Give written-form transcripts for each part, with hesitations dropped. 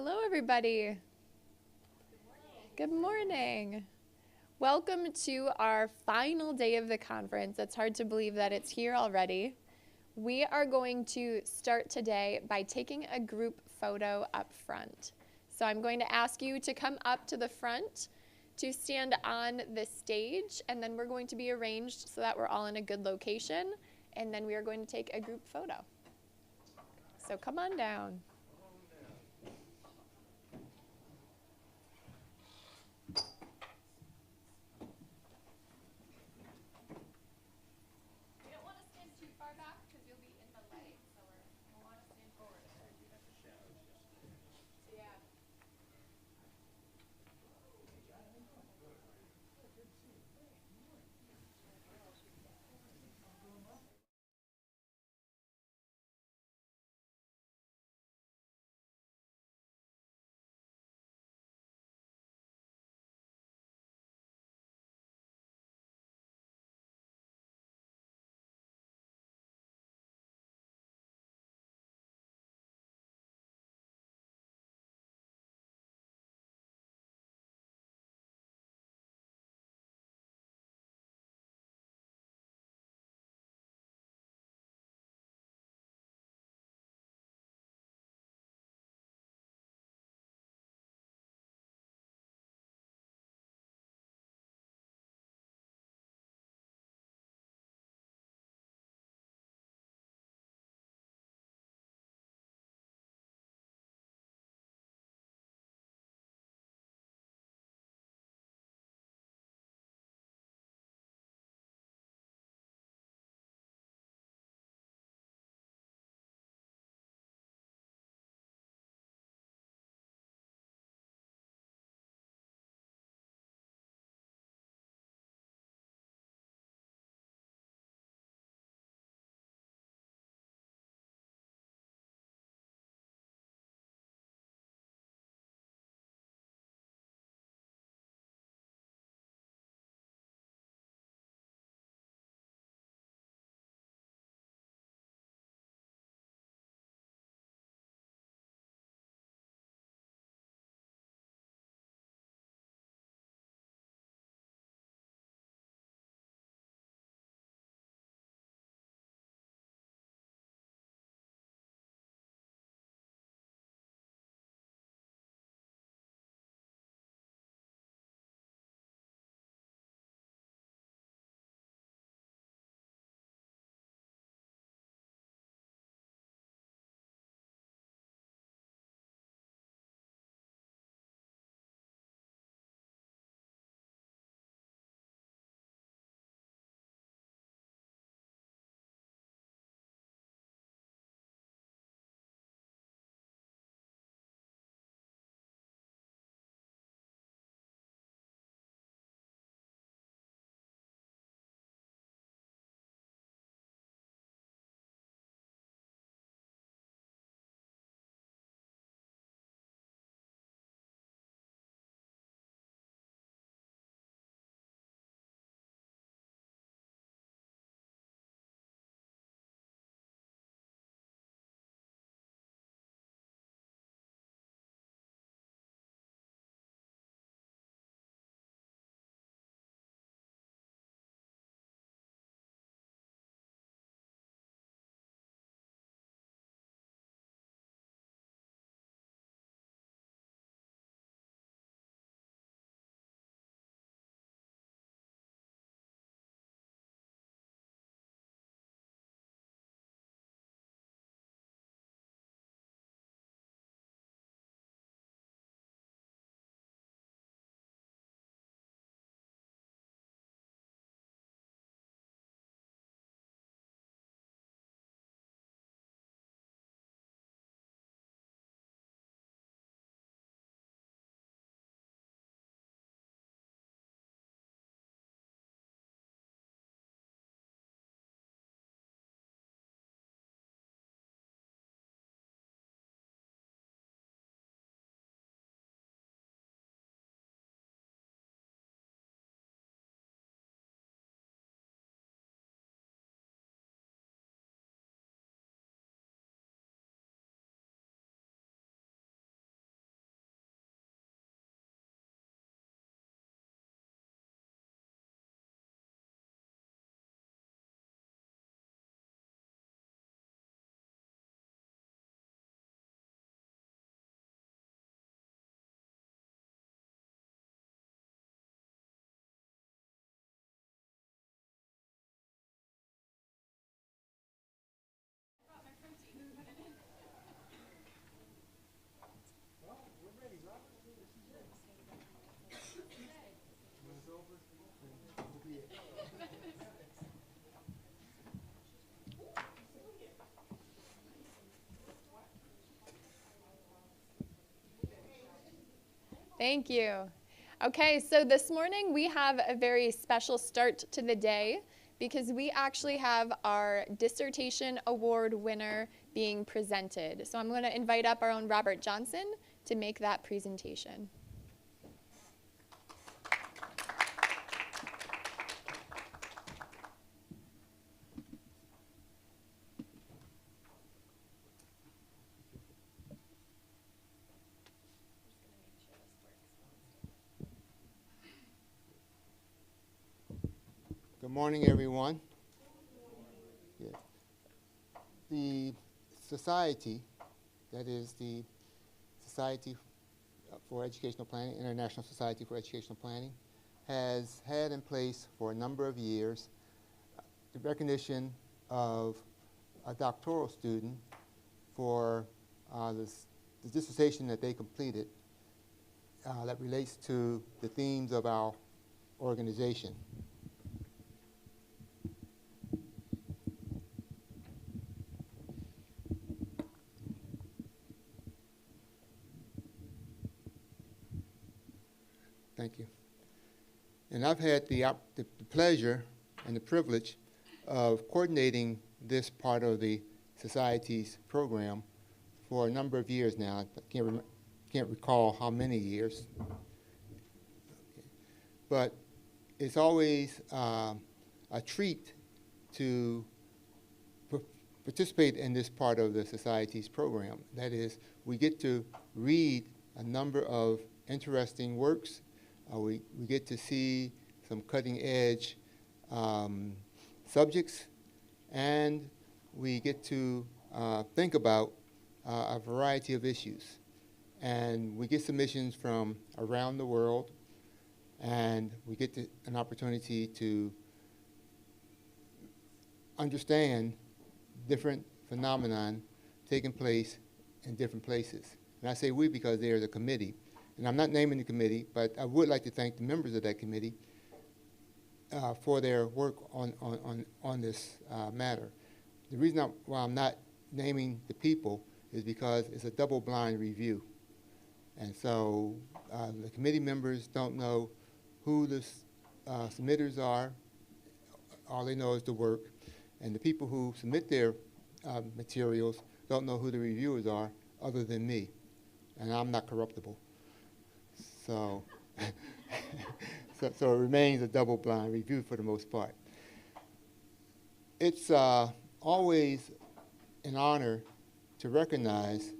Hello, everybody. Good morning. Welcome to our final day of the conference. It's hard to believe that it's here already. We are going to start today by taking a group photo up front. So I'm going to ask you to come up to the front to stand on the stage, and then we're going to be arranged so that we're all in a good location, and then we are going to take a group photo. So come on down. Thank you. Okay, so this morning we have a very special start to the day because we actually have our dissertation award winner being presented. So I'm going to invite up our own Robert Johnson to make that presentation. Good morning, everyone. Yeah. The society, that is the Society for Educational Planning, International Society for Educational Planning, has had in place for a number of years the recognition of a doctoral student for the dissertation that they completed that relates to the themes of our organization. Thank you. And I've had the pleasure and the privilege of coordinating this part of the Society's program for a number of years now. I can't recall how many years. Okay. But it's always a treat to participate in this part of the Society's program. That is, we get to read a number of interesting works. We get to see some cutting-edge subjects, and we get to think about a variety of issues. And we get submissions from around the world, and we get an opportunity to understand different phenomenon taking place in different places. And I say we because there's a committee. And I'm not naming the committee, but I would like to thank the members of that committee for their work on this matter. The reason why I'm not naming the people is because it's a double-blind review. And so the committee members don't know who the submitters are. All they know is the work. And the people who submit their materials don't know who the reviewers are other than me. And I'm not corruptible. So, so it remains a double-blind review for the most part. It's always an honor to recognize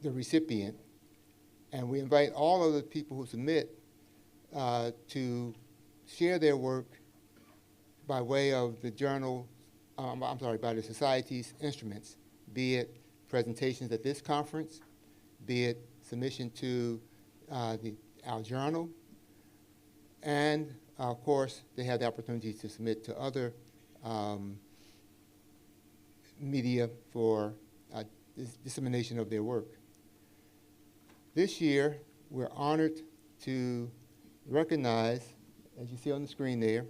the recipient, and we invite all of the people who submit to share their work by way of the journal, by the Society's instruments, be it presentations at this conference, be it submission to our journal, and of course they have the opportunity to submit to other media for dissemination of their work. This year we're honored to recognize, as you see on the screen there,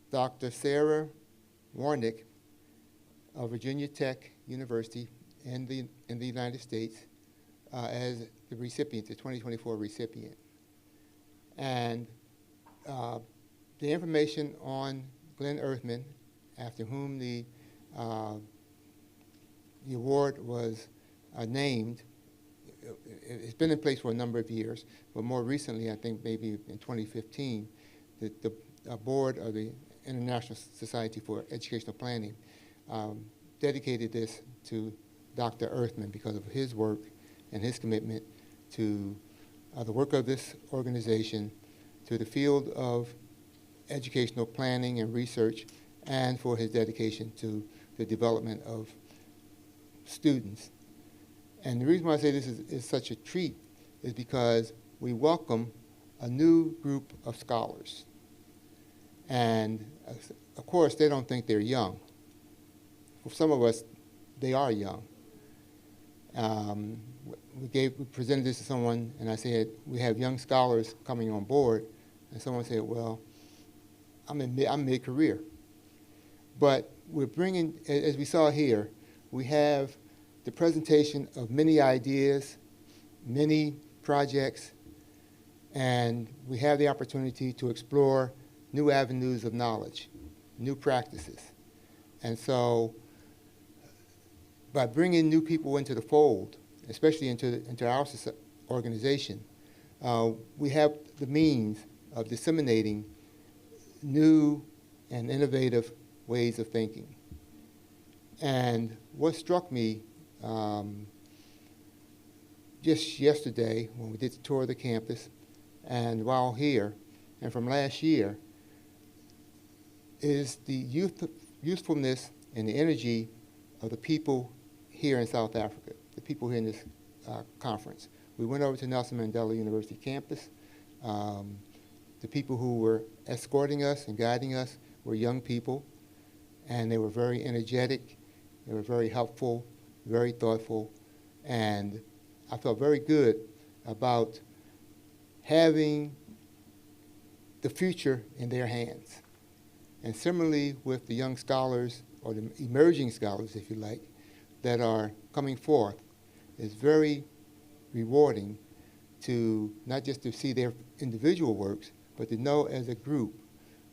Dr. Sarah Warnick of Virginia Tech University in the United States as the recipient, the 2024 recipient. And the information on Glenn Earthman, after whom the award was named, it's been in place for a number of years, but more recently, I think maybe in 2015, the board of the International Society for Educational Planning dedicated this to Dr. Earthman because of his work and his commitment to the work of this organization, to the field of educational planning and research, and for his dedication to the development of students. And the reason why I say this is such a treat is because we welcome a new group of scholars. And of course, they don't think they're young. For some of us, they are young. We presented this to someone, and I said, we have young scholars coming on board. And someone said, well, I'm mid-career. But we're bringing, as we saw here, we have the presentation of many ideas, many projects, and we have the opportunity to explore new avenues of knowledge, new practices. And so by bringing new people into the fold, especially into our organization, we have the means of disseminating new and innovative ways of thinking. And what struck me just yesterday when we did the tour of the campus and while here, and from last year, is the youthfulness and the energy of the people here in South Africa, the people here in this conference. We went over to Nelson Mandela University campus. The people who were escorting us and guiding us were young people, and they were very energetic, they were very helpful, very thoughtful, and I felt very good about having the future in their hands. And similarly with the young scholars, or the emerging scholars, if you like, that are coming forth, it's very rewarding to not just to see their individual works, but to know as a group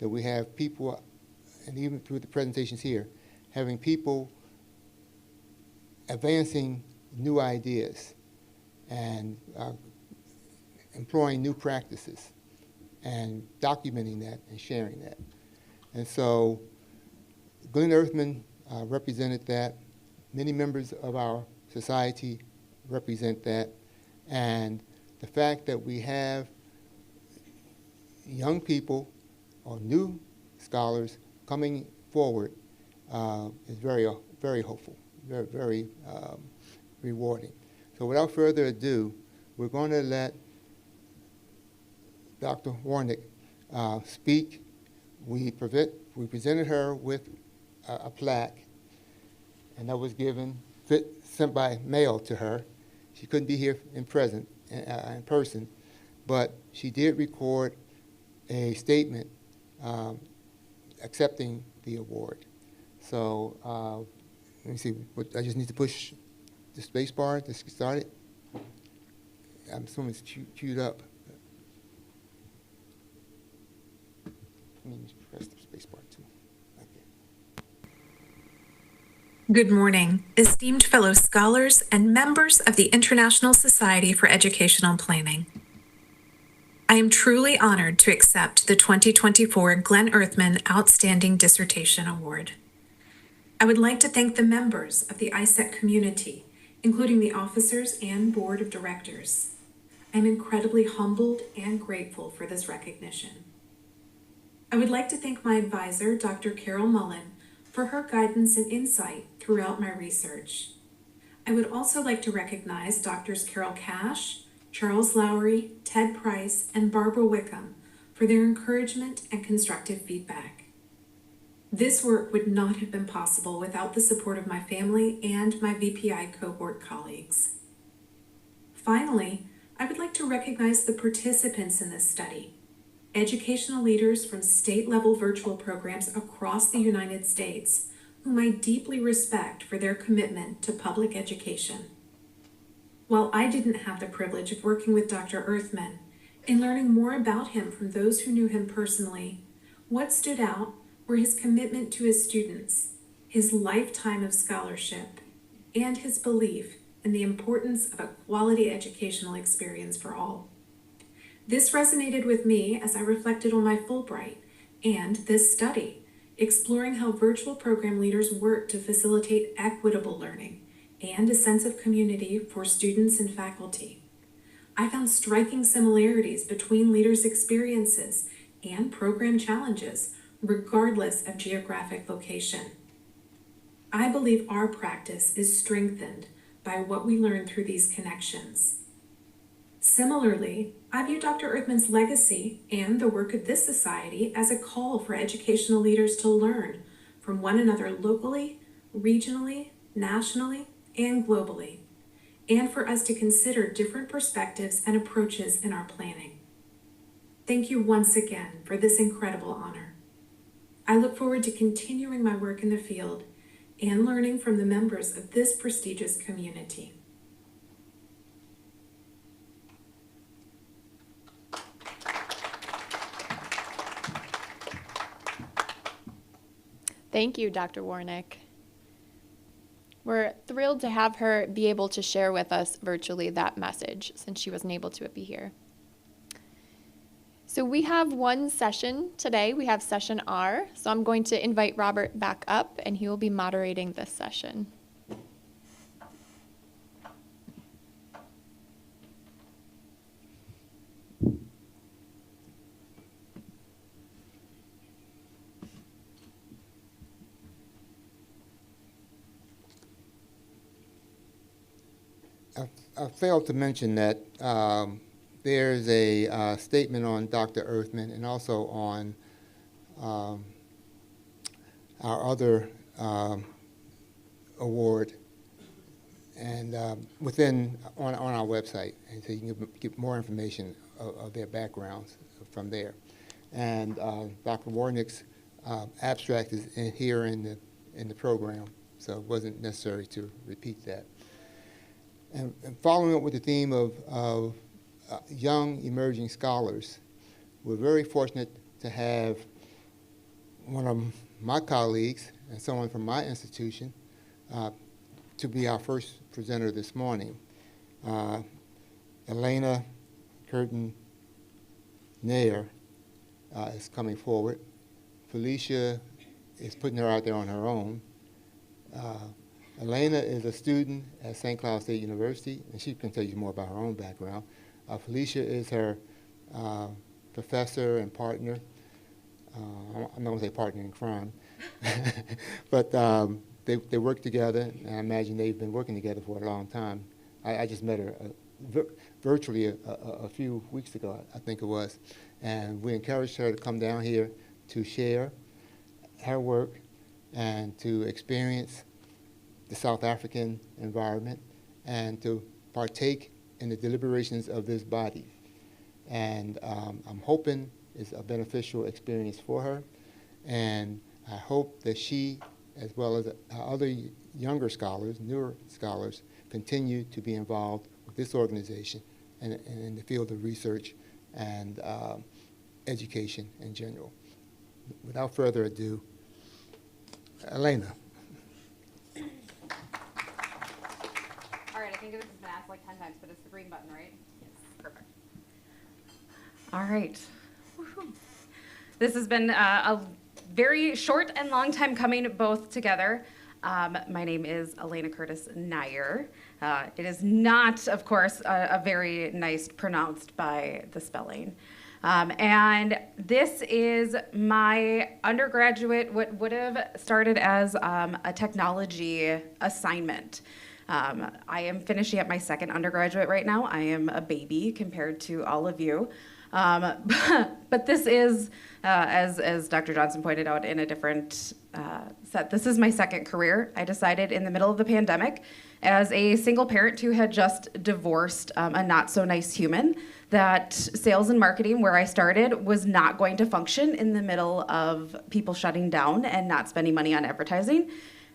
that we have people, and even through the presentations here, having people advancing new ideas and employing new practices and documenting that and sharing that. And so Glenn Earthman represented that. Many members of our society represent that. And the fact that we have young people or new scholars coming forward is very, very hopeful, very, very rewarding. So without further ado, we're going to let Dr. Warnick speak. We presented her with a plaque, and that was sent by mail to her. She couldn't be here in person, but she did record a statement accepting the award. So let me see, I just need to push the space bar to get started. I'm assuming it's queued up. Let me press the space bar too. Okay. Good morning, esteemed fellow scholars and members of the International Society for Educational Planning. I am truly honored to accept the 2024 Glenn Earthman Outstanding Dissertation Award. I would like to thank the members of the ISEP community, including the officers and board of directors. I am incredibly humbled and grateful for this recognition. I would like to thank my advisor, Dr. Carol Mullen, for her guidance and insight throughout my research. I would also like to recognize Drs. Carol Cash, Charles Lowry, Ted Price, and Barbara Wickham for their encouragement and constructive feedback. This work would not have been possible without the support of my family and my VPI cohort colleagues. Finally, I would like to recognize the participants in this study, educational leaders from state-level virtual programs across the United States, whom I deeply respect for their commitment to public education. While I didn't have the privilege of working with Dr. Earthman and learning more about him from those who knew him personally, what stood out were his commitment to his students, his lifetime of scholarship, and his belief in the importance of a quality educational experience for all. This resonated with me as I reflected on my Fulbright and this study, exploring how virtual program leaders work to facilitate equitable learning and a sense of community for students and faculty. I found striking similarities between leaders' experiences and program challenges, regardless of geographic location. I believe our practice is strengthened by what we learn through these connections. Similarly, I view Dr. Earthman's legacy and the work of this society as a call for educational leaders to learn from one another locally, regionally, nationally, and globally, and for us to consider different perspectives and approaches in our planning. Thank you once again for this incredible honor. I look forward to continuing my work in the field and learning from the members of this prestigious community. Thank you, Dr. Warnick. We're thrilled to have her be able to share with us virtually that message since she wasn't able to be here. So we have one session today. We have session R. So I'm going to invite Robert back up and he will be moderating this session. I failed to mention that there's a statement on Dr. Earthman and also on our other award, and on our website, and so you can get more information of their backgrounds from there. And Dr. Warnick's abstract is here in the program, so it wasn't necessary to repeat that. And following up with the theme of young emerging scholars, we're very fortunate to have one of my colleagues and someone from my institution to be our first presenter this morning. Elena Curtin-Nair is coming forward. Felicia is putting her out there on her own. Elena is a student at St. Cloud State University, and she can tell you more about her own background. Felicia is her professor and partner. I'm not going to say partner in crime, but they work together, and I imagine they've been working together for a long time. I just met her virtually a few weeks ago, I think it was, and we encouraged her to come down here to share her work and to experience the South African environment and to partake in the deliberations of this body. And I'm hoping it's a beneficial experience for her. And I hope that she, as well as other younger scholars, newer scholars, continue to be involved with this organization and in the field of research and education in general. Without further ado, Elena. I think this has been asked like 10 times, but it's the green button, right? Yes. Perfect. All right. Woo-hoo. This has been a very short and long time coming both together. My name is Elena Curtis-Nair. It is not, of course, a very nice pronounced by the spelling. And this is my undergraduate, what would have started as a technology assignment. I am finishing up my second undergraduate right now. I am a baby compared to all of you. But this is, as Dr. Johnson pointed out in a different set, this is my second career. I decided in the middle of the pandemic, as a single parent who had just divorced a not so nice human, that sales and marketing, where I started, was not going to function in the middle of people shutting down and not spending money on advertising.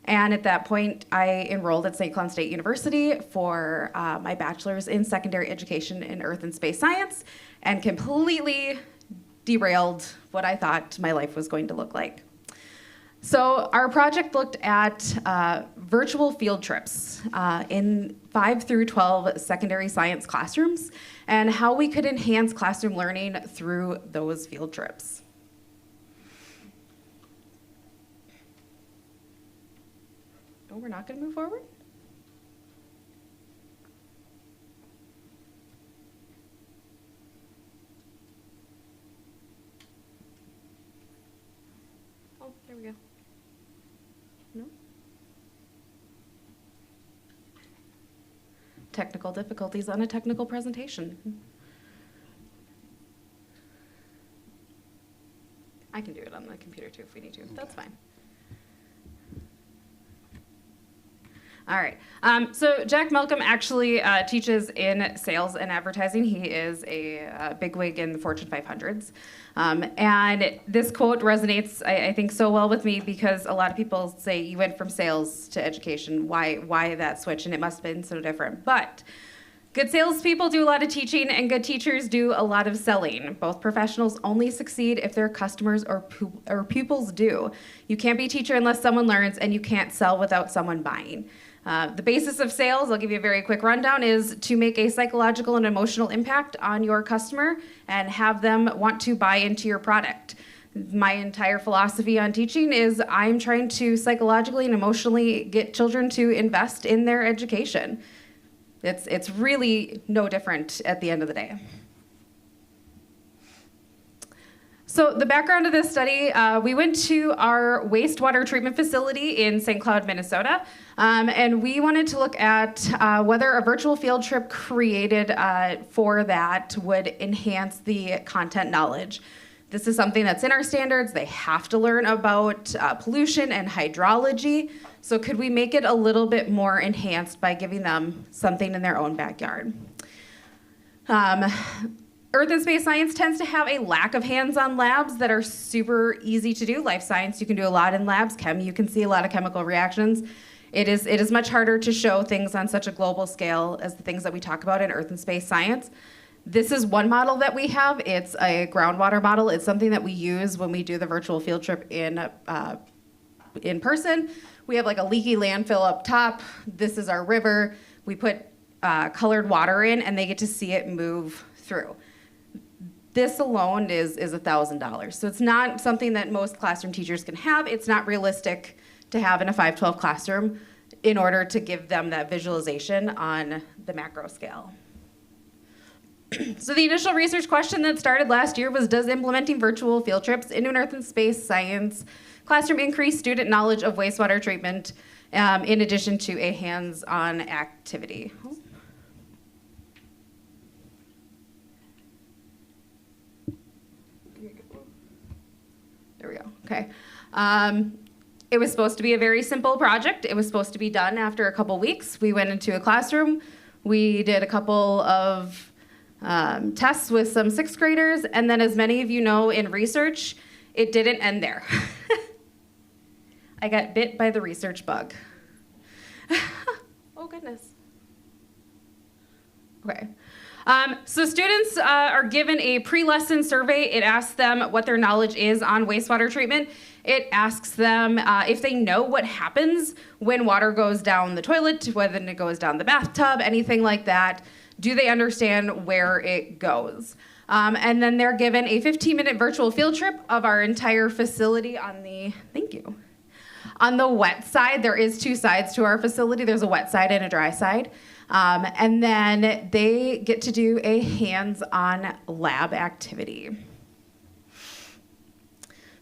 And at that point, I enrolled at St. Cloud State University for my bachelor's in secondary education in earth and space science, and completely derailed what I thought my life was going to look like. So our project looked at virtual field trips in 5 through 12 secondary science classrooms and how we could enhance classroom learning through those field trips. Oh, we're not going to move forward? Oh, there we go. No? Technical difficulties on a technical presentation. I can do it on the computer too if we need to. That's fine. All right. So Jack Malcolm actually teaches in sales and advertising. He is a bigwig in the Fortune 500s. And this quote resonates, I think, so well with me because a lot of people say you went from sales to education. Why that switch? And it must have been so different. But Good salespeople do a lot of teaching, and good teachers do a lot of selling. Both professionals only succeed if their customers or pupils do. You can't be a teacher unless someone learns, and you can't sell without someone buying. The basis of sales, I'll give you a very quick rundown, is to make a psychological and emotional impact on your customer and have them want to buy into your product. My entire philosophy on teaching is I'm trying to psychologically and emotionally get children to invest in their education. It's really no different at the end of the day. So the background of this study, we went to our wastewater treatment facility in St. Cloud, Minnesota, and we wanted to look at whether a virtual field trip created for that would enhance the content knowledge. This is something that's in our standards. They have to learn about pollution and hydrology. So could we make it a little bit more enhanced by giving them something in their own backyard? Earth and space science tends to have a lack of hands-on labs that are super easy to do. Life science, you can do a lot in labs. Chem, you can see a lot of chemical reactions. It is much harder to show things on such a global scale as the things that we talk about in earth and space science. This is one model that we have. It's a groundwater model. It's something that we use when we do the virtual field trip in person. We have like a leaky landfill up top. This is our river. We put colored water in, and they get to see it move through. This alone is $1,000. So it's not something that most classroom teachers can have. It's not realistic to have in a 512 classroom in order to give them that visualization on the macro scale. So the initial research question that started last year was, does implementing virtual field trips into an earth and space science classroom increase student knowledge of wastewater treatment in addition to a hands-on activity? There we go, okay. It was supposed to be a very simple project. It was supposed to be done after a couple weeks. We went into a classroom. We did a couple of tests with some sixth graders, and then as many of you know in research, it didn't end there. I got bit by the research bug. Oh goodness. Okay. So students are given a pre-lesson survey. It asks them what their knowledge is on wastewater treatment. It asks them if they know what happens when water goes down the toilet, whether it goes down the bathtub, anything like that. Do they understand where it goes? And then they're given a 15-minute virtual field trip of our entire facility on the, thank you. On the wet side, there is two sides to our facility. There's a wet side and a dry side. And then they get to do a hands-on lab activity.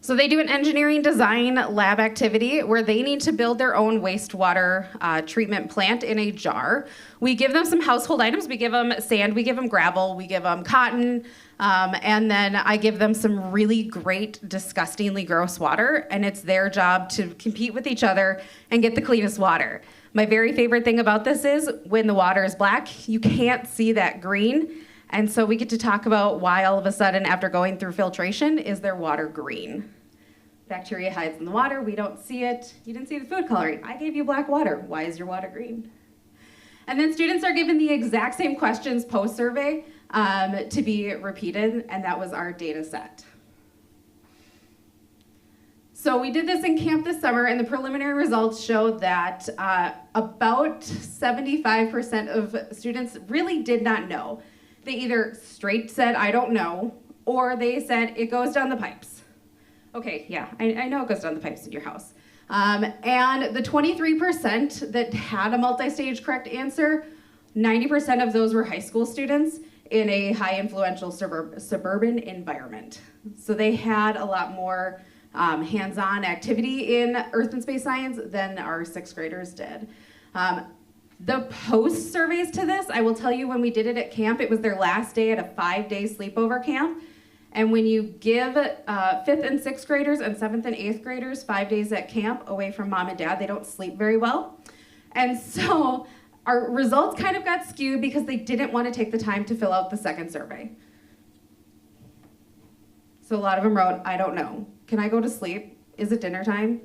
So they do an engineering design lab activity where they need to build their own wastewater treatment plant in a jar. We give them some household items. We give them sand, we give them gravel, we give them cotton, and then I give them some really great, disgustingly gross water, and it's their job to compete with each other and get the cleanest water. My very favorite thing about this is when the water is black, you can't see that green, and so we get to talk about why all of a sudden, after going through filtration, is their water green. Bacteria hides in the water, we don't see it. You didn't see the food coloring. I gave you black water. Why is your water green? And then students are given the exact same questions post-survey to be repeated, and that was our data set. So we did this in camp this summer, and the preliminary results showed that about 75% of students really did not know. They either straight said, I don't know, or they said, it goes down the pipes. Okay, yeah, I know it goes down the pipes in your house. And the 23% that had a multi-stage correct answer, 90% of those were high school students in a high influential suburban environment. So they had a lot more hands-on activity in earth and space science than our sixth graders did. The post surveys to this, I will tell you when we did it at camp, it was their last day at a 5-day sleepover camp. And when you give 5th and 6th graders and 7th and 8th graders 5 days at camp away from mom and dad, they don't sleep very well. And so our results kind of got skewed because they didn't want to take the time to fill out the second survey. So a lot of them wrote, I don't know. Can I go to sleep? Is it dinner time?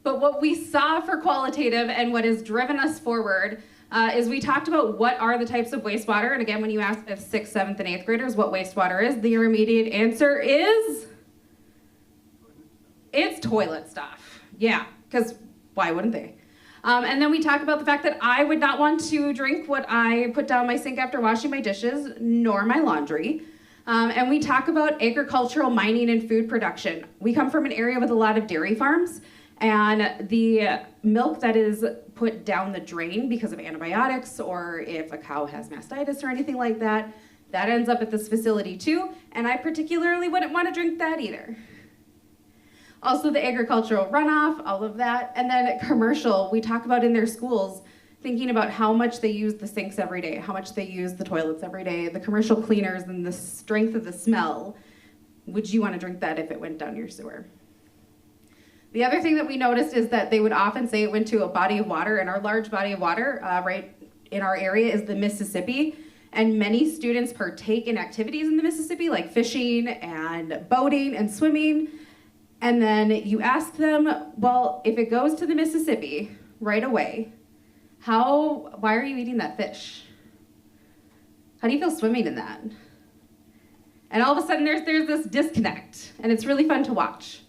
But what we saw for qualitative and what has driven us forward is we talked about what are the types of wastewater. And again, when you ask 6th, 7th, and 8th graders what wastewater is, the immediate answer is it's toilet stuff. Yeah, because why wouldn't they? And then we talk about the fact that I would not want to drink what I put down my sink after washing my dishes, nor my laundry. And we talk about agricultural, mining, and food production. We come from an area with a lot of dairy farms, and the milk that is put down the drain because of antibiotics, or if a cow has mastitis or anything like that, that ends up at this facility too, and I particularly wouldn't want to drink that either. Also the agricultural runoff, all of that. And then commercial, we talk about in their schools, thinking about how much they use the sinks every day, how much they use the toilets every day, the commercial cleaners and the strength of the smell. Would you want to drink that if it went down your sewer? The other thing that we noticed is that they would often say it went to a body of water, and our large body of water right in our area is the Mississippi. And many students partake in activities in the Mississippi like fishing and boating and swimming. And then you ask them, well, if it goes to the Mississippi right away, why are you eating that fish? How do you feel swimming in that? And all of a sudden there's this disconnect, and it's really fun to watch.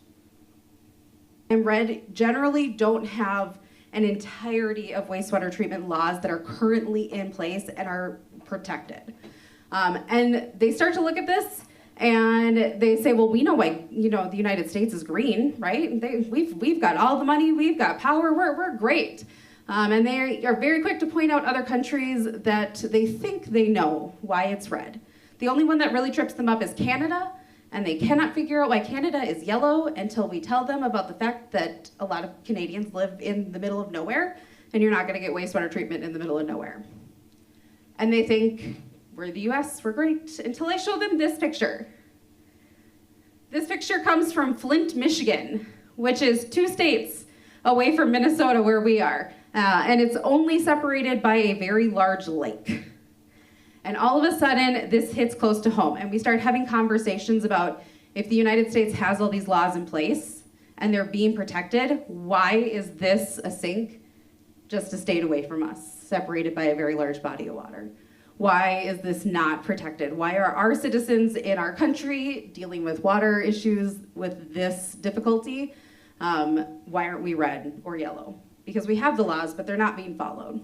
And Red generally don't have an entirety of wastewater treatment laws that are currently in place and are protected. And they start to look at this, and they say, well, we know why, the United States is green, right? We've got all the money, we've got power, we're great. And they are very quick to point out other countries that they think they know why it's red. The only one that really trips them up is Canada, and they cannot figure out why Canada is yellow until we tell them about the fact that a lot of Canadians live in the middle of nowhere, and you're not gonna get wastewater treatment in the middle of nowhere. And they think, we're the US, we're great, until I show them this picture. This picture comes from Flint, Michigan, which is 2 states away from Minnesota where we are. And it's only separated by a very large lake. And all of a sudden, this hits close to home. And we start having conversations about if the United States has all these laws in place and they're being protected, why is this a sink just a state away from us, separated by a very large body of water? Why is this not protected? Why are our citizens in our country dealing with water issues with this difficulty? Why aren't we red or yellow? Because we have the laws, but they're not being followed.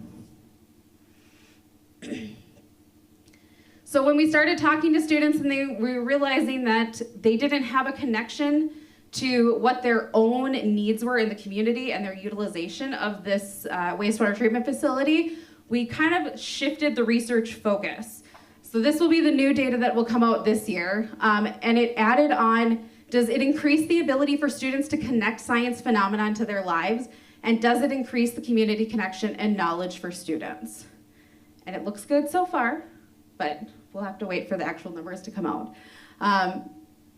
So when we started talking to students and we were realizing that they didn't have a connection to what their own needs were in the community and their utilization of this wastewater treatment facility, we kind of shifted the research focus. So this will be the new data that will come out this year, and it added on, does it increase the ability for students to connect science phenomenon to their lives, and does it increase the community connection and knowledge for students? And it looks good so far, but we'll have to wait for the actual numbers to come out.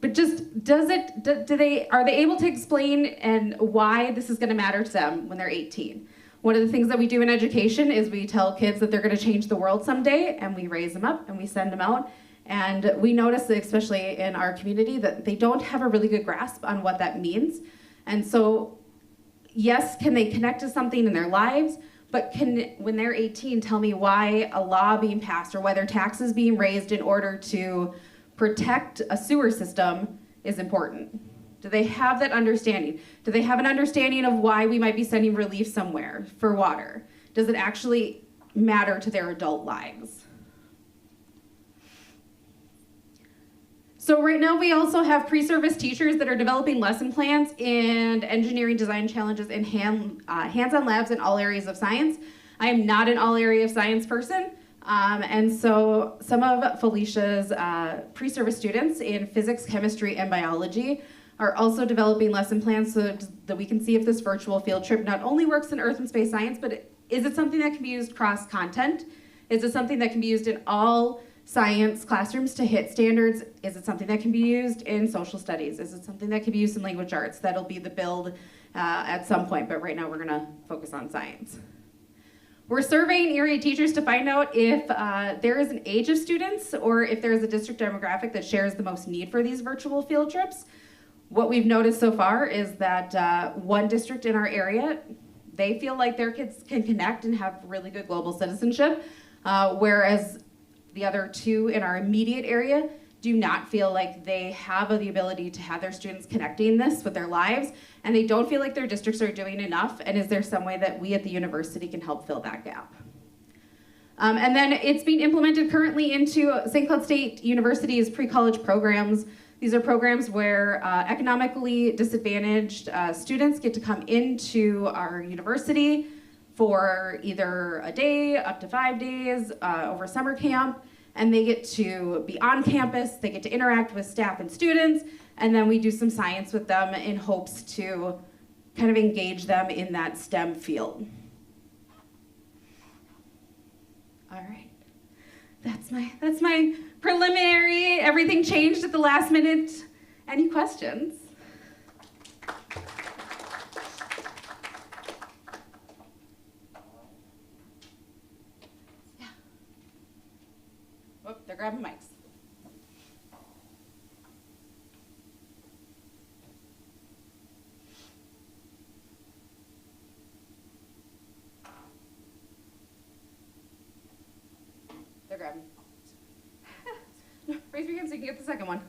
But just, are they able to explain and why this is gonna matter to them when they're 18? One of the things that we do in education is we tell kids that they're gonna change the world someday, and we raise them up and we send them out. And we notice that, especially in our community, that they don't have a really good grasp on what that means. And so, yes, can they connect to something in their lives? But when they're 18, tell me why a law being passed or whether taxes being raised in order to protect a sewer system is important. Do they have that understanding? Do they have an understanding of why we might be sending relief somewhere for water? Does it actually matter to their adult lives? So right now we also have pre-service teachers that are developing lesson plans and engineering design challenges and hands-on labs in all areas of science. I am not an all area of science person, and so some of Felicia's pre-service students in physics, chemistry, and biology are also developing lesson plans so that we can see if this virtual field trip not only works in earth and space science, but is it something that can be used cross-content? Is it something that can be used in all science classrooms to hit standards? Is it something that can be used in social studies? Is it something that can be used in language arts? That'll be the build at some point, but right now we're gonna focus on science. We're surveying area teachers to find out if there is an age of students or if there is a district demographic that shares the most need for these virtual field trips. What we've noticed so far is that one district in our area, they feel like their kids can connect and have really good global citizenship, whereas the other two in our immediate area do not feel like they have the ability to have their students connecting this with their lives, and they don't feel like their districts are doing enough, and is there some way that we at the university can help fill that gap? And then it's being implemented currently into St. Cloud State University's pre-college programs. These are programs where economically disadvantaged students get to come into our university for either a day, up to 5 days, over summer camp, and they get to be on campus, they get to interact with staff and students, and then we do some science with them in hopes to kind of engage them in that STEM field. All right, that's my preliminary. Everything changed at the last minute. Any questions? Yeah. Oh, they're grabbing mics. They're grabbing. Raise your hand so you can get the second one.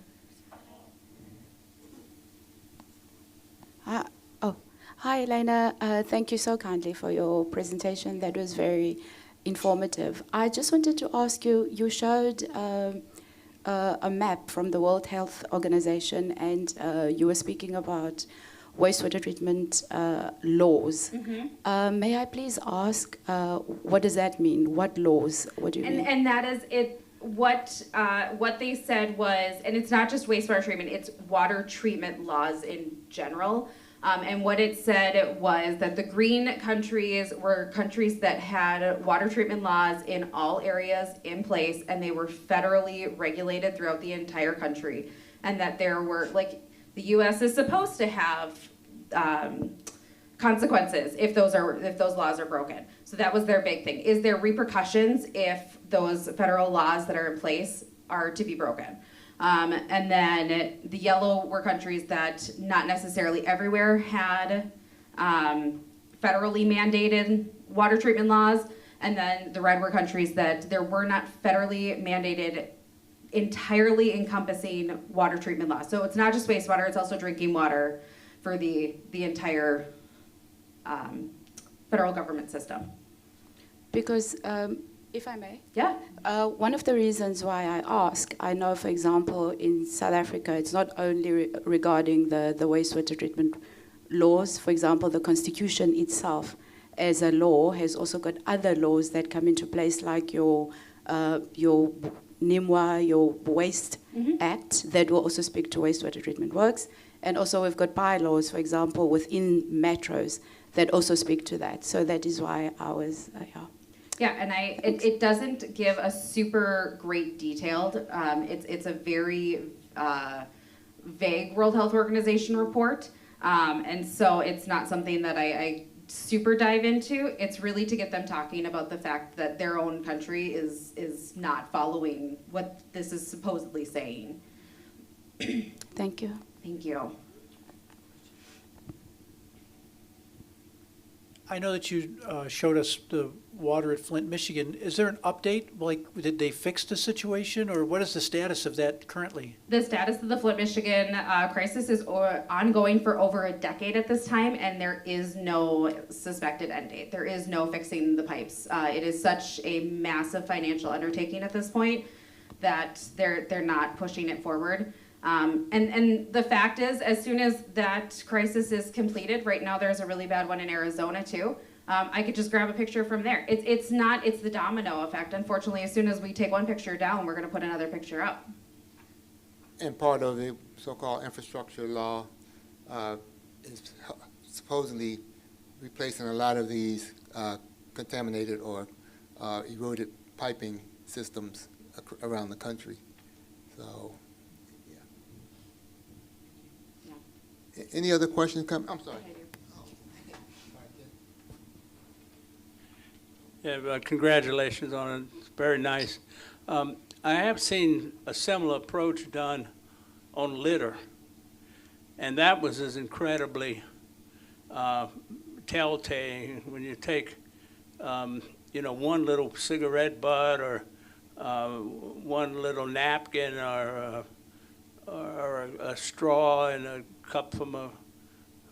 Hi, Elena. Thank you so kindly for your presentation. That was very informative. I just wanted to ask you, you showed a map from the World Health Organization, and you were speaking about wastewater treatment laws. Mm-hmm. May I please ask, what does that mean? What laws? What do you mean? And that is it. What they said was, and it's not just wastewater treatment, it's water treatment laws in general. And what it said was that the green countries were countries that had water treatment laws in all areas in place, and they were federally regulated throughout the entire country. And that there were, like, the U.S. is supposed to have consequences if those laws are broken. So that was their big thing. Is there repercussions if those federal laws that are in place are to be broken? And then the yellow were countries that not necessarily everywhere had federally mandated water treatment laws. And then the red were countries that there were not federally mandated entirely encompassing water treatment laws. So it's not just wastewater, it's also drinking water for the entire federal government system. Because, if I may, Yeah. one of the reasons why I ask, I know, for example, in South Africa, it's not only regarding the wastewater treatment laws. For example, the Constitution itself, as a law, has also got other laws that come into place, like your NIMWA, your Waste Act, that will also speak to wastewater treatment works. And also we've got bylaws, for example, within metros that also speak to that. So that is why I was, yeah. Yeah, and it doesn't give a super great detailed. It's a very vague World Health Organization report, and so it's not something that I super dive into. It's really to get them talking about the fact that their own country is not following what this is supposedly saying. Thank you. Thank you. I know that you showed us the water at Flint, Michigan. Is there an update? Like, did they fix the situation, or what is the status of that currently? The status of the Flint, Michigan crisis is ongoing for over a decade at this time, and there is no suspected end date. There is no fixing the pipes. It is such a massive financial undertaking at this point that they're not pushing it forward. And the fact is, as soon as that crisis is completed, right now there's a really bad one in Arizona too. I could just grab a picture from there. It's the domino effect. Unfortunately, as soon as we take one picture down, we're going to put another picture up. And part of the so-called infrastructure law is supposedly replacing a lot of these contaminated or eroded piping systems around the country. So, yeah. Any other questions? I'm sorry. Yeah, congratulations on it. It's very nice. I have seen a similar approach done on litter. And that was as incredibly telltale when you take, one little cigarette butt or one little napkin or a straw in a cup from a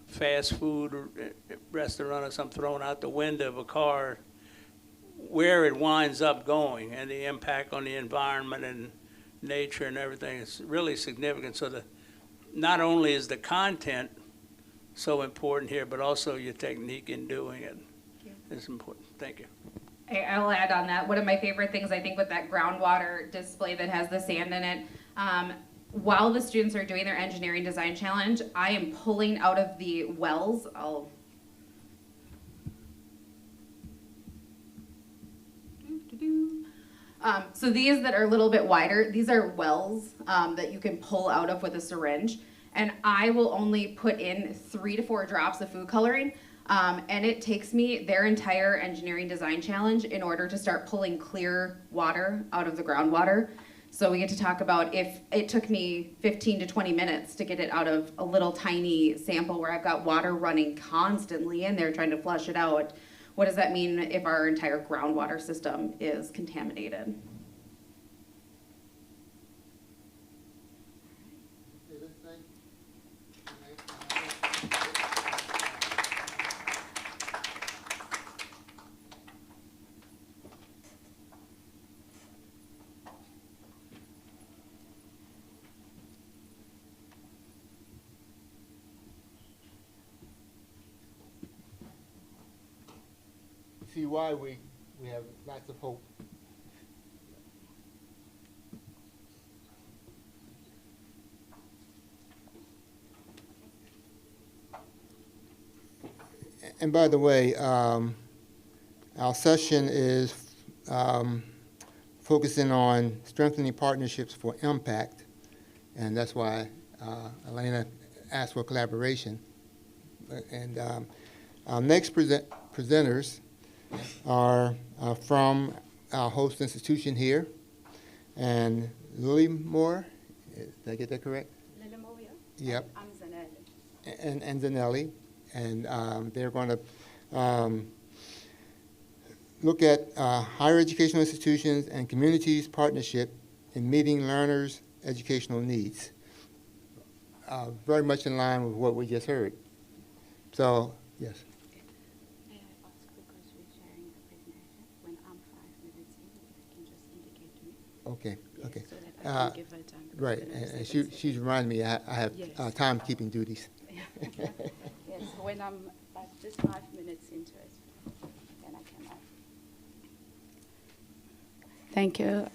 fast food restaurant or something thrown out the window of a car, where it winds up going and the impact on the environment and nature and everything is really significant. So not only is the content so important here, but also your technique in doing it is important. Thank you. I'll add on that. One of my favorite things, I think, with that groundwater display that has the sand in it, while the students are doing their engineering design challenge, I am pulling out of the wells. So these that are a little bit wider, these are wells that you can pull out of with a syringe. And I will only put in 3 to 4 drops of food coloring. And it takes me their entire engineering design challenge in order to start pulling clear water out of the groundwater. So we get to talk about if it took me 15 to 20 minutes to get it out of a little tiny sample where I've got water running constantly in there trying to flush it out. What does that mean if our entire groundwater system is contaminated? See why we have lots of hope. And by the way, our session is focusing on strengthening partnerships for impact, and that's why Elena asked for collaboration. And our next presenters are from our host institution here, and Lily Moore, did I get that correct? Lily Moore, Yep. I'm Zanelli. And Zanelli, and they're going to look at higher educational institutions and communities' partnership in meeting learners' educational needs. Very much in line with what we just heard. So, yes. May I ask, because we're sharing the presentation, when I'm 5 minutes in, if you can just indicate to me. Okay, okay. So that I can give her time. because Right, the next and session is- she's reminding me I have Yes. timekeeping duties. Yes, when I'm just 5 minutes into it, then I can. Thank you.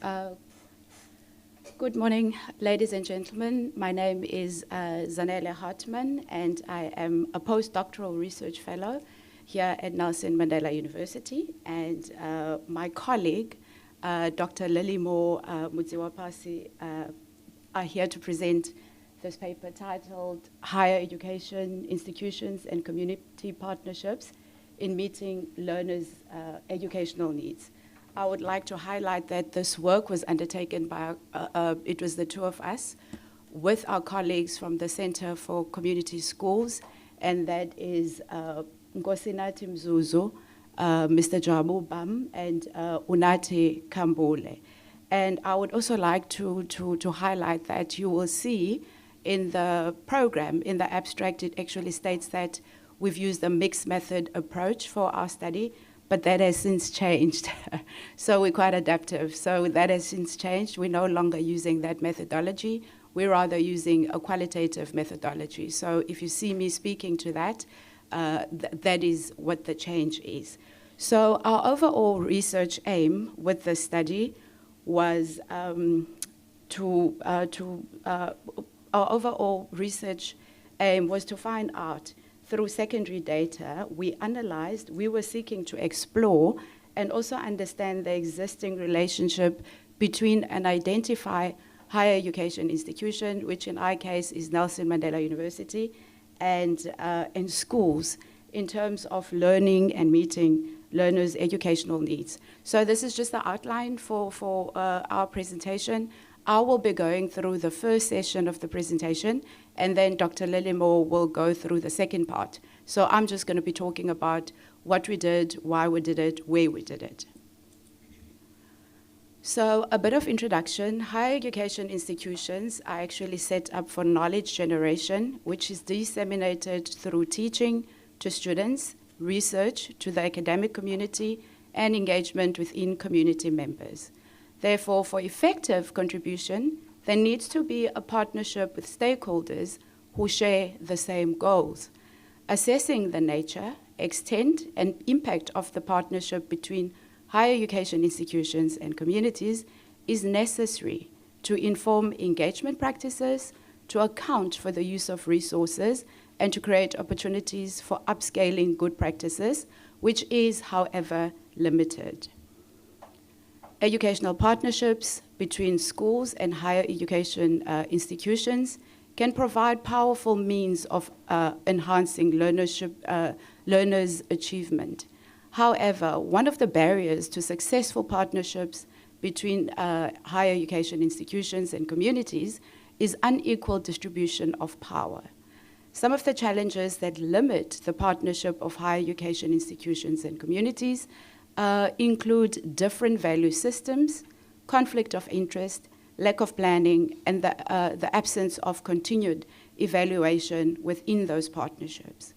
Good morning, ladies and gentlemen. My name is Zanele Hartman, and I am a postdoctoral research fellow here at Nelson Mandela University. And my colleague, Dr. Lily Moore Mudziwapasi, are here to present this paper titled Higher Education Institutions and Community Partnerships in Meeting Learners' Educational Needs. I would like to highlight that this work was undertaken by, it was the two of us, with our colleagues from the Center for Community Schools, and that is Nkosinathi Mzuzu, Mr. Jabu Bam, and Unati Kambule. And I would also like to highlight that you will see in the program, in the abstract, it actually states that we've used a mixed method approach for our study, but that has since changed. So we're quite adaptive. So that has since changed. We're no longer using that methodology. We're rather using a qualitative methodology. So if you see me speaking to that, that is what the change is. So our overall research aim with the study was our overall research aim was to find out through secondary data, we were seeking to explore and also understand the existing relationship between and identify higher education institution, which in our case is Nelson Mandela University, and schools in terms of learning and meeting learners' educational needs. So this is just the outline for our presentation. I will be going through the first session of the presentation, and then Dr. Lillimore will go through the second part. So I'm just going to be talking about what we did, why we did it, where we did it. So a bit of introduction. Higher education institutions are actually set up for knowledge generation, which is disseminated through teaching to students, research to the academic community, and engagement within community members. Therefore, for effective contribution, there needs to be a partnership with stakeholders who share the same goals. Assessing the nature, extent, and impact of the partnership between higher education institutions and communities is necessary to inform engagement practices, to account for the use of resources, and to create opportunities for upscaling good practices, which is, however, limited. Educational partnerships between schools and higher education institutions can provide powerful means of enhancing learners' achievement. However, one of the barriers to successful partnerships between higher education institutions and communities is unequal distribution of power. Some of the challenges that limit the partnership of higher education institutions and communities include different value systems, conflict of interest, lack of planning, and the absence of continued evaluation within those partnerships.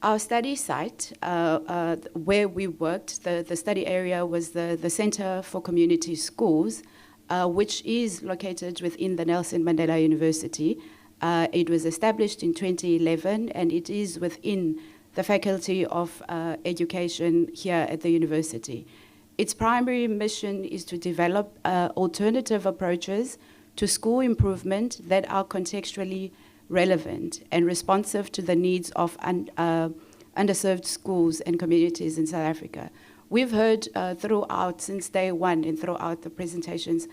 Our study site, where we worked, the study area was the Center for Community Schools, which is located within the Nelson Mandela University. It was established in 2011, and it is within the Faculty of Education here at the university. Its primary mission is to develop alternative approaches to school improvement that are contextually relevant and responsive to the needs of underserved schools and communities in South Africa. We've heard throughout, since day one and throughout the presentations,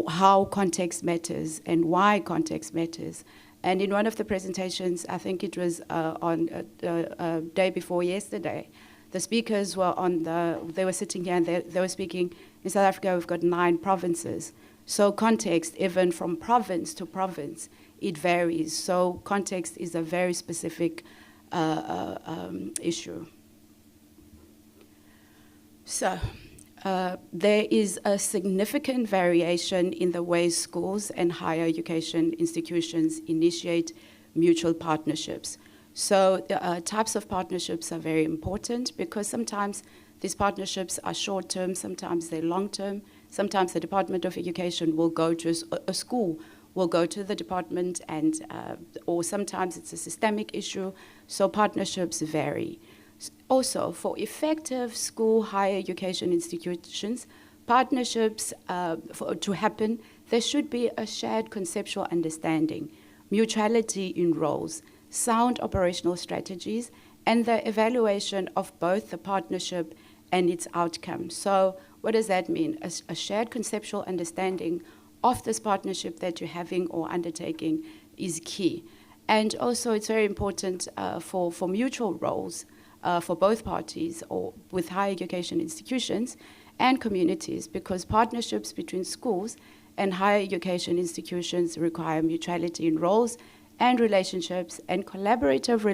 how context matters and why context matters. And in one of the presentations, I think it was on day before yesterday, the speakers were they were sitting here and they were speaking, in South Africa we've got 9 provinces. So context, even from province to province, it varies. So context is a very specific issue. So there is a significant variation in the ways schools and higher education institutions initiate mutual partnerships. So types of partnerships are very important because sometimes these partnerships are short-term, sometimes they're long-term. Sometimes the Department of Education will go to a school, will go to the department, and or sometimes it's a systemic issue, so partnerships vary. Also, for effective school higher education institutions, partnerships to happen, there should be a shared conceptual understanding, mutuality in roles, sound operational strategies, and the evaluation of both the partnership and its outcome. So what does that mean? A shared conceptual understanding of this partnership that you're having or undertaking is key. And also it's very important for mutual roles for both parties or with higher education institutions and communities, because partnerships between schools and higher education institutions require mutuality in roles and relationships and collaborative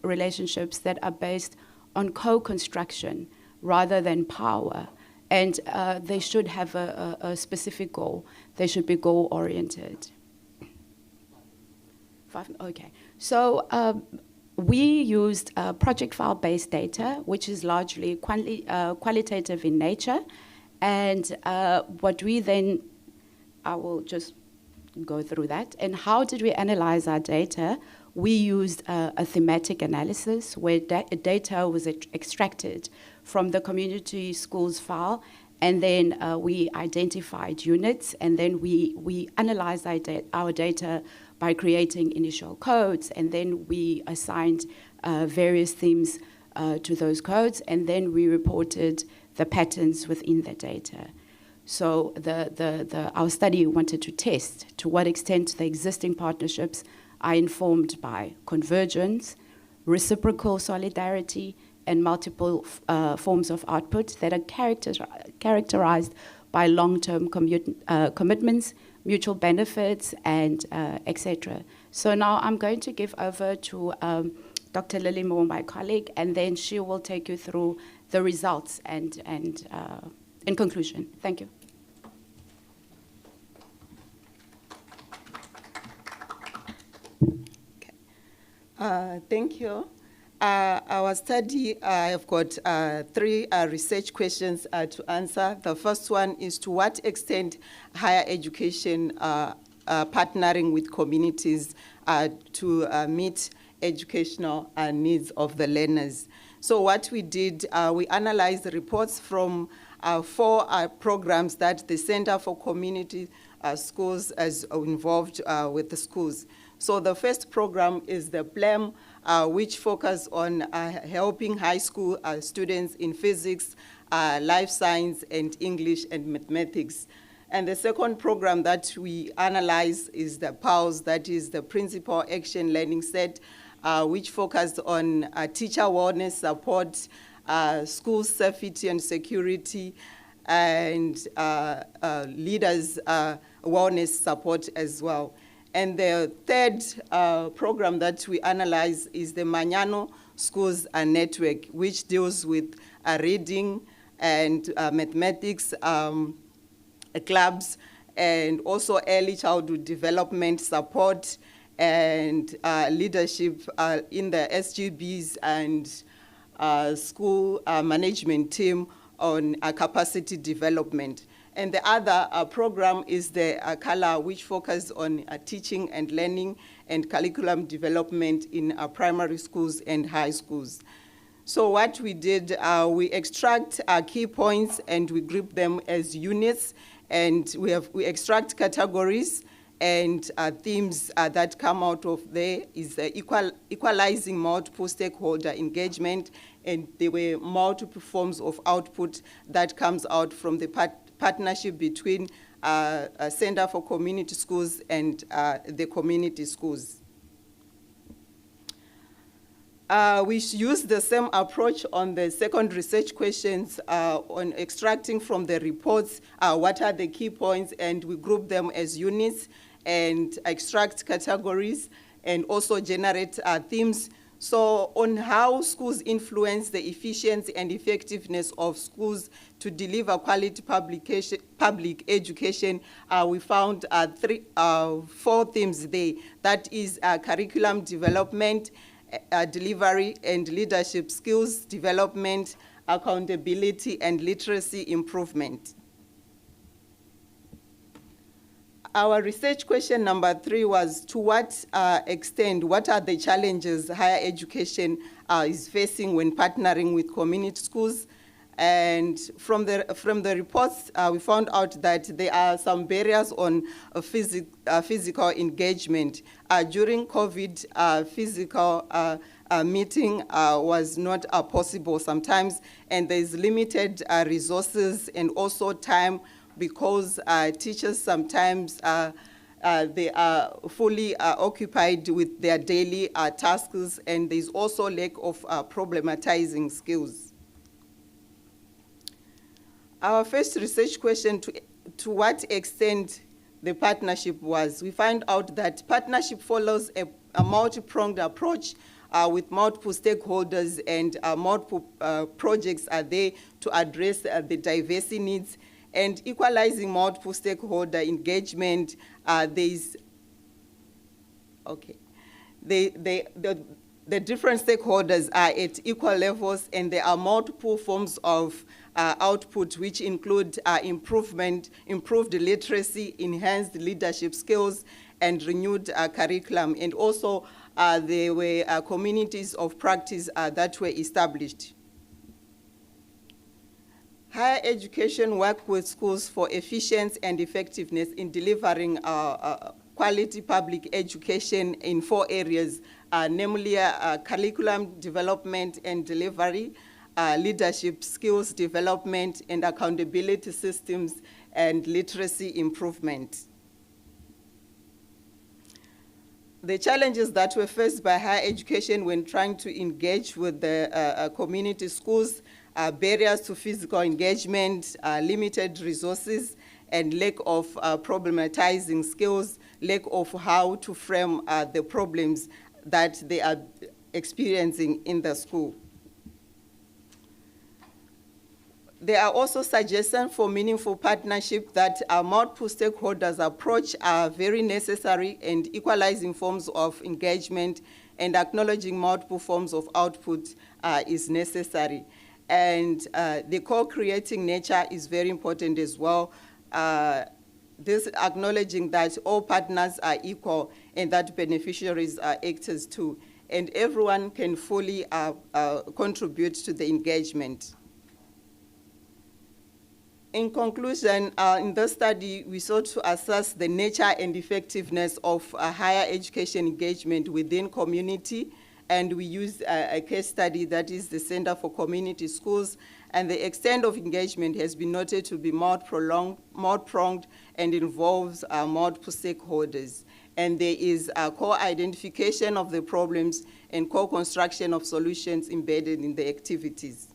relationships that are based on co-construction rather than power. And they should have a specific goal. They should be goal-oriented. Okay. So we used project file-based data, which is largely qualitative in nature. And what we then, I will just go through that. And how did we analyze our data? We used a thematic analysis where data was extracted from the community schools file, and then we identified units, and then we analyzed our data by creating initial codes, and then we assigned various themes to those codes, and then we reported the patterns within the data. So our study wanted to test to what extent the existing partnerships are informed by convergence, reciprocal solidarity, and multiple forms of output that are characterized by long-term commitments, mutual benefits, and etc. So now I'm going to give over to Dr. Lily Moore, my colleague, and then she will take you through the results and in conclusion. Thank you. Thank you. Our study, I've got three research questions to answer. The first one is, to what extent higher education partnering with communities to meet educational needs of the learners? So what we did, we analyzed the reports from 4 programs that the Center for Community Schools is involved with the schools. So the first program is the PLAM, which focus on helping high school students in physics, life science, and English and mathematics. And the second program that we analyze is the PALS, that is the Principal Action Learning Set, which focused on teacher wellness support, school safety and security, and leaders wellness support as well. And the third program that we analyze is the Manyano Schools Network, which deals with reading and mathematics clubs, and also early childhood development support and leadership in the SGBs and school management team on capacity development. And the other program is the CALA, which focuses on teaching and learning and curriculum development in primary schools and high schools. So what we did, we extract key points and we group them as units, and we extract categories and themes that come out of there is equalizing multiple stakeholder engagement, and there were multiple forms of output that comes out from the partnership between Center for Community Schools and the community schools. We use the same approach on the second research questions on extracting from the reports what are the key points, and we group them as units and extract categories and also generate themes. So on how schools influence the efficiency and effectiveness of schools to deliver quality public education, we found 4 themes there. That is curriculum development, delivery and leadership skills development, accountability, and literacy improvement. Our research question number 3 was, to what extent, what are the challenges higher education is facing when partnering with community schools? And from the reports, we found out that there are some barriers on physical engagement. During COVID, physical meeting was not possible sometimes, and there's limited resources and also time, because teachers sometimes they are fully occupied with their daily tasks, and there's also lack of problematizing skills. Our first research question, to what extent the partnership was, we find out that partnership follows a multi-pronged approach with multiple stakeholders, and multiple projects are there to address the diversity needs and equalizing multiple stakeholder engagement. The different stakeholders are at equal levels, and there are multiple forms of output, which include improved literacy, enhanced leadership skills, and renewed curriculum. And also there were communities of practice that were established. Higher education work with schools for efficiency and effectiveness in delivering quality public education in 4 areas, namely curriculum development and delivery, leadership skills development, and accountability systems and literacy improvement. The challenges that were faced by higher education when trying to engage with the community schools are barriers to physical engagement, limited resources, and lack of problematizing skills, lack of how to frame the problems that they are experiencing in the school. There are also suggestions for meaningful partnership that multiple stakeholders approach are very necessary, and equalizing forms of engagement and acknowledging multiple forms of output is necessary. And the co-creating nature is very important as well. This acknowledging that all partners are equal and that beneficiaries are actors too, and everyone can fully contribute to the engagement. In conclusion, in the study, we sought to assess the nature and effectiveness of higher education engagement within community, and we used a case study that is the Center for Community Schools, and the extent of engagement has been noted to be more pronged and involves multiple stakeholders. And there is a co-identification of the problems and co-construction of solutions embedded in the activities.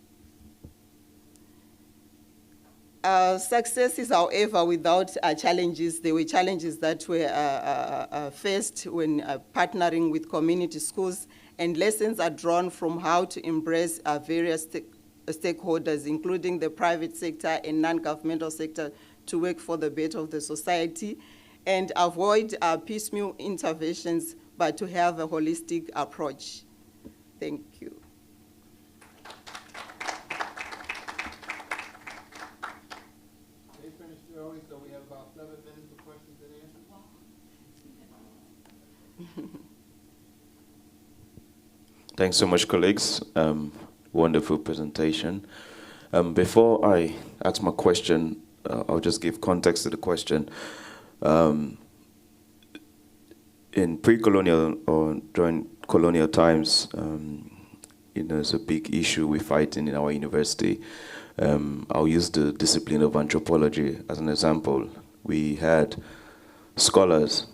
Success is, however, without challenges. There were challenges that were faced when partnering with community schools, and lessons are drawn from how to embrace various stakeholders, including the private sector and non-governmental sector, to work for the better of the society, and avoid piecemeal interventions, but to have a holistic approach. Thank you. They finished early, so we have about 7 minutes for questions and answers. Thanks so much, colleagues. Wonderful presentation. Before I ask my question, I'll just give context to the question. In pre-colonial or during colonial times, it's a big issue we're fighting in our university. I'll use the discipline of anthropology as an example. We had scholars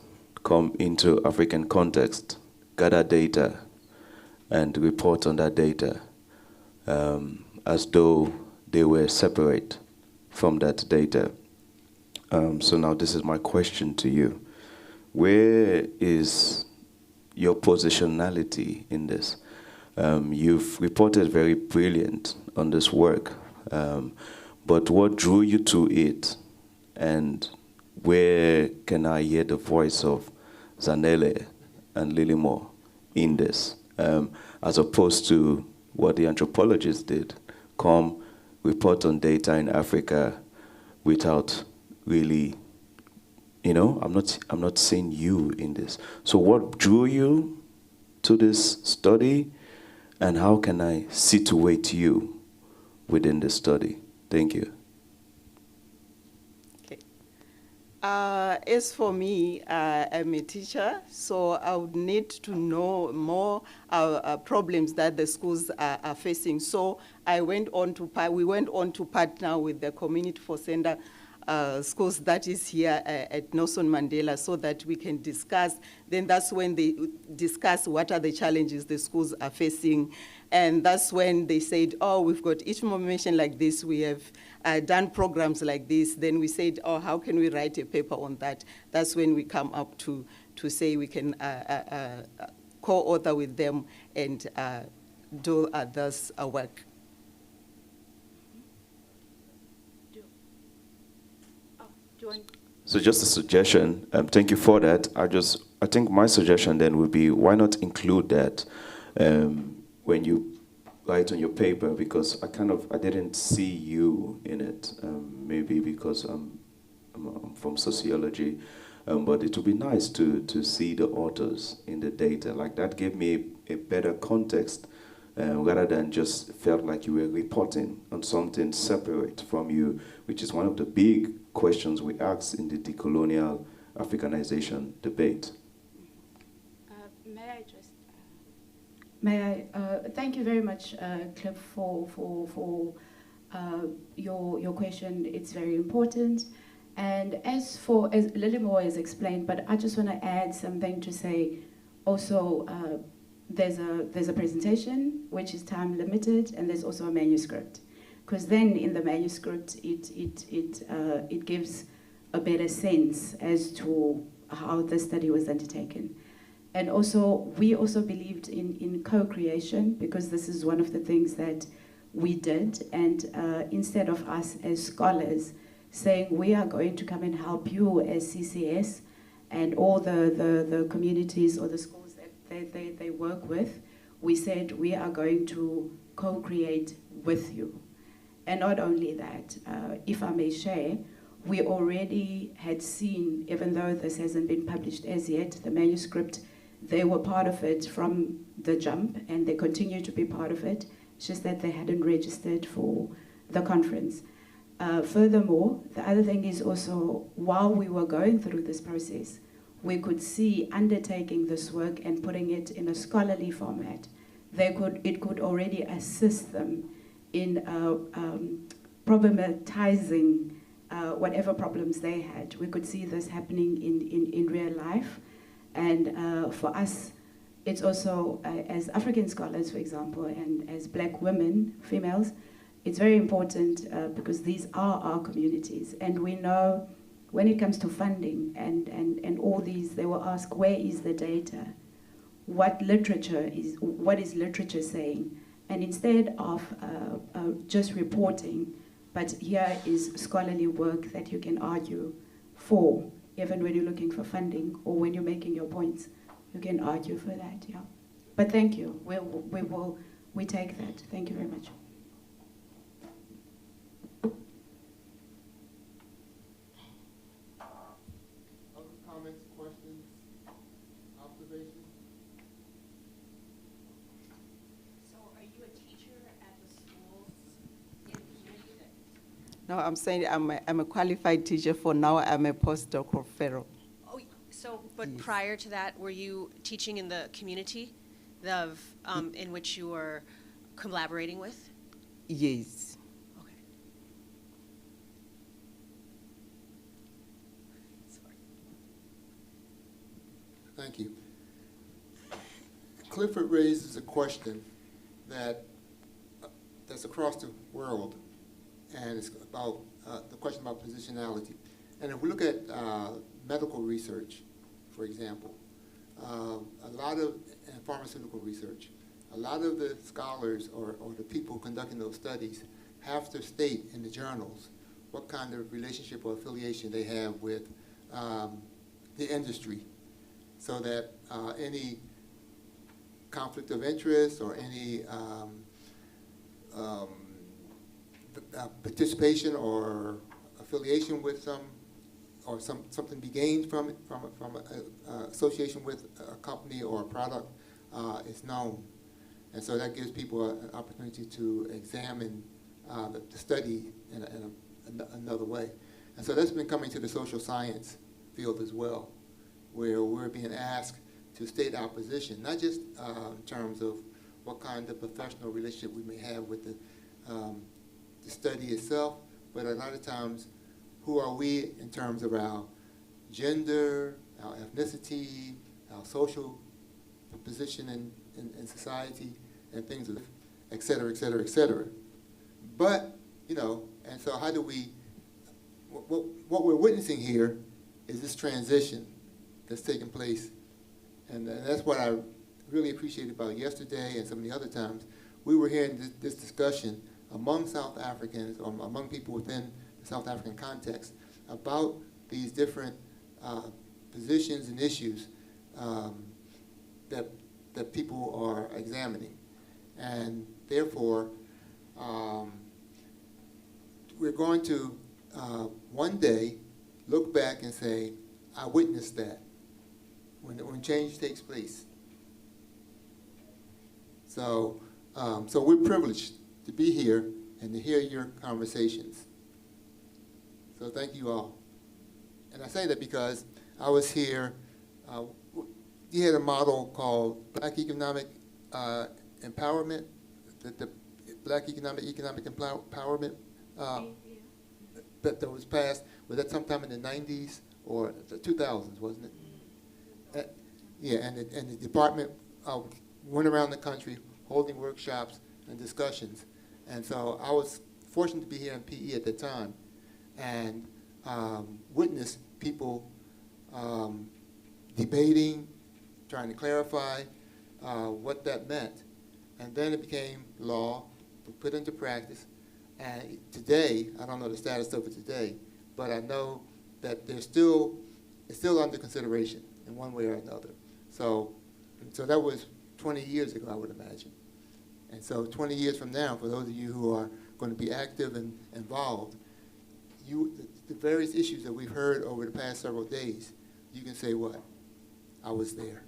come into African context, gather data, and report on that data as though they were separate from that data. So now this is my question to you. Where is your positionality in this? You've reported very brilliant on this work, but what drew you to it, and where can I hear the voice of Zanele and Lilimore in this, as opposed to what the anthropologists did, come report on data in Africa without really, I'm not seeing you in this. So what drew you to this study, and how can I situate you within the study? Thank you. Okay. As for me, I'm a teacher, so I would need to know more problems that the schools are facing. So we went on to partner with the Community for Center schools that is here at Nelson Mandela, so that we can discuss. Then that's when they discuss what are the challenges the schools are facing. And that's when they said, oh, we've got information like this, we have done programs like this. Then we said, oh, how can we write a paper on that? That's when we come up to say we can co-author with them and do this work. So just a suggestion, thank you for that. I think my suggestion then would be, why not include that when you write on your paper, because I didn't see you in it, maybe because I'm from sociology, but it would be nice to see the authors in the data. Like that gave me a better context, rather than just felt like you were reporting on something separate from you, which is one of the big questions we ask in the decolonial Africanization debate. May I thank you very much, Cliff, for your question. It's very important. And as Lilimore has explained, but I just want to add something to say, also there's a presentation which is time limited, and there's also a manuscript, because then in the manuscript it gives a better sense as to how the study was undertaken. And also, we also believed in co-creation, because this is one of the things that we did. And instead of us as scholars saying, we are going to come and help you as CCS and all the communities or the schools that they work with, we said, we are going to co-create with you. And not only that, if I may share, we already had seen, even though this hasn't been published as yet, the manuscript, they were part of it from the jump, and they continue to be part of it. It's just that they hadn't registered for the conference. Furthermore, the other thing is also, while we were going through this process, we could see undertaking this work and putting it in a scholarly format. It could already assist them in problematizing whatever problems they had. We could see this happening in real life. And for us, it's also, as African scholars, for example, and as black women, females, it's very important because these are our communities. And we know when it comes to funding and all these, they will ask, where is the data? What is literature saying? And instead of just reporting, but here is scholarly work that you can argue for, even when you're looking for funding or when you're making your points, you can argue for that, yeah. But thank you, we take that. Thank you very much. Other comments, questions, observations? So are you a teacher at the schools in the community? No, I'm saying I'm a qualified teacher for now. I'm a postdoctoral fellow. Oh, so, but Yes. prior to that, were you teaching in the community in which you were collaborating with? Yes. Okay. Sorry. Thank you. Clifford raises a question that's across the world, and it's about the question about positionality. And if we look at medical research, for example, a lot of and pharmaceutical research, a lot of the scholars or the people conducting those studies have to state in the journals what kind of relationship or affiliation they have with the industry, so that any conflict of interest or any participation or affiliation with something be gained from it, from association with a company or a product is known. And so that gives people an opportunity to examine the study in another way. And so that's been coming to the social science field as well, where we're being asked to state our position, not just in terms of what kind of professional relationship we may have with the study itself, but a lot of times, who are we in terms of our gender, our ethnicity, our social position in society, and things of, et cetera, et cetera, et cetera. But, and so how do we, what we're witnessing here is this transition that's taking place. And that's what I really appreciated about yesterday and some of the other times. We were hearing this discussion among South Africans, or among people within the South African context, about these different positions and issues that people are examining. And therefore, we're going to one day look back and say, I witnessed that when change takes place. So we're privileged to be here and to hear your conversations. So thank you all. And I say that because I was here, you had a model called Black Economic Empowerment, the Black Economic Empowerment that was passed. Was that sometime in the 90s or the 2000s, wasn't it? Yeah, and the department went around the country holding workshops and discussions. And so I was fortunate to be here in PE at the time and witness people debating, trying to clarify what that meant. And then it became law, put into practice. And today, I don't know the status of it today, but I know that it's still under consideration in one way or another. So that was 20 years ago, I would imagine. And so 20 years from now, for those of you who are going to be active and involved, the various issues that we've heard over the past several days, you can say what? I was there.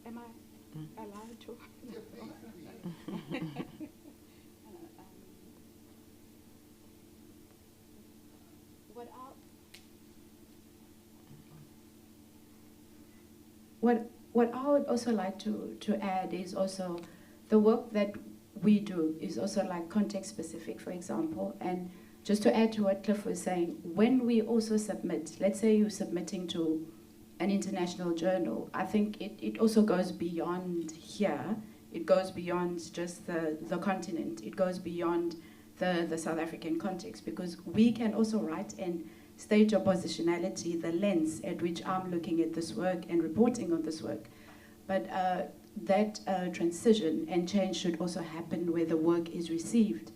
Am I allowed to? What I would also like to add is also the work that we do is also like context specific, for example. And just to add to what Cliff was saying, when we also submit, let's say you're submitting to an international journal, I think it also goes beyond here. It goes beyond just the continent. It goes beyond the South African context, because we can also write and state your positionality, the lens at which I'm looking at this work and reporting on this work. But that transition and change should also happen where the work is received.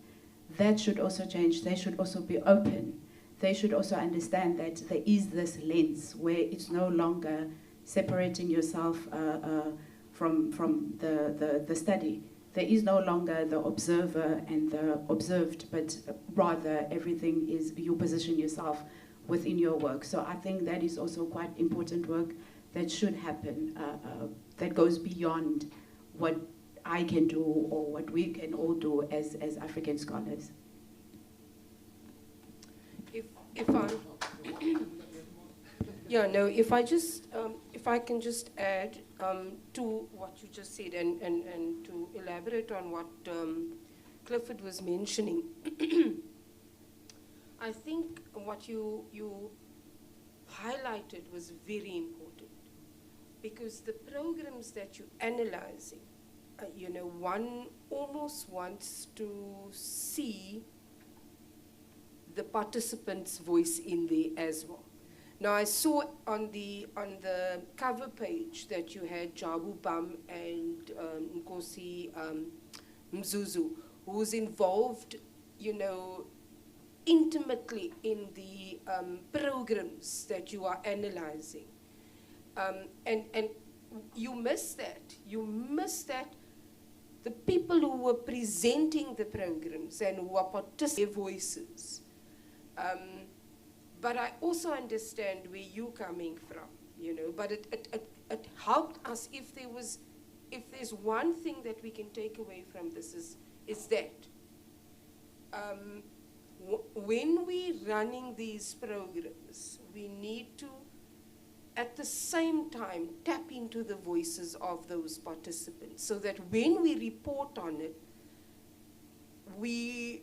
That should also change. They should also be open. They should also understand that there is this lens where it's no longer separating yourself from the study. There is no longer the observer and the observed, but rather everything is you position yourself within your work. So I think that is also quite important work that should happen, that goes beyond what I can do or what we can all do as African scholars. If I can just add to what you just said and to elaborate on what Clifford was mentioning. I think what you highlighted was very important, because the programs that you're analyzing, one almost wants to see the participant's voice in there as well. Now, I saw on the cover page that you had Jabu Bam and Nkosi Mzuzu, who's involved, intimately in the programs that you are analyzing. And you miss that. You miss that the people who were presenting the programs and who are participating, their voices. But I also understand where you're coming from, but it helped us. If there's one thing that we can take away from this is that when we're running these programs, we need to, at the same time, tap into the voices of those participants, so that when we report on it, we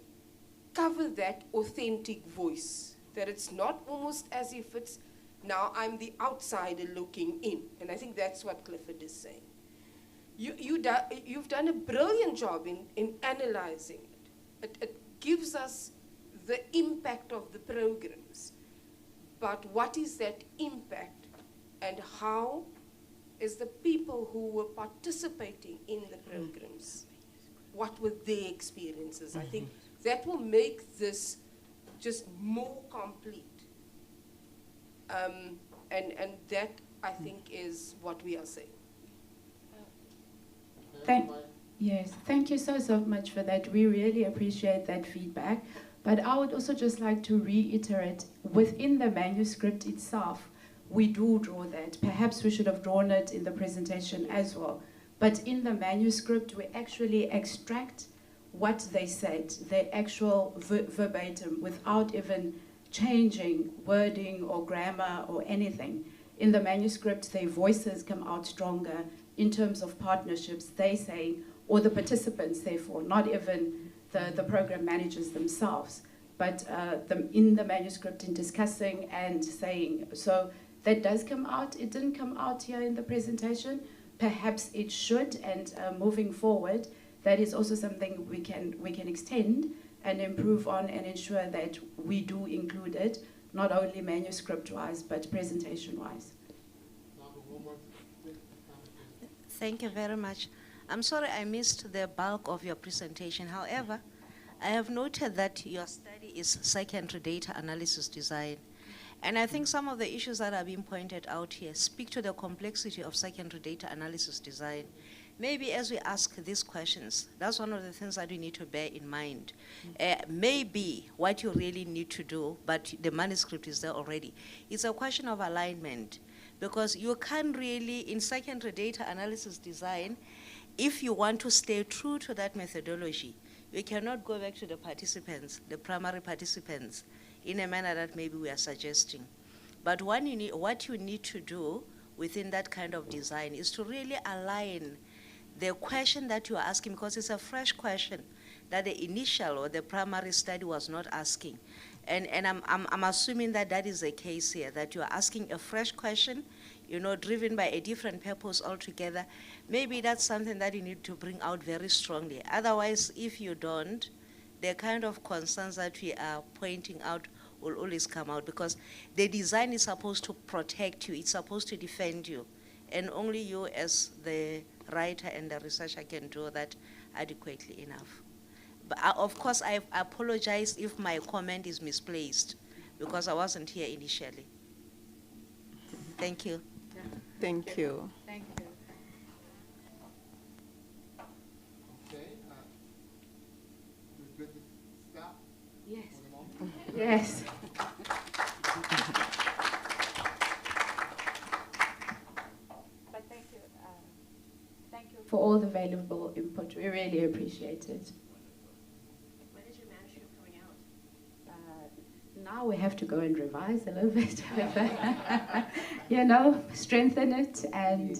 cover that authentic voice, that it's not almost as if it's, now I'm the outsider looking in. And I think that's what Clifford is saying. You've done a brilliant job in analyzing it. It gives us the impact of the programs. But what is that impact, and how is the people who were participating in the programs, what were their experiences? I think that will make this just more complete. And that, I think, is what we are saying. Thank you so much for that. We really appreciate that feedback. But I would also just like to reiterate, within the manuscript itself, we do draw that. Perhaps we should have drawn it in the presentation as well. But in the manuscript, we actually extract what they said, the actual verbatim, without even changing wording or grammar or anything. In the manuscript, their voices come out stronger in terms of partnerships, they say, or the participants, therefore, not even the program managers themselves, but in the manuscript in discussing and saying. So that does come out. It didn't come out here in the presentation. Perhaps it should, and moving forward, that is also something we can extend and improve on and ensure that we do include it, not only manuscript-wise, but presentation-wise. Thank you very much. I'm sorry I missed the bulk of your presentation. However, I have noted that your study is secondary data analysis design. And I think some of the issues that are being pointed out here speak to the complexity of secondary data analysis design. Maybe as we ask these questions, that's one of the things that we need to bear in mind. Maybe what you really need to do, but the manuscript is there already, it's a question of alignment. Because you can't really, in secondary data analysis design, if you want to stay true to that methodology, you cannot go back to the participants, the primary participants, in a manner that maybe we are suggesting. But what you need to do within that kind of design is to really align the question that you are asking, because it's a fresh question that the initial or the primary study was not asking. And I'm assuming that that is the case here, that you are asking a fresh question, driven by a different purpose altogether. Maybe that's something that you need to bring out very strongly. Otherwise, if you don't, the kind of concerns that we are pointing out will always come out, because the design is supposed to protect you, it's supposed to defend you, and only you as the writer and the researcher can do that adequately enough. But of course, I apologize if my comment is misplaced, because I wasn't here initially. Thank you. Yeah. Thank you. Thank you. Okay, we're good to stop? Yes. For the moment? Yes. But thank you. Thank you for all the valuable input. We really appreciate it. When is your manuscript coming out? Now we have to go and revise a little bit, strengthen it, and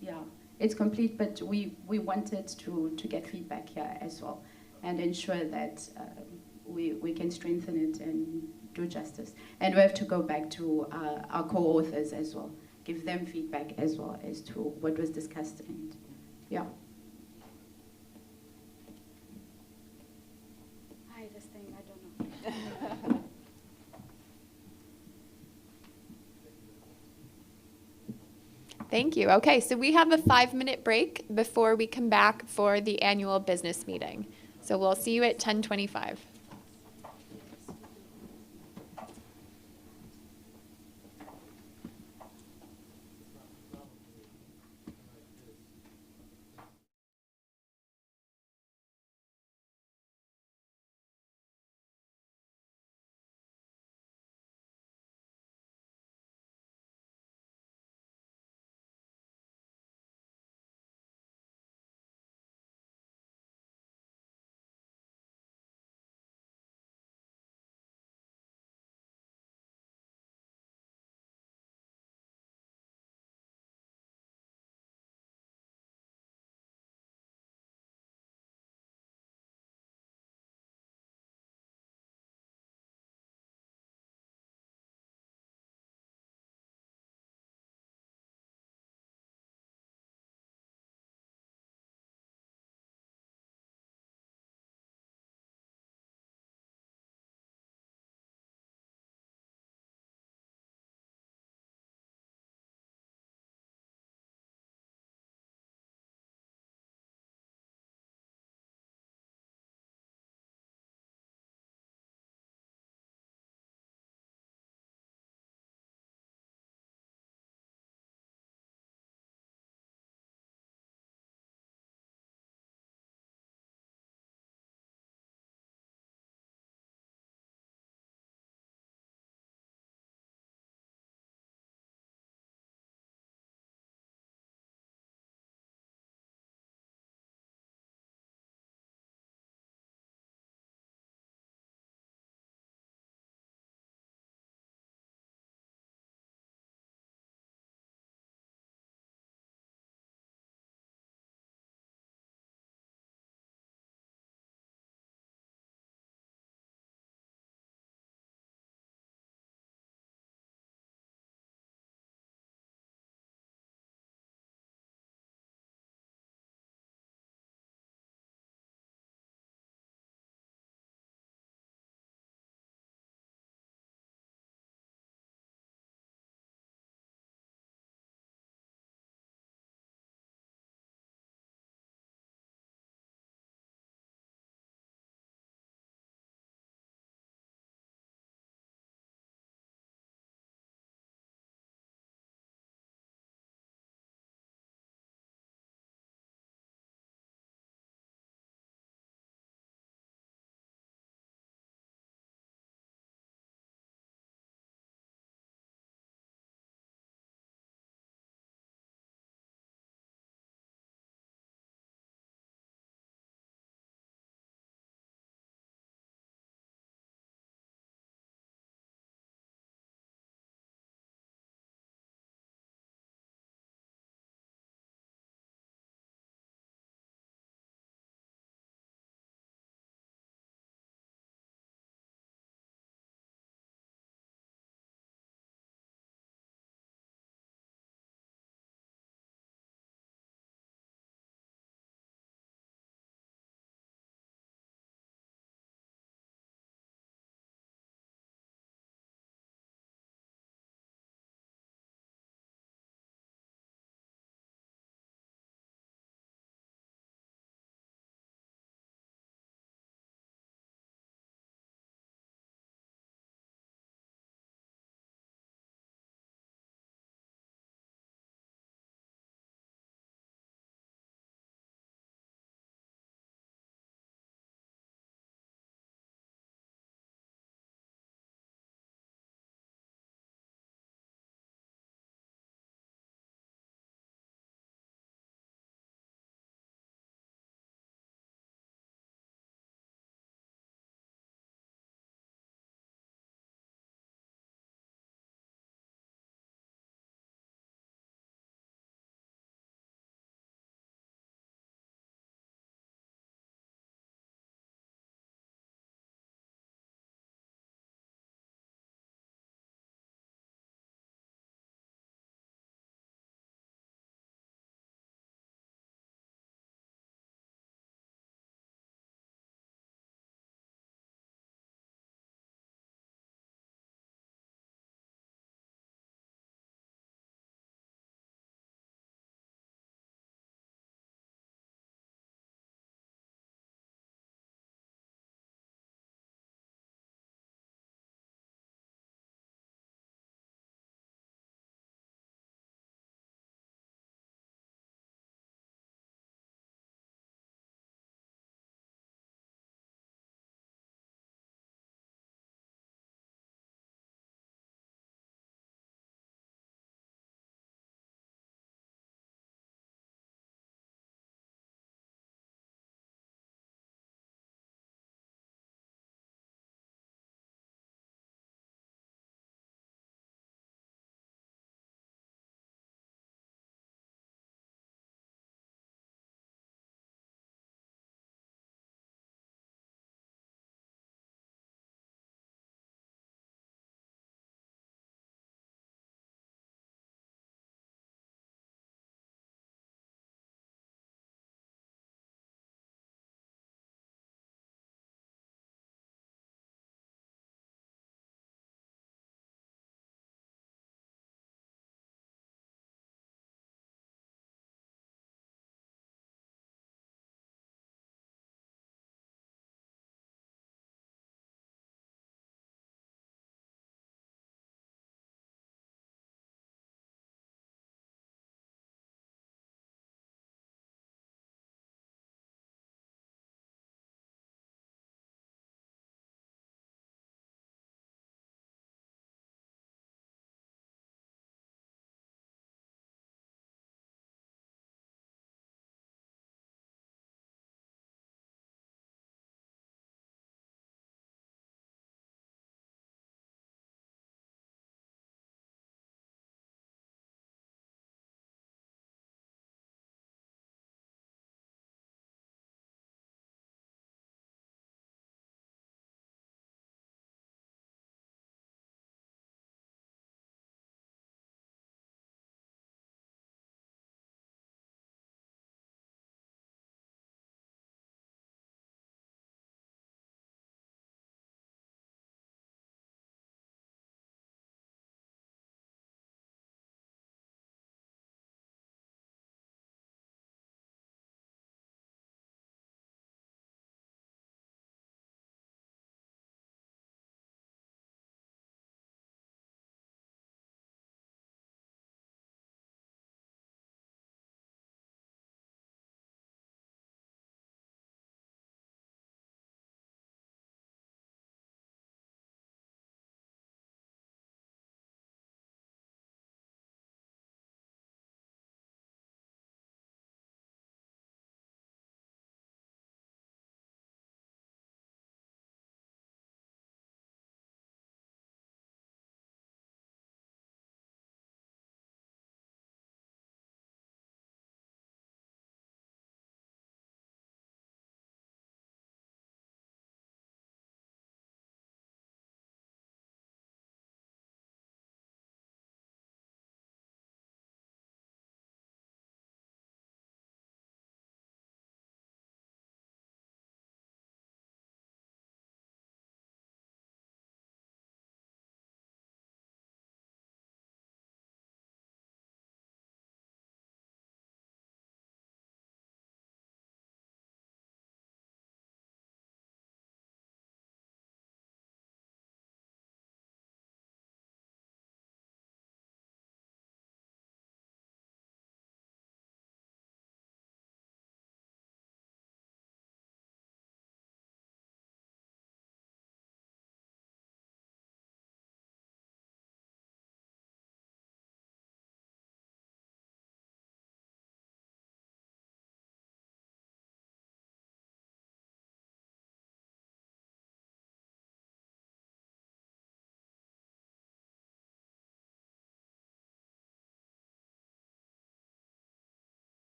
yeah, it's complete. But we wanted to get feedback here as well, and ensure that we can strengthen it and do justice. And we have to go back to our co-authors as well, give them feedback as well as to what was discussed, and yeah. Hi, this thing, I don't know. Thank you. Okay, so we have a 5-minute break before we come back for the annual business meeting. So we'll see you at 10:25.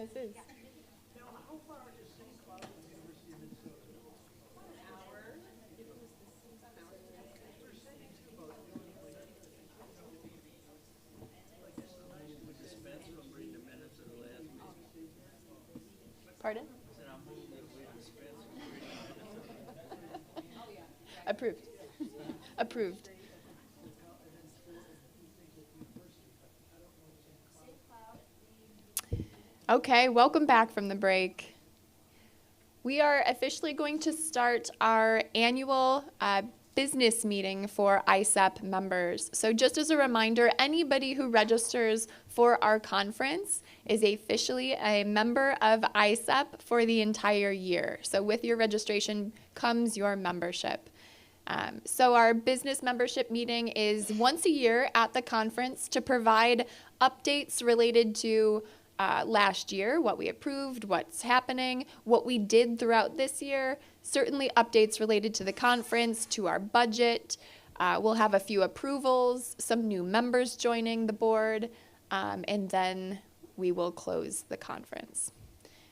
this is. Pardon? Approved. Approved. Okay, welcome back from the break. We are officially going to start our annual business meeting for ISEP members. So just as a reminder, anybody who registers for our conference is officially a member of ISEP for the entire year. So with your registration comes your membership. So our business membership meeting is once a year at the conference to provide updates related to last year, what we approved, what's happening, what we did throughout this year, certainly updates related to the conference, to our budget. We'll have a few approvals, some new members joining the board, and then we will close the conference.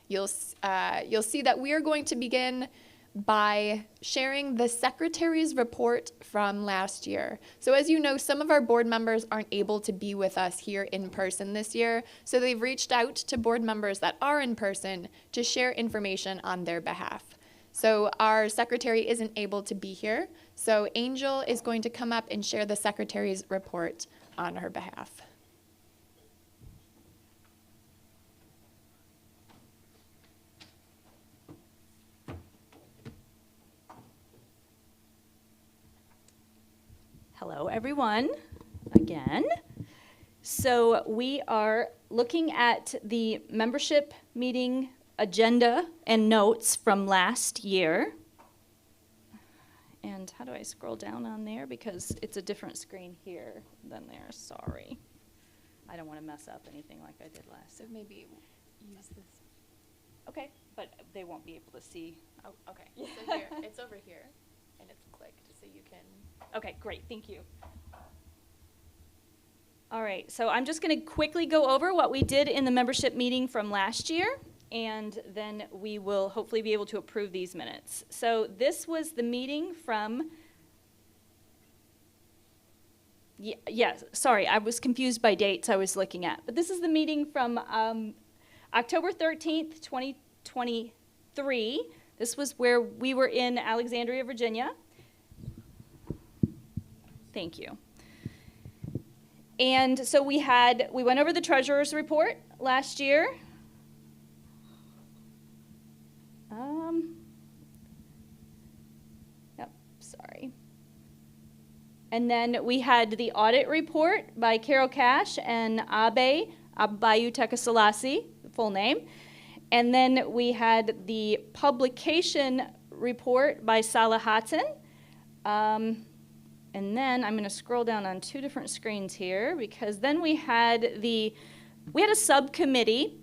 You'll see that we are going to begin by sharing the secretary's report from last year. So as you know, some of our board members aren't able to be with us here in person this year, so they've reached out to board members that are in person to share information on their behalf. So our secretary isn't able to be here, so Angel is going to come up and share the secretary's report on her behalf. Hello, everyone, again. So we are looking at the membership meeting agenda and notes from last year. And how do I scroll down on there? Because it's a different screen here than there, sorry. I don't want to mess up anything like I did last. So maybe use this. Okay, but they won't be able to see. Oh, okay. So here, it's over here, and it's clicked, so you can. Okay, great, thank you. All right, so I'm just going to quickly go over what we did in the membership meeting from last year, and then we will hopefully be able to approve these minutes. So this was the meeting from, yes, sorry, I was confused by dates I was looking at, but this is the meeting from October 13th, 2023. This was where we were in Alexandria, Virginia. Thank you. And so we went over the treasurer's report last year. Sorry. And then we had the audit report by Carol Cash and Abe Abayu Tekasalasi, the full name. And then we had the publication report by Salah Hatton. And then I'm going to scroll down on two different screens here, because then we had a subcommittee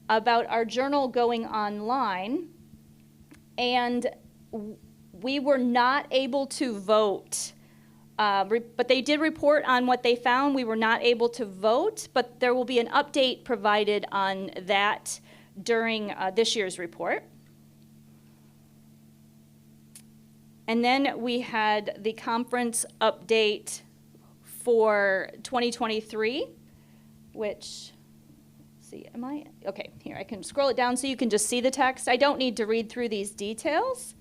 about our journal going online, and we were not able to vote. But they did report on what they found. We were not able to vote, but there will be an update provided on that during this year's report. And then we had the conference update for 2023, which, okay, here, I can scroll it down so you can just see the text. I don't need to read through these details.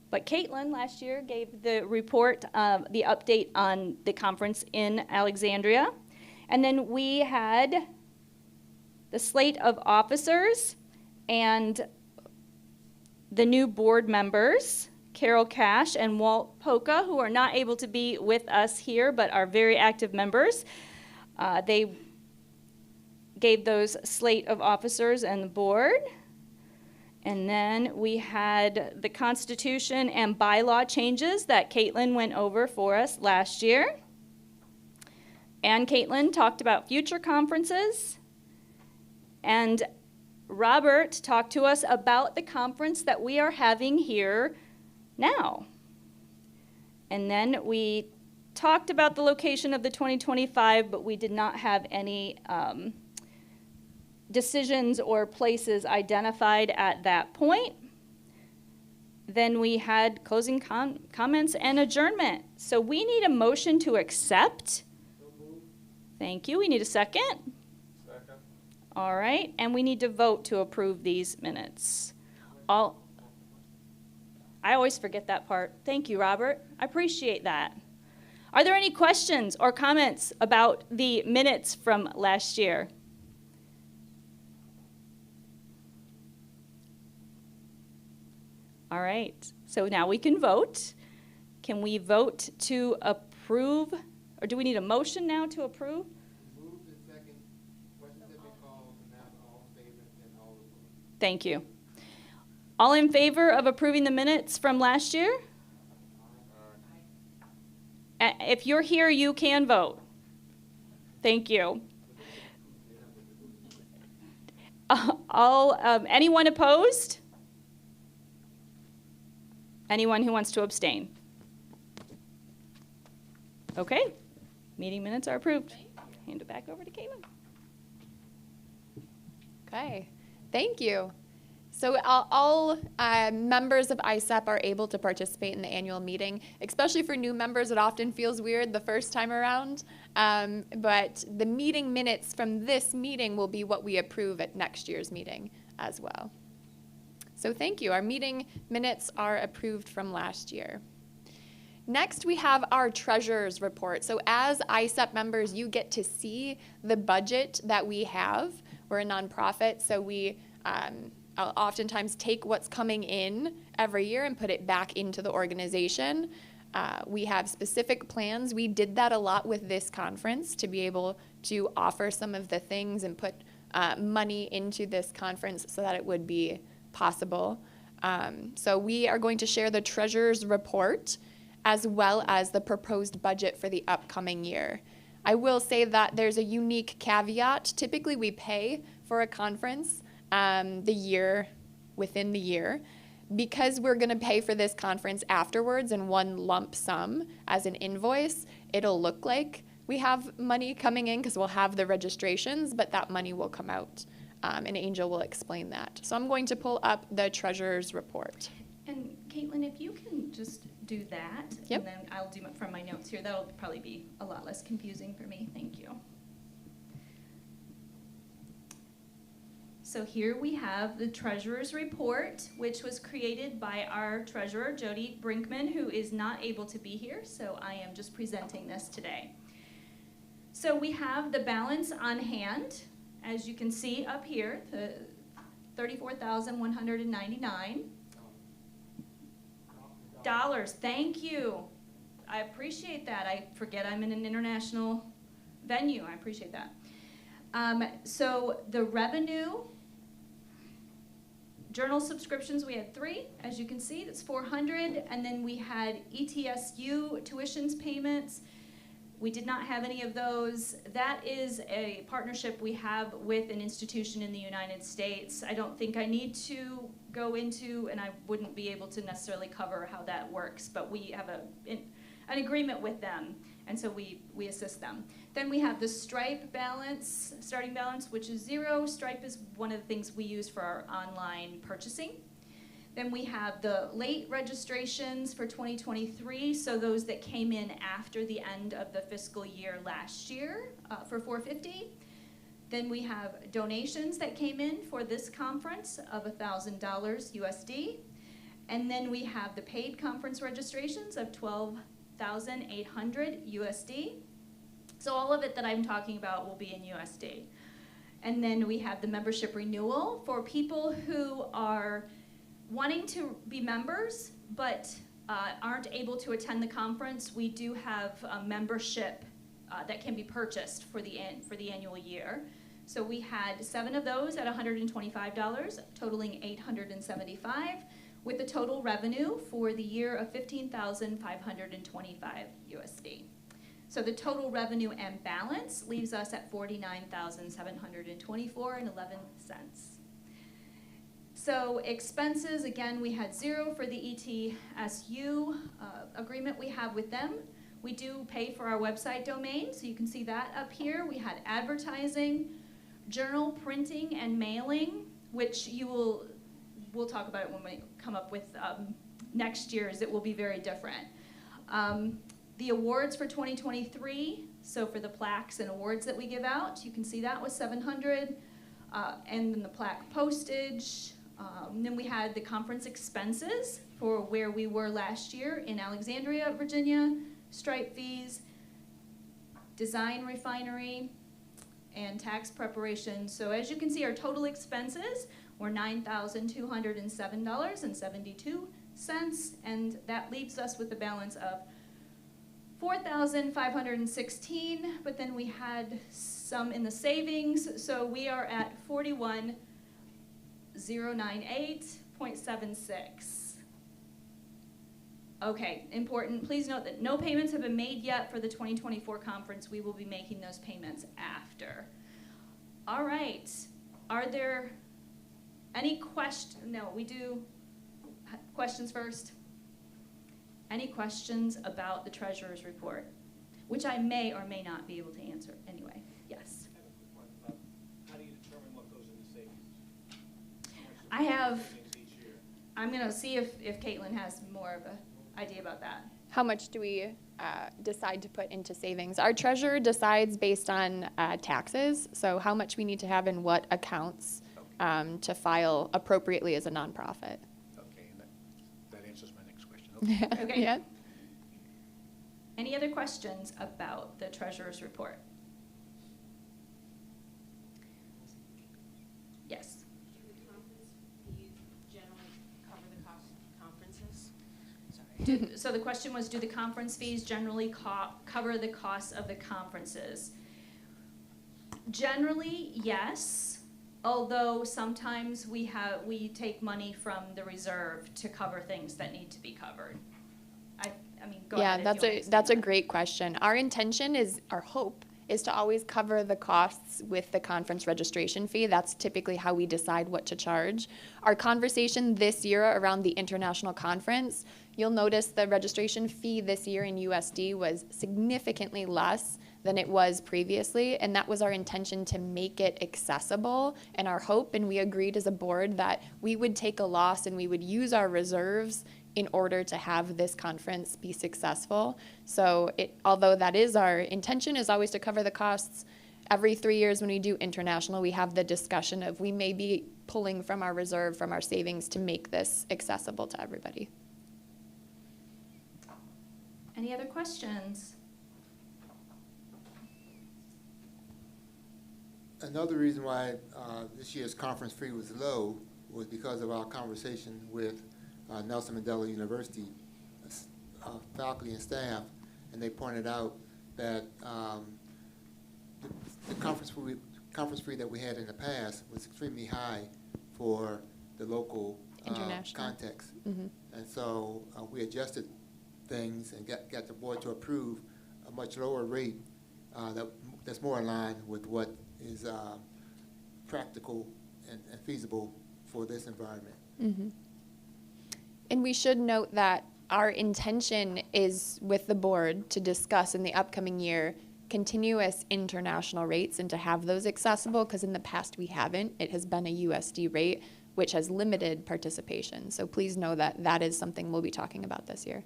But Caitlin last year gave the report, the update on the conference in Alexandria. And then we had the slate of officers and the new board members, Carol Cash and Walt Polka, who are not able to be with us here but are very active members. They gave those slate of officers and the board. And then we had the Constitution and bylaw changes that Caitlin went over for us last year. And Caitlin talked about future conferences. And Robert talked to us about the conference that we are having here now. And then we talked about the location of the 2025, but we did not have any decisions or places identified at that point. Then we had closing comments and adjournment. So we need a motion to accept. Thank you. We need a second. Second. All right. And we need to vote to approve these minutes. I always forget that part. Thank you, Robert. I appreciate that. Are there any questions or comments about the minutes from last year? All right, so now we can vote. Can we vote to approve, or do we need a motion now to approve? Moved and second. Questions have been called, and now all in favor and all opposed. Thank you. All in favor of approving the minutes from last year? If you're here, you can vote. Thank you. Anyone opposed? Anyone who wants to abstain? Okay, meeting minutes are approved. Hand it back over to Caitlin. Okay, thank you. So all members of ISEP are able to participate in the annual meeting, especially for new members. It often feels weird the first time around, but the meeting minutes from this meeting will be what we approve at next year's meeting as well. So thank you. Our meeting minutes are approved from last year. Next, we have our treasurer's report. So as ISEP members, you get to see the budget that we have. We're a nonprofit, so we oftentimes take what's coming in every year and put it back into the organization. We have specific plans. We did that a lot with this conference to be able to offer some of the things and put money into this conference so that it would be possible. So we are going to share the treasurer's report as well as the proposed budget for the upcoming year. I will say that there's a unique caveat. Typically we pay for a conference within the year. Because we're going to pay for this conference afterwards in one lump sum as an invoice, it'll look like we have money coming in because we'll have the registrations, but that money will come out. And Angel will explain that. So I'm going to pull up the treasurer's report. And Caitlin, if you can just do that, Yep. and then I'll do it from my notes here. That'll probably be a lot less confusing for me. Thank you. So here we have the treasurer's report, which was created by our treasurer, Jody Brinkman, who is not able to be here, so I am just presenting this today. So we have the balance on hand, as you can see up here, the $34,199. Thank you. I appreciate that. I forget I'm in an international venue. I appreciate that. So the revenue, journal subscriptions, we had 3, as you can see, that's 400, and then we had ETSU tuitions payments. We did not have any of those. That is a partnership we have with an institution in the United States. I don't think I need to go into, and I wouldn't be able to necessarily cover how that works, but we have an agreement with them, and so we assist them. Then we have the Stripe balance, starting balance, which is 0. Stripe is one of the things we use for our online purchasing. Then we have the late registrations for 2023, so those that came in after the end of the fiscal year last year for $450. Then we have donations that came in for this conference of $1,000 USD. And then we have the paid conference registrations of $12,800 USD. So all of it that I'm talking about will be in USD. And then we have the membership renewal for people who are wanting to be members but aren't able to attend the conference. We do have a membership that can be purchased for the annual year. So we had 7 of those at $125, totaling $875, with a total revenue for the year of $15,525 USD. So the total revenue and balance leaves us at $49,724.11. So expenses, again, we had 0 for the ETSU agreement we have with them. We do pay for our website domain, so you can see that up here. We had advertising, journal printing and mailing, which we'll talk about it when we come up with next year's. It will be very different. The awards for 2023, so for the plaques and awards that we give out, you can see that was $700, and then the plaque postage. Then we had the conference expenses for where we were last year in Alexandria, Virginia, stripe fees, design refinery, and tax preparation. So as you can see, our total expenses were $9,207.72, and that leaves us with a balance of $4,516, but then we had some in the savings, so we are at $41,098.76. Okay, important. Please note that no payments have been made yet for the 2024 conference. We will be making those payments after. All right. Are there any questions? No, we do questions first. Any questions about the treasurer's report, which I may or may not be able to answer anyway? Yes. How do you determine what goes into savings? I'm going to see if Caitlin has more of an idea about that. How much do we decide to put into savings? Our treasurer decides based on taxes, so how much we need to have in what accounts to file appropriately as a nonprofit. Okay, and that answers my next question. Okay. Okay. Yeah. Any other questions about the treasurer's report? Yes. Do the conference fees generally cover the cost of conferences? So the question was, do the conference fees generally cover the costs of the conferences? Generally, yes, although sometimes we take money from the reserve to cover things that need to be covered. I mean, go ahead. Yeah, that's a great question. Our intention is, our hope is to always cover the costs with the conference registration fee. That's typically how we decide what to charge. Our conversation this year around the international conference, you'll notice the registration fee this year in USD was significantly less than it was previously, and that was our intention, to make it accessible, and our hope, and we agreed as a board that we would take a loss and we would use our reserves in order to have this conference be successful. So although that is our intention, is always to cover the costs, every 3 years when we do international, we have the discussion of we may be pulling from our reserve, from our savings, to make this accessible to everybody. Any other questions? Another reason why this year's conference fee was low was because of our conversation with Nelson Mandela University faculty and staff, and they pointed out that the conference fee that we had in the past was extremely high for the local context. Mm-hmm. And so we adjusted things and got the board to approve a much lower rate that's more in line with what is practical and feasible for this environment. Mm-hmm. And we should note that our intention is with the board to discuss in the upcoming year continuous international rates and to have those accessible, because in the past we haven't. It has been a USD rate, which has limited participation. So please know that that is something we'll be talking about this year.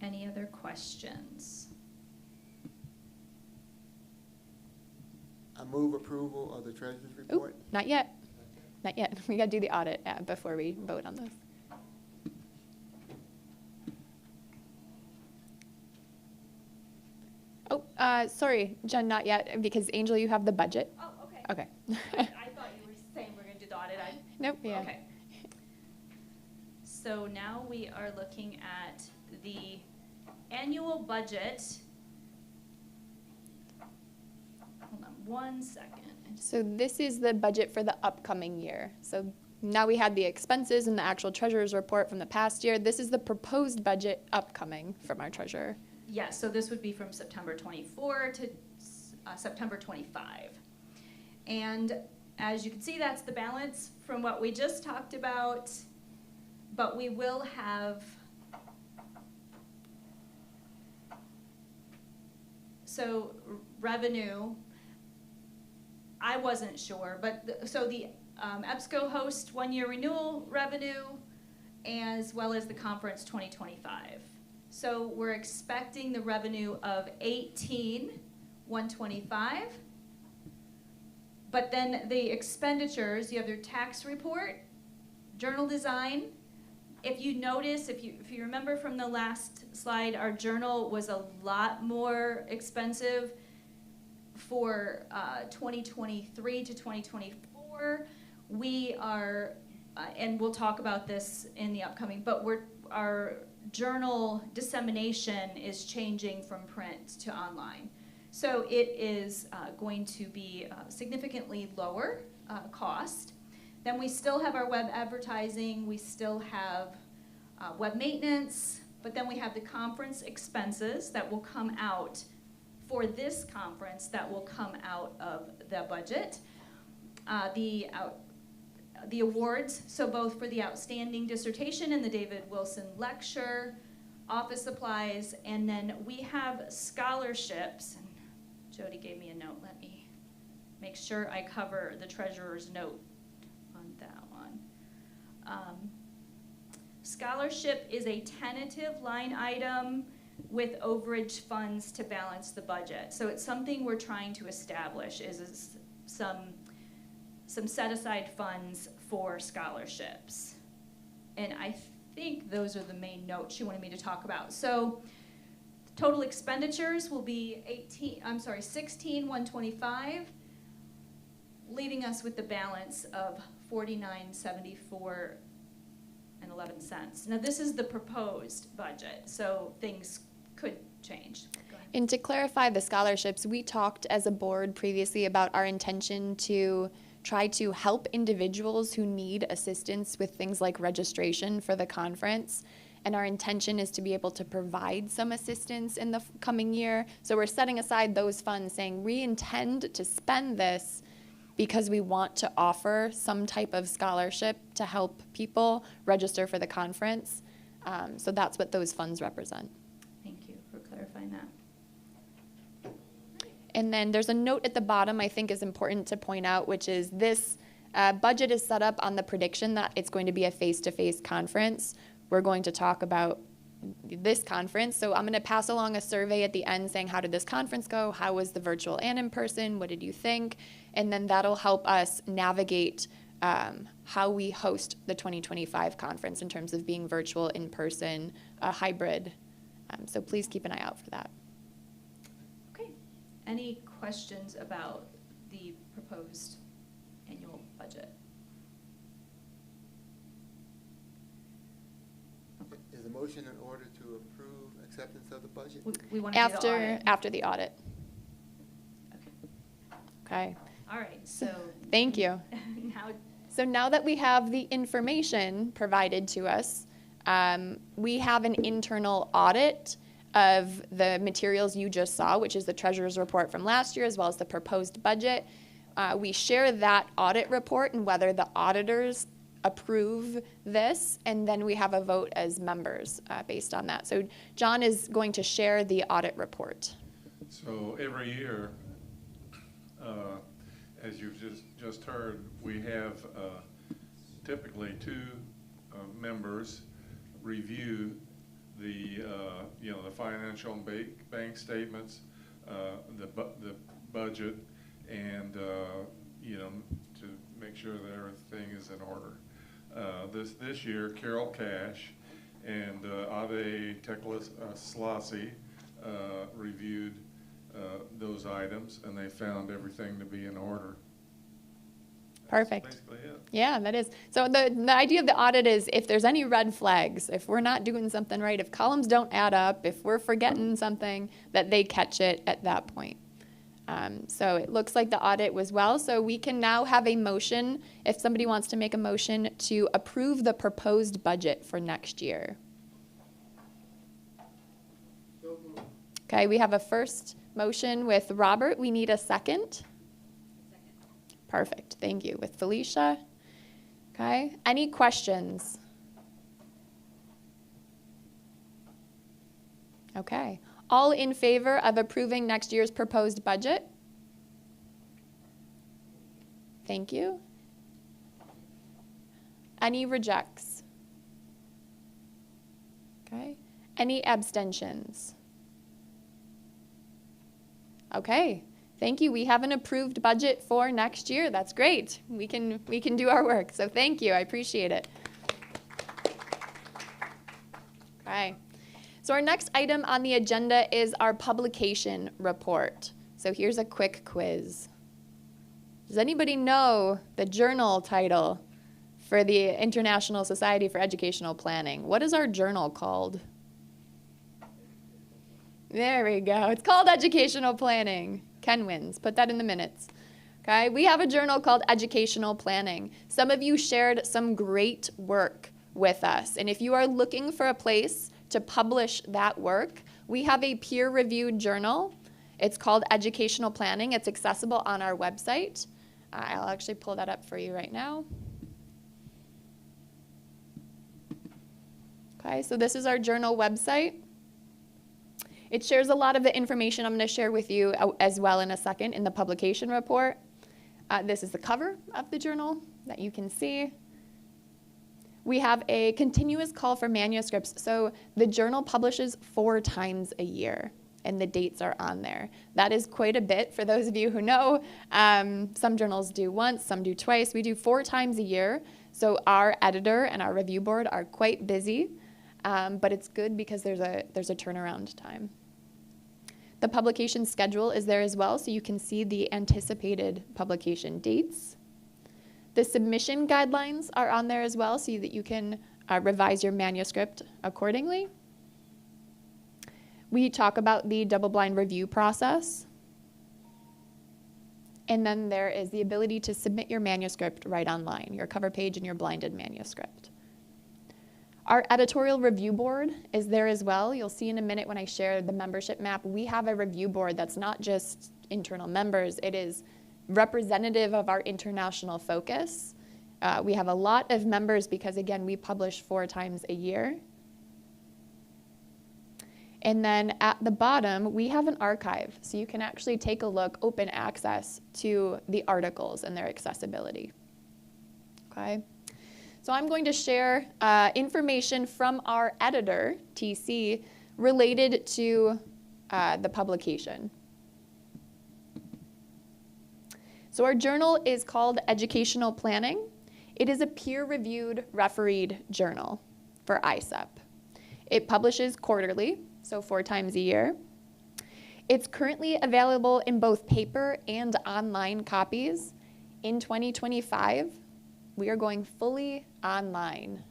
Any other questions? I move approval of the treasurer's report. Ooh, not yet. Not yet. We got to do the audit before we vote on this. Oh, sorry, Jen, not yet, because Angel, you have the budget. Oh, okay. Okay. I thought you were saying we're going to do the audit. Nope, yeah. Okay. So now we are looking at the annual budget. Hold on 1 second. So this is the budget for the upcoming year. So now we had the expenses and the actual treasurer's report from the past year. This is the proposed budget upcoming from our treasurer. Yes, so this would be from September 24 to September 25. And as you can see, that's the balance from what we just talked about, but we will have so revenue, I wasn't sure, but so the EBSCO host 1-year renewal revenue, as well as the conference 2025. So we're expecting the revenue of 18,125. But then the expenditures, you have your tax report, journal design. If you notice, if you remember from the last slide, our journal was a lot more expensive for 2023 to 2024. We are, and we'll talk about this in the upcoming, but our journal dissemination is changing from print to online. So it is going to be significantly lower cost. Then we still have our web advertising, we still have web maintenance, but then we have the conference expenses that will come out for this conference that will come out of the budget. The awards, so both for the outstanding dissertation and the David Wilson lecture, office supplies, and then we have scholarships. And Jody gave me a note. Let me make sure I cover the treasurer's note on that one. Scholarship is a tentative line item with overage funds to balance the budget. So it's something we're trying to establish is some set-aside funds for scholarships. And I think those are the main notes she wanted me to talk about. So total expenditures will be 16,125, leaving us with the balance of 49,74 and 11 cents. Now this is the proposed budget, so things could change. Go ahead. And to clarify the scholarships, we talked as a board previously about our intention to try to help individuals who need assistance with things like registration for the conference. And our intention is to be able to provide some assistance in the coming year. So we're setting aside those funds saying we intend to spend this because we want to offer some type of scholarship to help people register for the conference. So that's what those funds represent. Thank you for clarifying that. And then there's a note at the bottom I think is important to point out, which is this budget is set up on the prediction that it's going to be a face-to-face conference. We're going to talk about this conference. So I'm going to pass along a survey at the end saying, how did this conference go? How was the virtual and in person? What did you think? And then that'll help us navigate how we host the 2025 conference in terms of being virtual, in person, a hybrid. So please keep an eye out for that. Okay. Any questions about the proposed annual budget? Is the motion in order to approve acceptance of the budget? We want to do the audit. After the audit. Okay. All right, so. Thank you. Now, So now that we have the information provided to us, we have an internal audit of the materials you just saw, which is the treasurer's report from last year, as well as the proposed budget. We share that audit report and whether the auditors approve this, and then we have a vote as members based on that. So John is going to share the audit report. So every year, as you've just heard, we have typically two members review the the financial and bank statements, the budget, and to make sure that everything is in order. This year, Carol Cash and Ave Tekla-Selassie reviewed those items, and they found everything to be in order. Perfect. That's basically it. Yeah, that is. So the idea of the audit is if there's any red flags, if we're not doing something right, if columns don't add up, if we're forgetting something, that they catch it at that point. So it looks like the audit was well. So we can now have a motion, if somebody wants to make a motion, to approve the proposed budget for next year. Okay, we have a first motion with Robert. We need a second. Perfect, thank you. With Felicia. Okay, any questions? Okay, All in favor of approving next year's proposed budget? Thank you. Any rejects? Okay. Any abstentions? Okay. Thank you. We have an approved budget for next year. That's great. We can do our work. So thank you. I appreciate it. Okay. So our next item on the agenda is our publication report. So here's a quick quiz. Does anybody know the journal title for the International Society for Educational Planning? What is our journal called? There we go. It's called Educational Planning. Ken wins. Put that in the minutes. Okay, we have a journal called Educational Planning. Some of you shared some great work with us. And if you are looking for a place to publish that work, we have a peer-reviewed journal. It's called Educational Planning. It's accessible on our website. I'll actually pull that up for you right now. Okay, so this is our journal website. It shares a lot of the information I'm going to share with you as well in a second in the publication report. This is the cover of the journal that you can see. We have a continuous call for manuscripts. So the journal publishes 4 times a year, and the dates are on there. That is quite a bit for those of you who know. Some journals do once, some do twice. We do 4 times a year. So our editor and our review board are quite busy, but it's good because there's a turnaround time. The publication schedule is there as well, so you can see the anticipated publication dates. The submission guidelines are on there as well, so that you can revise your manuscript accordingly. We talk about the double-blind review process. And then there is the ability to submit your manuscript right online, your cover page and your blinded manuscript. Our editorial review board is there as well. You'll see in a minute when I share the membership map, we have a review board that's not just internal members, it is representative of our international focus. We have a lot of members because, again, we publish 4 times a year. And then at the bottom, we have an archive, so you can actually take a look, open access to the articles and their accessibility. Okay? So I'm going to share information from our editor, TC, related to the publication. So our journal is called Educational Planning. It is a peer-reviewed, refereed journal for ISEP. It publishes quarterly, so 4 times a year. It's currently available in both paper and online copies. In 2025, we are going fully online.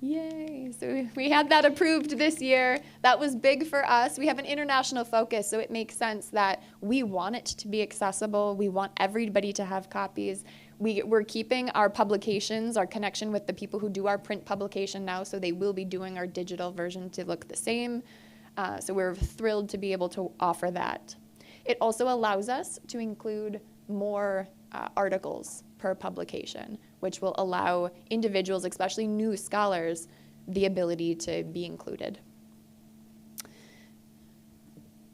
Yay! So we had that approved this year. That was big for us. We have an international focus, so it makes sense that we want it to be accessible. We want everybody to have copies. We're keeping our publications, our connection with the people who do our print publication now, so they will be doing our digital version to look the same. So we're thrilled to be able to offer that. It also allows us to include more articles per publication, which will allow individuals, especially new scholars, the ability to be included.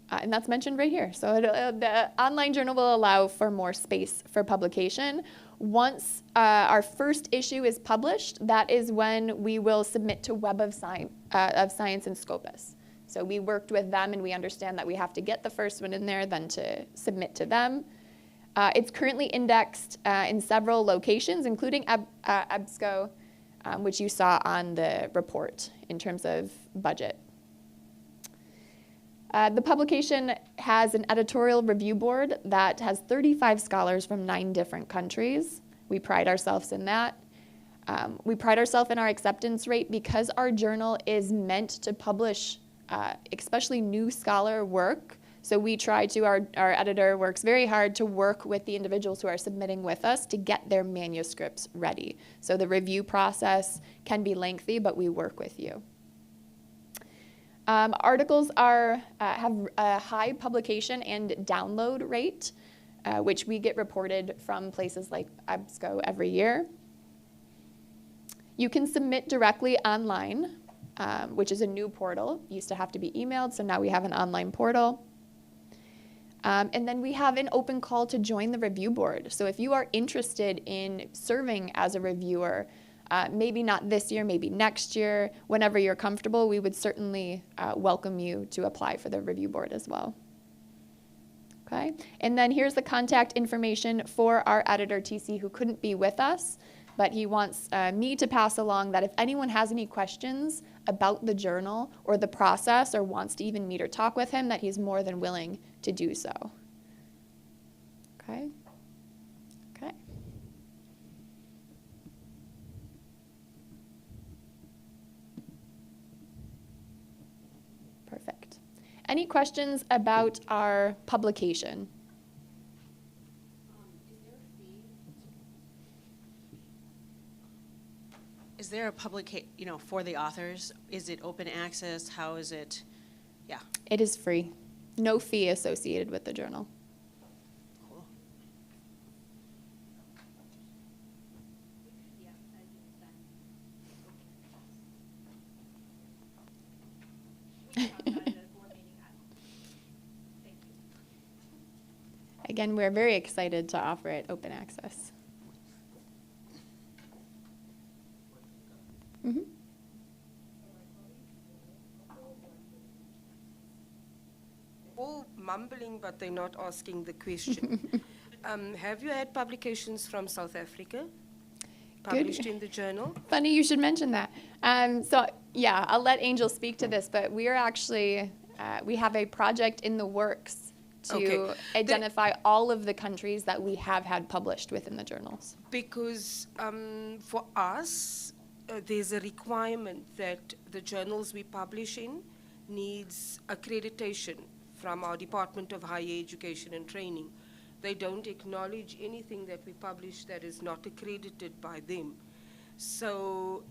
And that's mentioned right here. So the online journal will allow for more space for publication. Once our first issue is published, that is when we will submit to Web of Science and Scopus. So we worked with them, and we understand that we have to get the first one in there, then to submit to them. It's currently indexed in several locations, including EBSCO, which you saw on the report in terms of budget. The publication has an editorial review board that has 35 scholars from 9 different countries. We pride ourselves in that. We pride ourselves in our acceptance rate because our journal is meant to publish especially new scholar work. So we try to, our editor works very hard to work with the individuals who are submitting with us to get their manuscripts ready. So the review process can be lengthy, but we work with you. Articles have a high publication and download rate, which we get reported from places like EBSCO every year. You can submit directly online. which is a new portal. Used to have to be emailed, so now we have an online portal. And then we have an open call to join the review board. So if you are interested in serving as a reviewer, maybe not this year, maybe next year, whenever you're comfortable, we would certainly welcome you to apply for the review board as well. Okay, and then here's the contact information for our editor, TC, who couldn't be with us, but he wants me to pass along that if anyone has any questions about the journal or the process or wants to even meet or talk with him, that he's more than willing to do so. Okay? Okay. Perfect. Any questions about our publication? Is there a public, for the authors? Is it open access? How is it? Yeah. It is free. No fee associated with the journal. Cool. Again, we're very excited to offer it open access. Mm-hmm. All mumbling, but they're not asking the question. Have you had publications from South Africa published in the journal? Funny you should mention that. So yeah, I'll let Angel speak to this, but we are actually, we have a project in the works to identify all of the countries that we have had published within the journals. Because for us, there's a requirement that the journals we publish in needs accreditation from our Department of Higher Education and Training. They don't acknowledge anything that we publish that is not accredited by them. So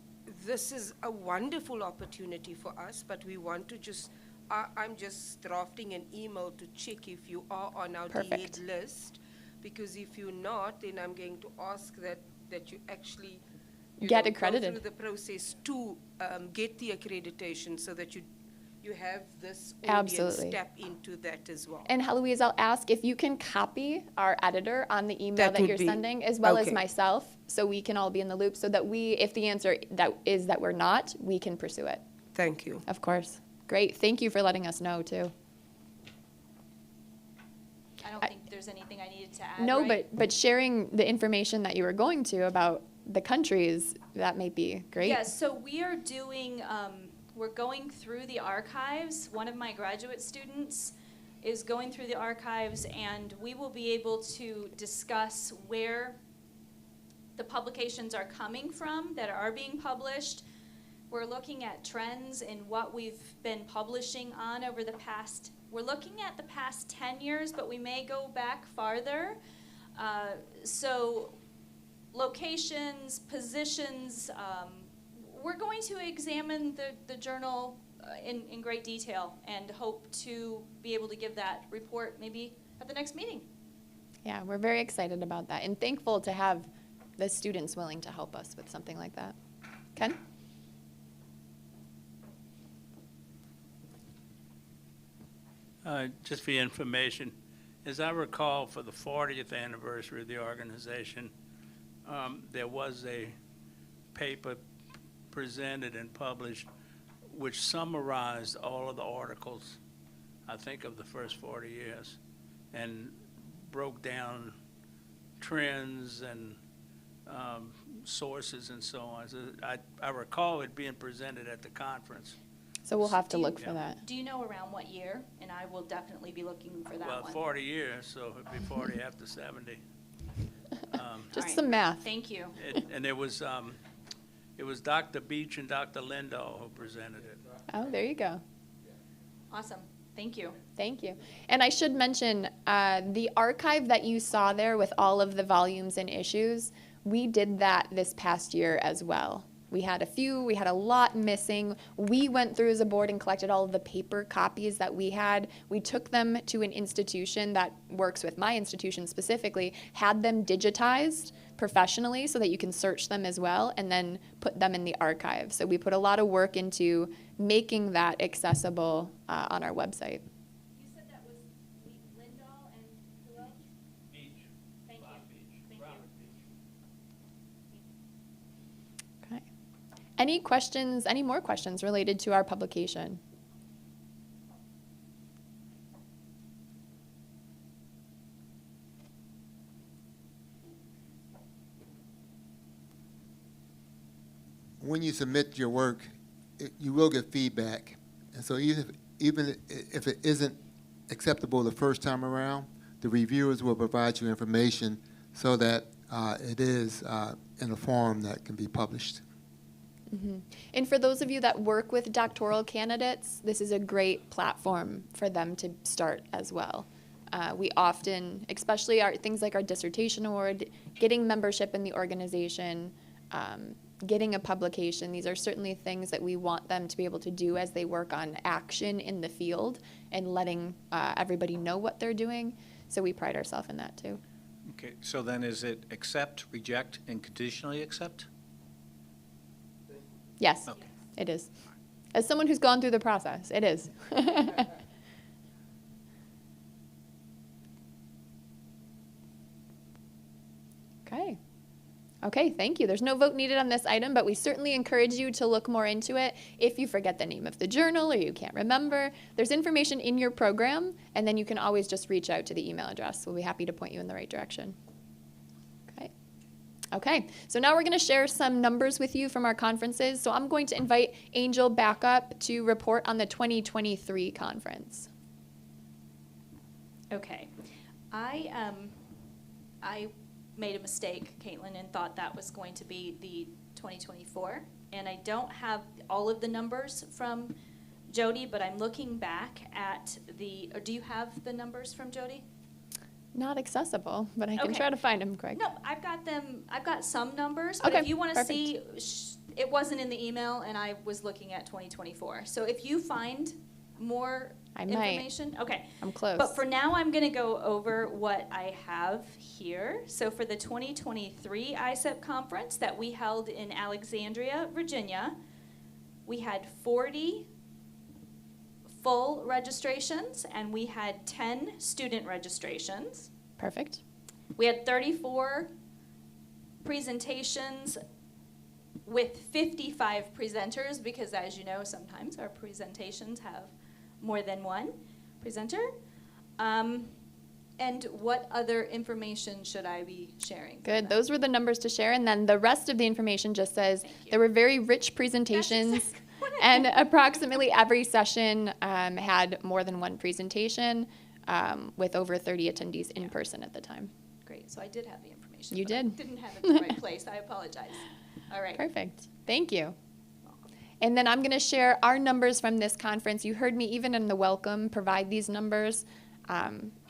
this is a wonderful opportunity for us, but we want to just, I'm just drafting an email to check if you are on our Perfect. DHEAD list, because if you're not, then I'm going to ask that you actually Get go accredited. through the process to get the accreditation so that you have this audience Absolutely. tap into that as well. And Heloise, I'll ask if you can copy our editor on the email That that would you're be- sending, as well as okay. myself, so we can all be in the loop, so that we, if the answer is that we're not, we can pursue it. Thank you. Of course. Great. Thank you for letting us know, too. I don't think there's anything I needed to add, No, right? but sharing the information that you were going to about the countries, that may be great. Yes, so we are doing, we're going through the archives. One of my graduate students is going through the archives, and we will be able to discuss where the publications are coming from that are being published. We're looking at trends in what we've been publishing on over the past, we're looking at the past 10 years, but we may go back farther. So locations, positions, we're going to examine the journal in great detail and hope to be able to give that report maybe at the next meeting. Yeah, we're very excited about that and thankful to have the students willing to help us with something like that. Ken? Just for your information, as I recall, for the 40th anniversary of the organization, there was a paper presented and published which summarized all of the articles, I think, of the first 40 years, and broke down trends and sources and so on. So I recall it being presented at the conference. So we'll have to look for that. Do you know around what year? And I will definitely be looking for that Well, one. 40 years, so it'd be 40 after 70. Just All right. some math. Thank you. And it was Dr. Beach and Dr. Lindahl who presented it. Oh, there you go. Awesome. Thank you. Thank you. And I should mention, the archive that you saw there with all of the volumes and issues, we did that this past year as well. We had a lot missing. We went through as a board and collected all of the paper copies that we had. We took them to an institution that works with my institution specifically, had them digitized, professionally so that you can search them as well and then put them in the archive. So we put a lot of work into making that accessible on our website. You said that was Lindahl and who else? Beach. Thank you. Thank you. Okay. Any questions, any more questions related to our publication? When you submit your work, you will get feedback. And so even if it isn't acceptable the first time around, the reviewers will provide you information so that it is in a form that can be published. Mm-hmm. And for those of you that work with doctoral candidates, this is a great platform for them to start as well. We often, especially things like our dissertation award, getting membership in the organization, getting a publication, these are certainly things that we want them to be able to do as they work on action in the field and letting everybody know what they're doing. So we pride ourselves in that too. Okay, so then is it accept, reject, and conditionally accept? Yes, Okay. It is. As someone who's gone through the process, it is. Okay. Okay, thank you. There's no vote needed on this item, but we certainly encourage you to look more into it. If you forget the name of the journal or you can't remember, there's information in your program, and then you can always just reach out to the email address. We'll be happy to point you in the right direction. Okay. Okay, so now we're going to share some numbers with you from our conferences. So I'm going to invite Angel back up to report on the 2023 conference. Okay. I made a mistake, Caitlin, and thought that was going to be the 2024. And I don't have all of the numbers from Jody, but I'm looking back at or do you have the numbers from Jody? Not accessible, but I can Okay. try to find them, Greg. No, I've got them. I've got some numbers, but Okay, if you want to perfect. see, it wasn't in the email, and I was looking at 2024. So if you find more I might. information, okay. I'm close. But for now, I'm going to go over what I have here. So for the 2023 ISEP conference that we held in Alexandria, Virginia, we had 40 full registrations, and we had 10 student registrations. Perfect. We had 34 presentations with 55 presenters, because as you know, sometimes our presentations have more than one presenter. And what other information should I be sharing? Good. Those were the numbers to share. And then the rest of the information just says there were very rich presentations. And approximately every session had more than one presentation with over 30 attendees in person at the time. Great. So I did have the information. You but I did. didn't have it in the right place. I apologize. All right. Perfect. Thank you. And then I'm going to share our numbers from this conference. You heard me even in the welcome provide these numbers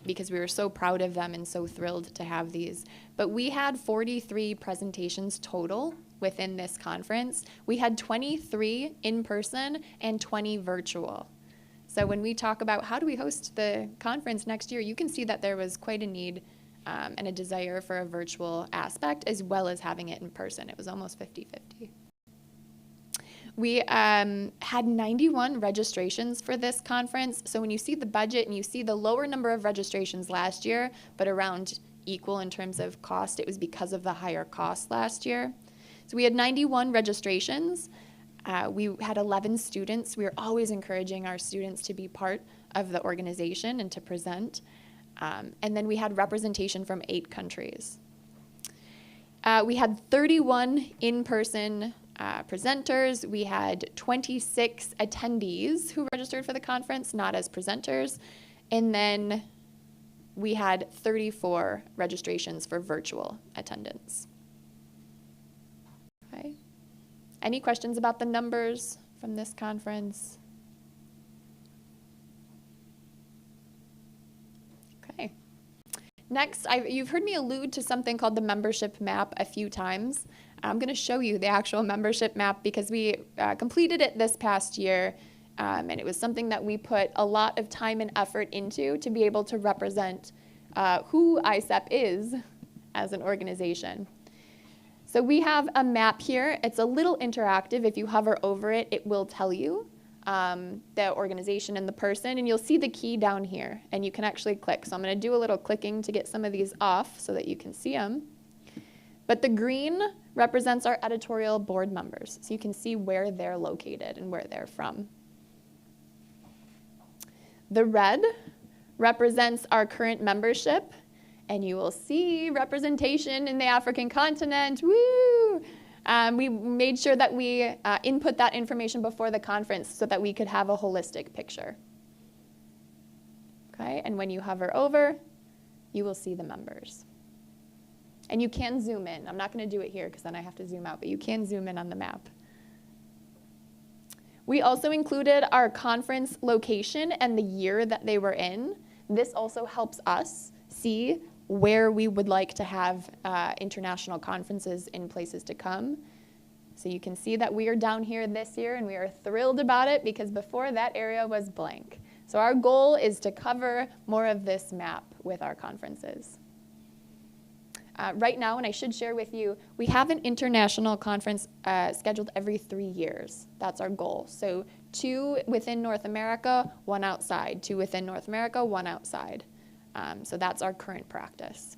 because we were so proud of them and so thrilled to have these. But we had 43 presentations total within this conference. We had 23 in person and 20 virtual. So when we talk about how do we host the conference next year, you can see that there was quite a need and a desire for a virtual aspect as well as having it in person. It was almost 50-50. We had 91 registrations for this conference. So when you see the budget and you see the lower number of registrations last year, but around equal in terms of cost, it was because of the higher cost last year. So we had 91 registrations. We had 11 students. We are always encouraging our students to be part of the organization and to present. And then we had representation from 8 countries. We had 31 in-person presenters. We had 26 attendees who registered for the conference, not as presenters. And then we had 34 registrations for virtual attendance. Okay. Any questions about the numbers from this conference? Okay. Next, you've heard me allude to something called the membership map a few times. I'm going to show you the actual membership map because we completed it this past year, and it was something that we put a lot of time and effort into to be able to represent who ISEP is as an organization. So we have a map here. It's a little interactive. If you hover over it, it will tell you the organization and the person, and you'll see the key down here, and you can actually click. So I'm going to do a little clicking to get some of these off so that you can see them. But the green represents our editorial board members, so you can see where they're located and where they're from. The red represents our current membership, and you will see representation in the African continent. Woo! We made sure that we input that information before the conference so that we could have a holistic picture. Okay, and when you hover over, you will see the members. And you can zoom in. I'm not going to do it here because then I have to zoom out, but you can zoom in on the map. We also included our conference location and the year that they were in. This also helps us see where we would like to have international conferences in places to come. So you can see that we are down here this year, and we are thrilled about it because before that area was blank. So our goal is to cover more of this map with our conferences. Right now, and I should share with you, we have an international conference scheduled every 3 years. That's our goal. So 2 within North America, 1 outside. 2 within North America, 1 outside. So that's our current practice.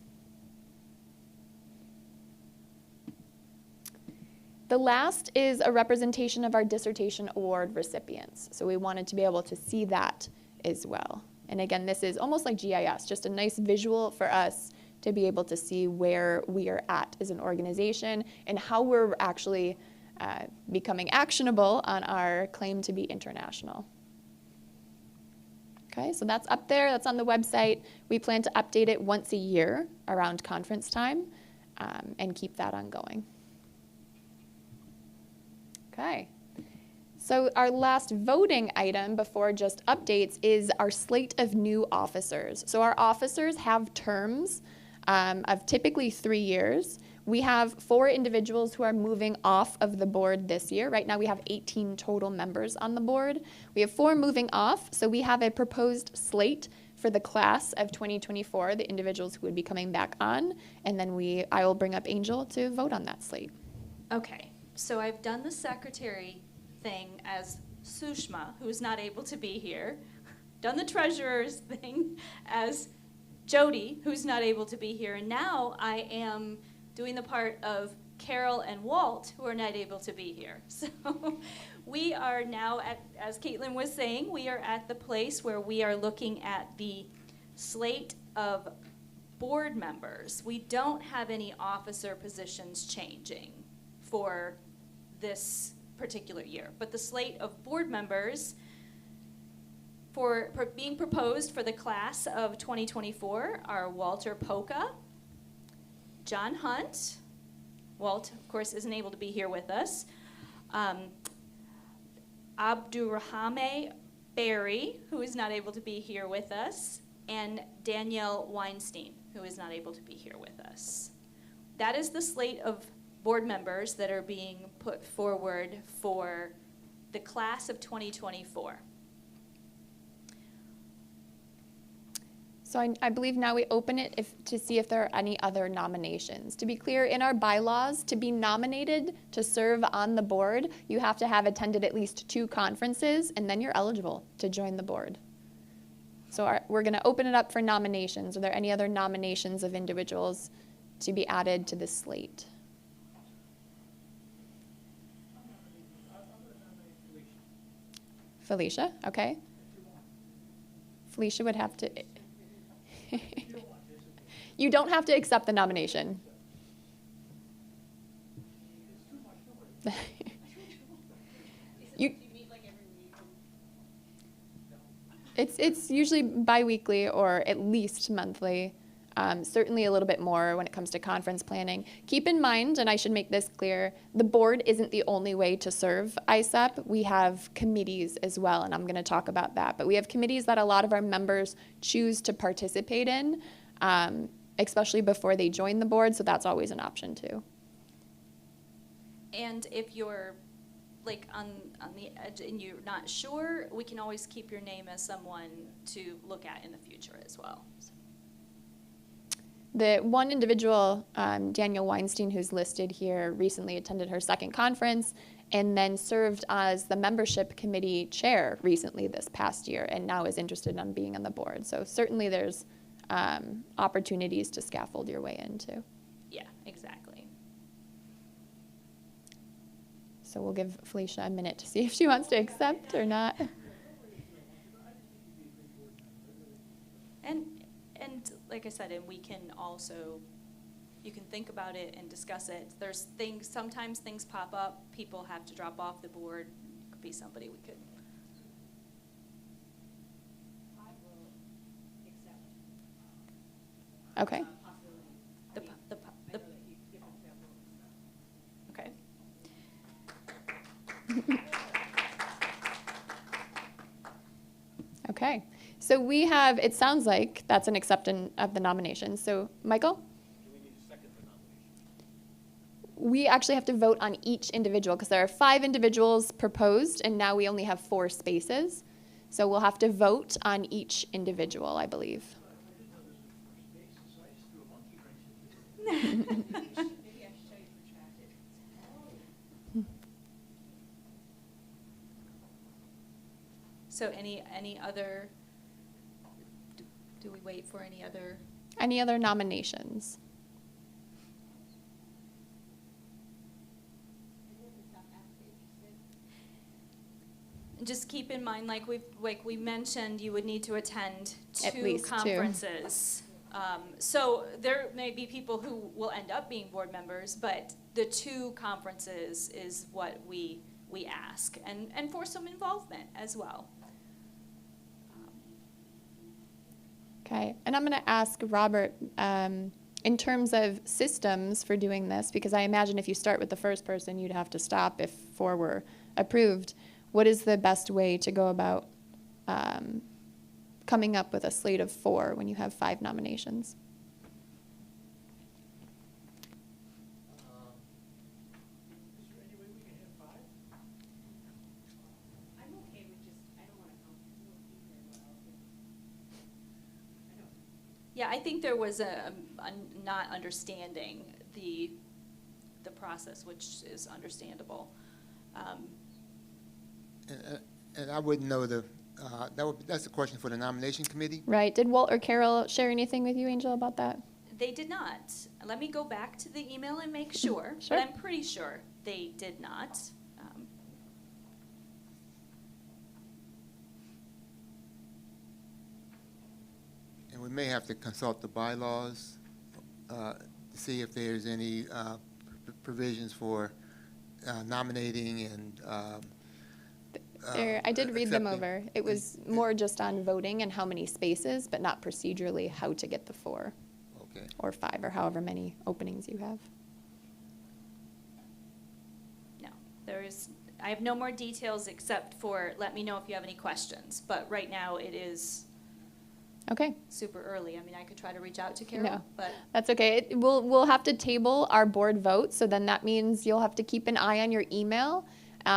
The last is a representation of our dissertation award recipients. So we wanted to be able to see that as well. And again, this is almost like GIS, just a nice visual for us to be able to see where we are at as an organization and how we're actually becoming actionable on our claim to be international. Okay, so that's up there, that's on the website. We plan to update it once a year around conference time and keep that ongoing. Okay, so our last voting item before just updates is our slate of new officers. So our officers have terms of typically 3 years. We have 4 individuals who are moving off of the board this year. Right now we have 18 total members on the board. We have 4 moving off, so we have a proposed slate for the class of 2024, the individuals who would be coming back on, and then I will bring up Angel to vote on that slate. Okay, so I've done the secretary thing as Sushma, who's not able to be here, done the treasurer's thing as Jody, who's not able to be here, and now I am doing the part of Carol and Walt, who are not able to be here. So we are now at, as Caitlin was saying, we are at the place where we are looking at the slate of board members. We don't have any officer positions changing for this particular year, but the slate of board members for being proposed for the class of 2024 are Walter Poca, John Hunt. Walt, of course, isn't able to be here with us. Abdurrahame Berry, who is not able to be here with us, and Danielle Weinstein, who is not able to be here with us. That is the slate of board members that are being put forward for the class of 2024. So I believe now we open it to see if there are any other nominations. To be clear, in our bylaws, to be nominated to serve on the board, you have to have attended at least 2 conferences, and then you're eligible to join the board. So we're going to open it up for nominations. Are there any other nominations of individuals to be added to this slate? Felicia, okay. Felicia would have to... You don't have to accept the nomination. It's usually bi-weekly or at least monthly. Certainly a little bit more when it comes to conference planning. Keep in mind, and I should make this clear, the board isn't the only way to serve ISEP. We have committees as well, and I'm going to talk about that. But we have committees that a lot of our members choose to participate in, especially before they join the board, so that's always an option too. And if you're like on the edge and you're not sure, we can always keep your name as someone to look at in the future as well. So. The one individual, Danielle Weinstein, who's listed here, recently attended her second conference and then served as the membership committee chair recently this past year, and now is interested in being on the board. So certainly there's opportunities to scaffold your way into. Yeah, exactly. So we'll give Felicia a minute to see if she wants to accept or not. And like I said, and we can also, you can think about it and discuss it. There's things, sometimes things pop up, people have to drop off the board. It could be somebody we could. Okay. Okay. Okay. So we have, it sounds like that's an acceptance of the nomination. So Michael? We actually have to vote on each individual because there are 5 individuals proposed and now we only have 4 spaces. So we'll have to vote on each individual, I believe. So any other, do we wait for any other? Any other nominations? Just keep in mind, like we mentioned, you would need to attend At 2 least 2. conferences. So there may be people who will end up being board members, but the 2 conferences is what we ask, and for some involvement as well. Okay, and I'm going to ask Robert, in terms of systems for doing this, because I imagine if you start with the first person, you'd have to stop if 4 were approved. What is the best way to go about coming up with a slate of 4 when you have 5 nominations? Yeah, I think there was a not understanding the process, which is understandable. And I wouldn't know that's a question for the nomination committee. Right. Did Walt or Carol share anything with you, Angel, about that? They did not. Let me go back to the email and make sure, Sure. but I'm pretty sure they did not. And we may have to consult the bylaws to see if there's any provisions for nominating and I did read them accepting. over. It was more just on voting and how many spaces, but not procedurally how to get the 4. Okay. Or 5, or however many openings you have. No, I have no more details except for let me know if you have any questions. But right now it is Okay. super early. I mean, I could try to reach out to Carol, No, but that's okay. We'll have to table our board vote, so then that means you'll have to keep an eye on your email.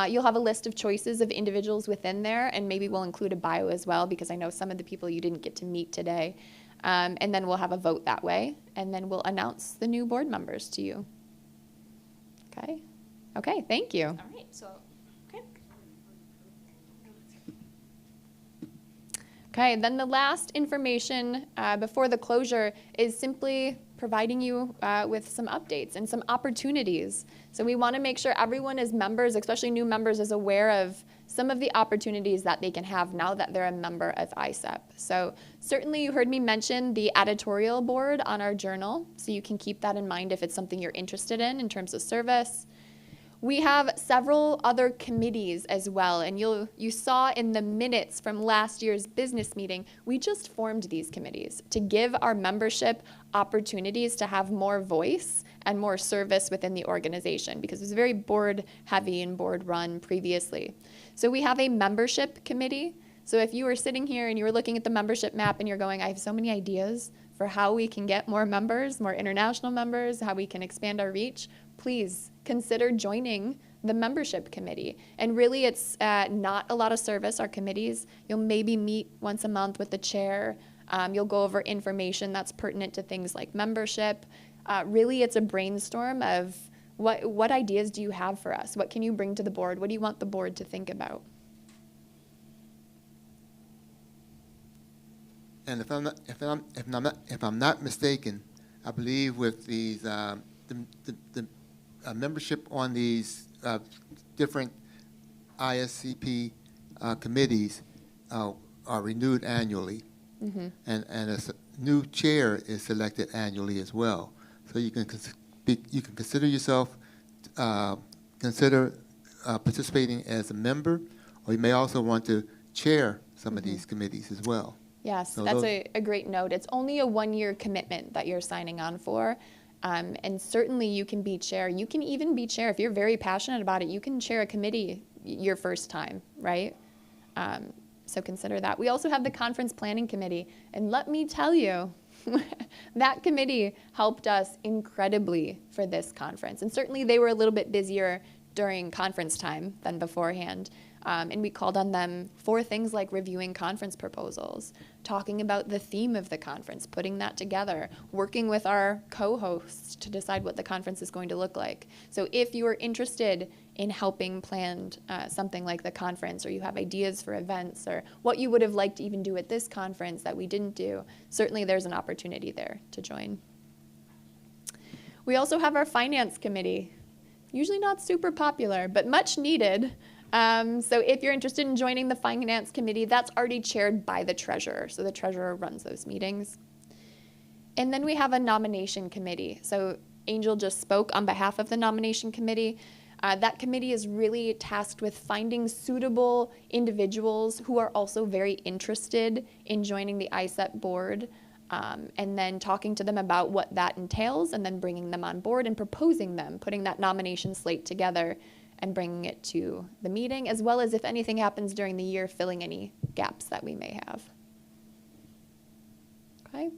You'll have a list of choices of individuals within there, and maybe we'll include a bio as well, because I know some of the people you didn't get to meet today. And then we'll have a vote that way, and then we'll announce the new board members to you. Okay? Okay, thank you. all right. So, okay. Okay, then the last information before the closure is simply providing you with some updates and some opportunities. So we want to make sure everyone as members, especially new members, is aware of some of the opportunities that they can have now that they're a member of ISEP. So certainly you heard me mention the editorial board on our journal, so you can keep that in mind if it's something you're interested in terms of service. We have several other committees as well, and you saw in the minutes from last year's business meeting, we just formed these committees to give our membership opportunities to have more voice and more service within the organization, because it was very board heavy and board run previously. So we have a membership committee. So if you were sitting here and you were looking at the membership map and you're going, I have so many ideas for how we can get more members, more international members, how we can expand our reach, please consider joining the membership committee. And really it's not a lot of service, our committees. You'll maybe meet once a month with the chair, You'll go over information that's pertinent to things like membership. Really, it's a brainstorm of what ideas do you have for us? What can you bring to the board? What do you want the board to think about? And if I'm not mistaken, I believe with these the membership on these different ISCP committees are renewed annually, Mm-hmm. and a new chair is selected annually as well. So you can consider yourself participating as a member, or you may also want to chair some of these committees as well. Yes, So that's those- a great note. It's only a 1-year commitment that you're signing on for. And certainly you can be chair. You can even be chair. If you're very passionate about it, you can chair a committee your first time, right? So consider that. We also have the Conference Planning Committee. And let me tell you, that committee helped us incredibly for this conference. And certainly they were a little bit busier during conference time than beforehand. And we called on them for things like reviewing conference proposals, talking about the theme of the conference, putting that together, working with our co-hosts to decide what the conference is going to look like. So if you are interested in helping plan something like the conference, or you have ideas for events, or what you would have liked to even do at this conference that we didn't do, certainly there's an opportunity there to join. We also have our Finance Committee. Usually not super popular, but much needed. So if you're interested in joining the Finance Committee, that's already chaired by the treasurer. So the treasurer runs those meetings. And then we have a nomination committee. So Angel just spoke on behalf of the nomination committee. That committee is really tasked with finding suitable individuals who are also very interested in joining the ISEP board, and then talking to them about what that entails, and then bringing them on board and proposing them, putting that nomination slate together and bringing it to the meeting, as well as if anything happens during the year, filling any gaps that we may have. Okay.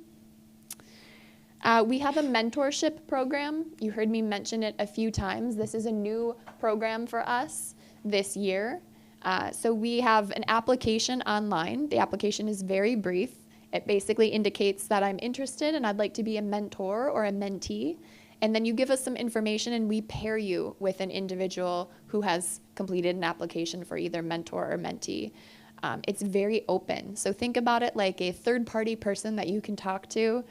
We have a mentorship program. You heard me mention it a few times. This is a new program for us this year. So we have an application online. The application is very brief. It basically indicates that I'm interested and I'd like to be a mentor or a mentee. And then you give us some information and we pair you with an individual who has completed an application for either mentor or mentee. It's very open. So think about it like a third-party person that you can talk to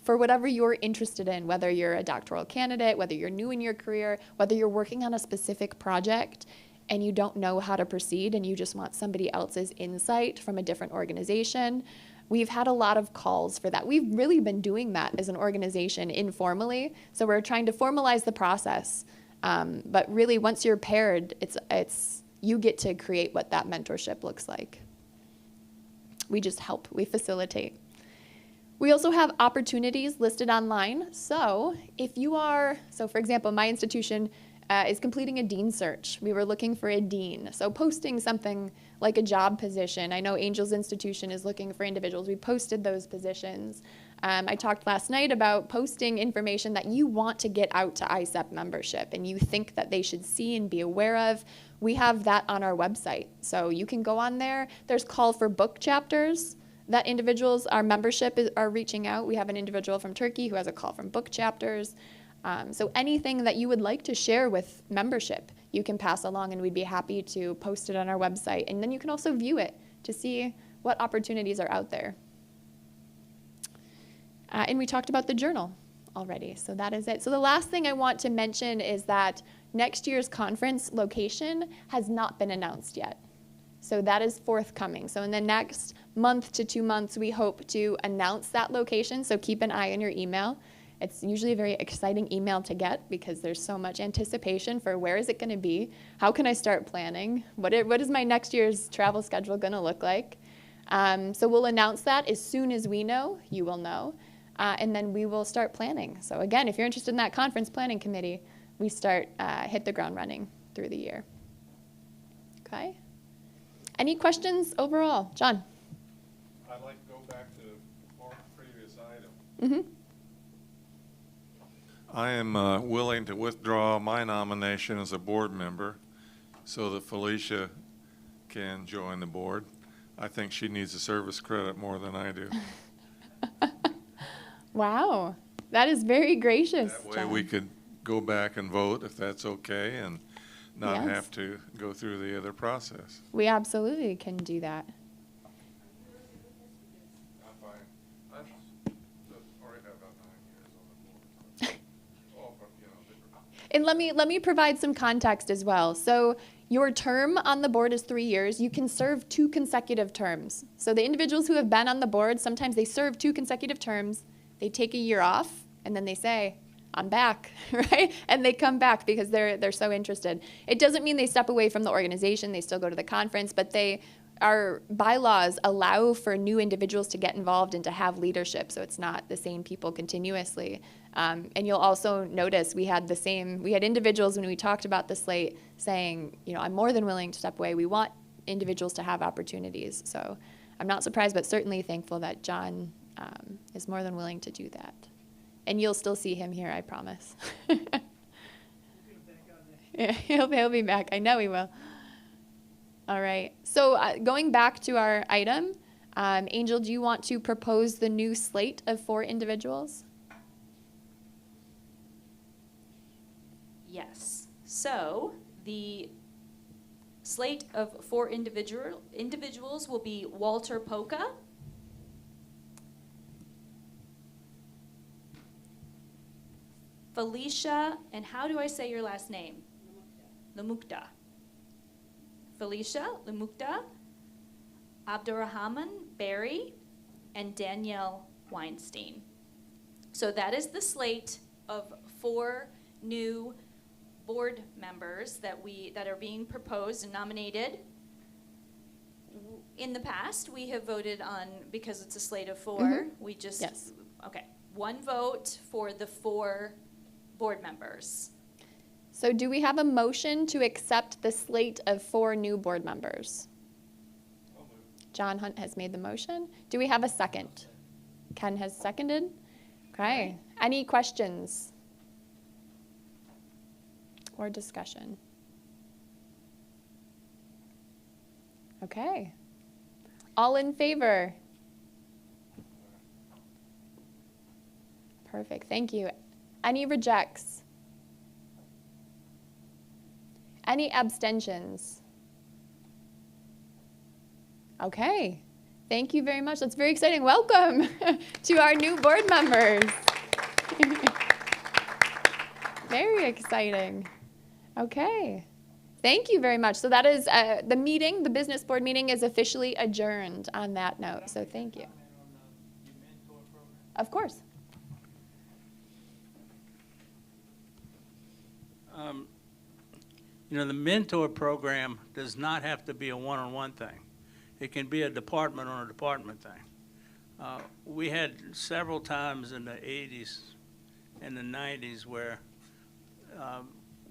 for whatever you're interested in, whether you're a doctoral candidate, whether you're new in your career, whether you're working on a specific project and you don't know how to proceed and you just want somebody else's insight from a different organization. We've had a lot of calls for that. We've really been doing that as an organization informally. So we're trying to formalize the process. But really, once you're paired, it's you get to create what that mentorship looks like. We just help. We facilitate. We also have opportunities listed online. So if you are, for example, my institution is completing a dean search. We were looking for a dean. So posting something like a job position. I know Angel's institution is looking for individuals. We posted those positions. I talked last night about posting information that you want to get out to ISEP membership and you think that they should see and be aware of. We have that on our website. So you can go on there. There's call for book chapters that individuals, our membership are reaching out. We have an individual from Turkey who has a call from book chapters. So anything that you would like to share with membership, you can pass along and we'd be happy to post it on our website. And then you can also view it to see what opportunities are out there. And we talked about the journal already, so that is it. So the last thing I want to mention is that next year's conference location has not been announced yet. So that is forthcoming. So in the next month to 2 months, we hope to announce that location, so keep an eye on your email. It's usually a very exciting email to get because there's so much anticipation for where is it going to be? How can I start planning? What is my next year's travel schedule going to look like? So we'll announce that as soon as we know, you will know, and then we will start planning. So again, if you're interested in that conference planning committee, we hit the ground running through the year. Okay? Any questions overall? John? I'd like to go back to the previous item. Mm-hmm. I am willing to withdraw my nomination as a board member so that Felicia can join the board. I think she needs a service credit more than I do. Wow, that is very gracious, That way John. we could go back and vote if that's okay and not Yes. have to go through the other process. We absolutely can do that. I'm fine. I've already had about 9 years on the board. All from, different. And let me provide some context as well. So your term on the board is 3 years. You can serve 2 consecutive terms. So the individuals who have been on the board, sometimes they serve 2 consecutive terms. They take a year off, and then they say, I'm back, right? And they come back because they're so interested. It doesn't mean they step away from the organization. They still go to the conference, but our bylaws allow for new individuals to get involved and to have leadership, so it's not the same people continuously. And you'll also notice we had individuals when we talked about the slate saying, I'm more than willing to step away. We want individuals to have opportunities. So I'm not surprised, but certainly thankful that John is more than willing to do that. And you'll still see him here, I promise. Yeah, he'll be back. I know he will. All right. So going back to our item, Angel, do you want to propose the new slate of 4 individuals? Yes. So the slate of 4 individuals will be Walter Polka, Felicia, and how do I say your last name? Lemukta. Felicia Lemukta, Abdurrahman Berry, and Danielle Weinstein. So that is the slate of 4 new board members that are being proposed and nominated. In the past, we have voted on, because it's a slate of 4, we just, yes. Okay, 1 vote for the 4 board members. So do we have a motion to accept the slate of 4 new board members? John Hunt has made the motion. Do we have a second? Ken has seconded. Okay. Any questions or discussion? Okay. All in favor? Perfect. Thank you. Any rejects? Any abstentions? Okay. Thank you very much. That's very exciting. Welcome to our new board members. Very exciting. Okay. Thank you very much. So that is the business board meeting is officially adjourned on that note. So thank you. Of course. The mentor program does not have to be a one-on-one thing. It can be a department-on-a-department thing. We had several times in the 80s and the 90s where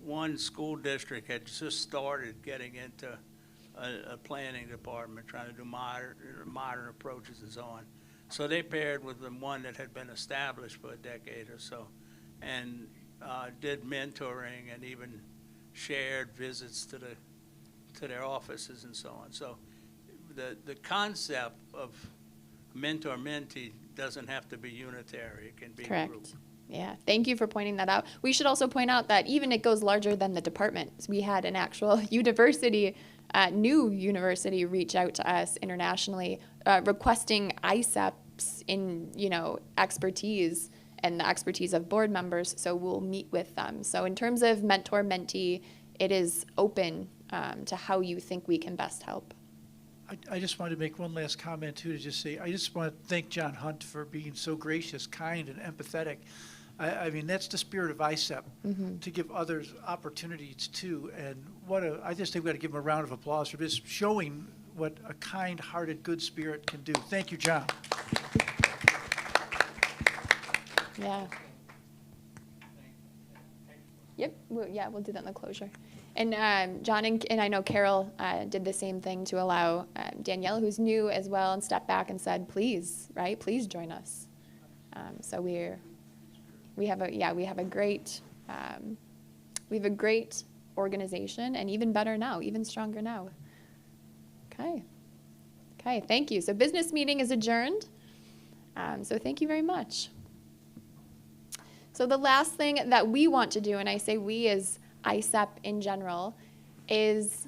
one school district had just started getting into a planning department, trying to do modern approaches and so on. So they paired with the one that had been established for a decade or so and did mentoring and even shared visits to their offices and so on. So the concept of mentor-mentee doesn't have to be unitary. It can be Correct. group. Yeah, thank you for pointing that out. We should also point out that even it goes larger than the department. We had an actual new university reach out to us internationally requesting ISEPs in, expertise and the expertise of board members, so we'll meet with them. So in terms of mentor-mentee, it is open to how you think we can best help. I just wanted to make one last comment, too, to just say, I just want to thank John Hunt for being so gracious, kind, and empathetic. I mean, that's the spirit of ISEP, to give others opportunities, too. And I just think we've got to give him a round of applause for just showing what a kind-hearted, good spirit can do. Thank you, John. Yeah. Yep. We'll do that in the closure. And John and I know Carol did the same thing to allow Danielle, who's new as well, and stepped back and said, "Please, right? Please join us." So we have a great organization, and even better now, even stronger now. Okay. Thank you. So business meeting is adjourned. So thank you very much. So the last thing that we want to do, and I say we as ISEP in general, is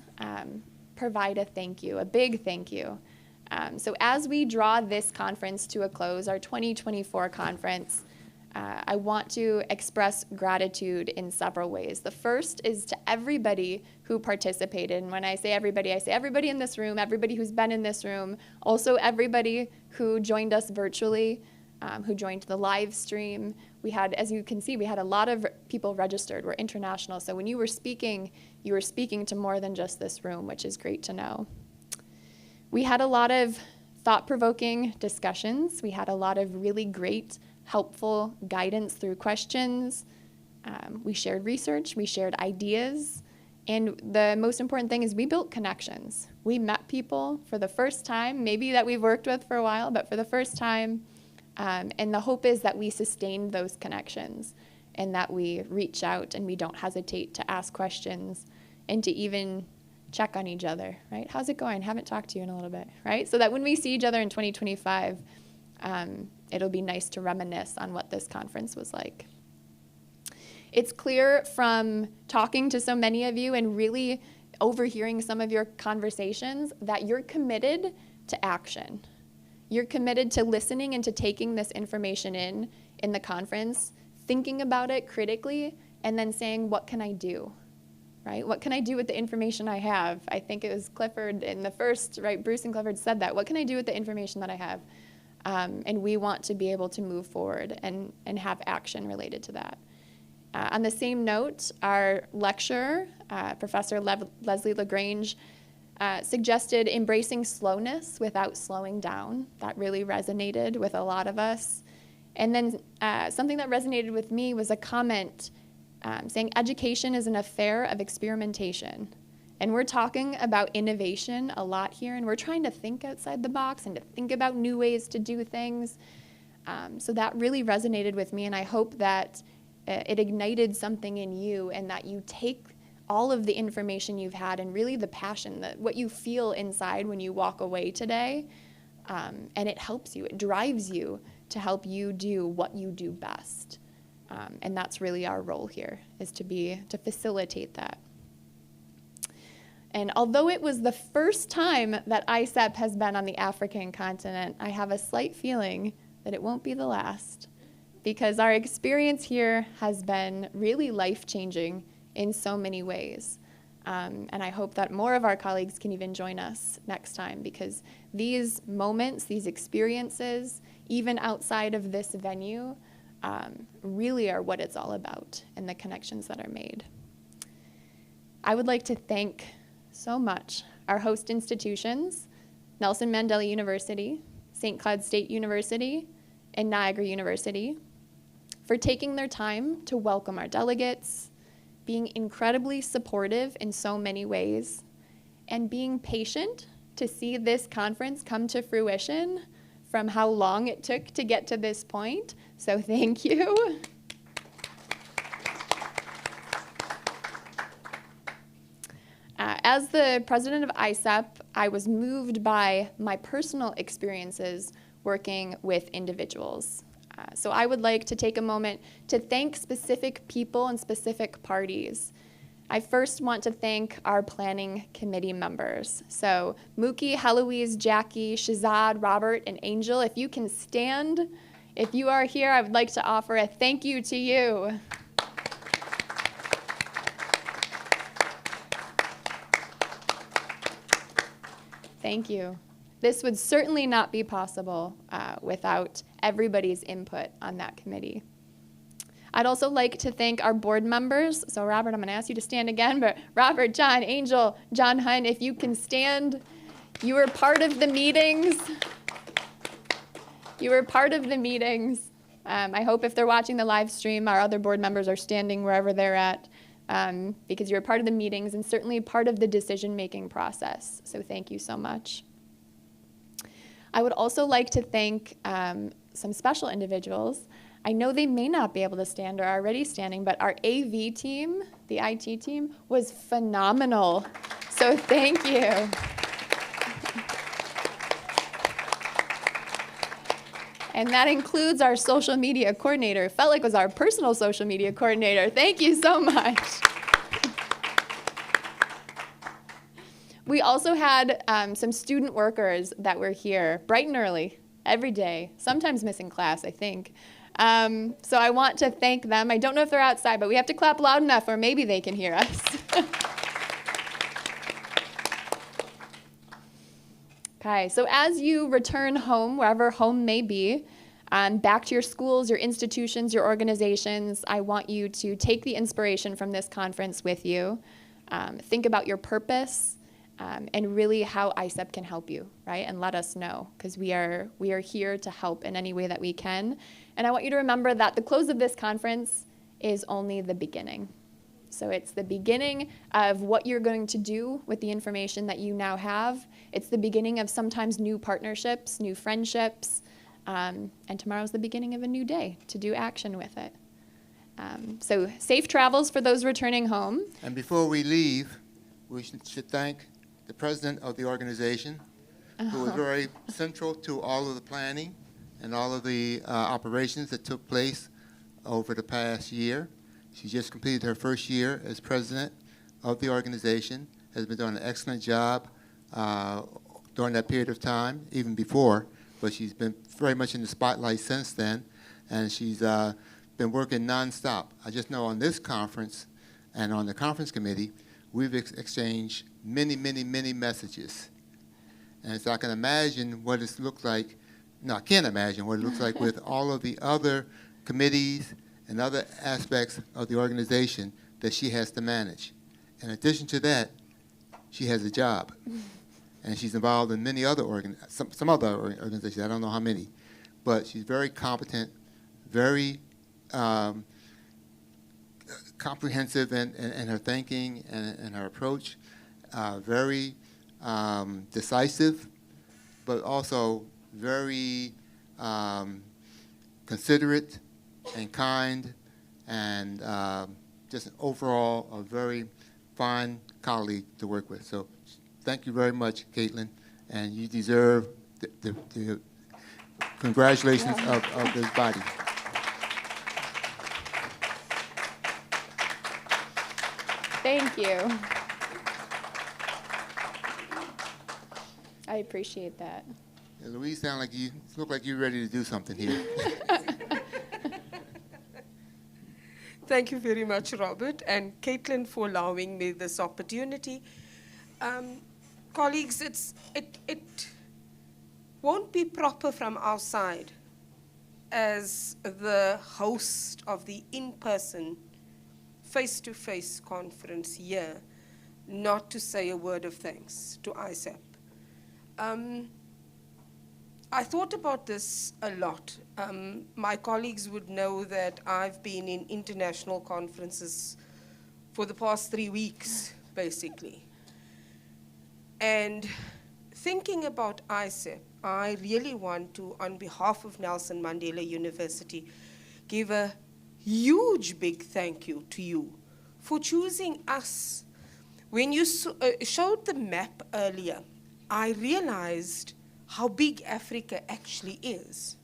provide a thank you, a big thank you. So as we draw this conference to a close, our 2024 conference, I want to express gratitude in several ways. The first is to everybody who participated. And when I say everybody in this room, everybody who's been in this room, also everybody who joined us virtually, who joined the live stream. We had, as you can see, we had a lot of people registered. We're international. So when you were speaking to more than just this room, which is great to know. We had a lot of thought-provoking discussions. We had a lot of really great, helpful guidance through questions. We shared research, we shared ideas, and the most important thing is we built connections. We met people for the first time, maybe that we've worked with for a while, but for the first time, and the hope is that we sustain those connections and that we reach out and we don't hesitate to ask questions and to even check on each other, right? How's it going? Haven't talked to you in a little bit, right? So that when we see each other in 2025, it'll be nice to reminisce on what this conference was like. It's clear from talking to so many of you and really overhearing some of your conversations that you're committed to action. You're committed to listening and to taking this information in the conference, thinking about it critically, and then saying, what can I do? Right? What can I do with the information I have? I think it was Clifford in the first, right? Bruce and Clifford said that. What can I do with the information that I have? And we want to be able to move forward and have action related to that. On the same note, our lecturer, Professor Leslie LaGrange, suggested embracing slowness without slowing down. That really resonated with a lot of us. And then something that resonated with me was a comment saying education is an affair of experimentation. And we're talking about innovation a lot here, and we're trying to think outside the box and to think about new ways to do things. So that really resonated with me, and I hope that it ignited something in you and that you take all of the information you've had and really the passion, what you feel inside when you walk away today, and it helps you, it drives you to help you do what you do best. And that's really our role here, is to facilitate that. And although it was the first time that ISEP has been on the African continent, I have a slight feeling that it won't be the last, because our experience here has been really life-changing in so many ways. And I hope that more of our colleagues can even join us next time, because these moments, these experiences, even outside of this venue, really are what it's all about and the connections that are made. I would like to thank so much our host institutions, Nelson Mandela University, St. Cloud State University, and Niagara University, for taking their time to welcome our delegates, being incredibly supportive in so many ways, and being patient to see this conference come to fruition from how long it took to get to this point. So thank you. As the president of ISEP, I was moved by my personal experiences working with individuals. So I would like to take a moment to thank specific people and specific parties. I first want to thank our planning committee members. So Mookie, Heloise, Jackie, Shazad, Robert, and Angel, if you can stand, if you are here, I would like to offer a thank you to you. Thank you. This would certainly not be possible without everybody's input on that committee. I'd also like to thank our board members. So Robert, I'm going to ask you to stand again, but Robert, John, Angel, John Hunt, if you can stand. You were part of the meetings. You were part of the meetings. I hope if they're watching the live stream, our other board members are standing wherever they're at, because you're part of the meetings and certainly part of the decision-making process. So thank you so much. I would also like to thank some special individuals. I know they may not be able to stand or are already standing, but our AV team, the IT team, was phenomenal. So thank you. And that includes our social media coordinator. It felt like it was our personal social media coordinator. Thank you so much. We also had some student workers that were here bright and early, every day, sometimes missing class, I think. So I want to thank them. I don't know if they're outside, but we have to clap loud enough or maybe they can hear us. Okay, so as you return home, wherever home may be, back to your schools, your institutions, your organizations, I want you to take the inspiration from this conference with you. Think about your purpose and really how ISEP can help you, right? And let us know, because we are here to help in any way that we can. And I want you to remember that the close of this conference is only the beginning. So it's the beginning of what you're going to do with the information that you now have. It's the beginning of sometimes new partnerships, new friendships, and tomorrow's the beginning of a new day to do action with it. So safe travels for those returning home. And before we leave, we should thank the president of the organization, who was very central to all of the planning and all of the operations that took place over the past year. She just completed her first year as president of the organization, has been doing an excellent job during that period of time, even before, but she's been very much in the spotlight since then, and she's been working nonstop. I just know on this conference and on the conference committee, we've exchanged many, many, many messages. And so I can imagine what it's looked like, no, I can't imagine what it looks like with all of the other committees and other aspects of the organization that she has to manage. In addition to that, she has a job. And she's involved in many other some other organizations, I don't know how many. But she's very competent, very comprehensive in her thinking and her approach, very decisive, but also very considerate and kind, and just overall a very fine colleague to work with. So thank you very much, Caitlin, and you deserve the congratulations of this body. Thank you. I appreciate that. Yeah, Louise, look like you're ready to do something here. Thank you very much, Robert, and Caitlin for allowing me this opportunity. Colleagues, it won't be proper from our side as the host of the in-person, face-to-face conference here not to say a word of thanks to ISEP. I thought about this a lot. My colleagues would know that I've been in international conferences for the past 3 weeks, basically. And thinking about ISEP, I really want to, on behalf of Nelson Mandela University, give a huge big thank you to you for choosing us. When you showed the map earlier, I realized how big Africa actually is.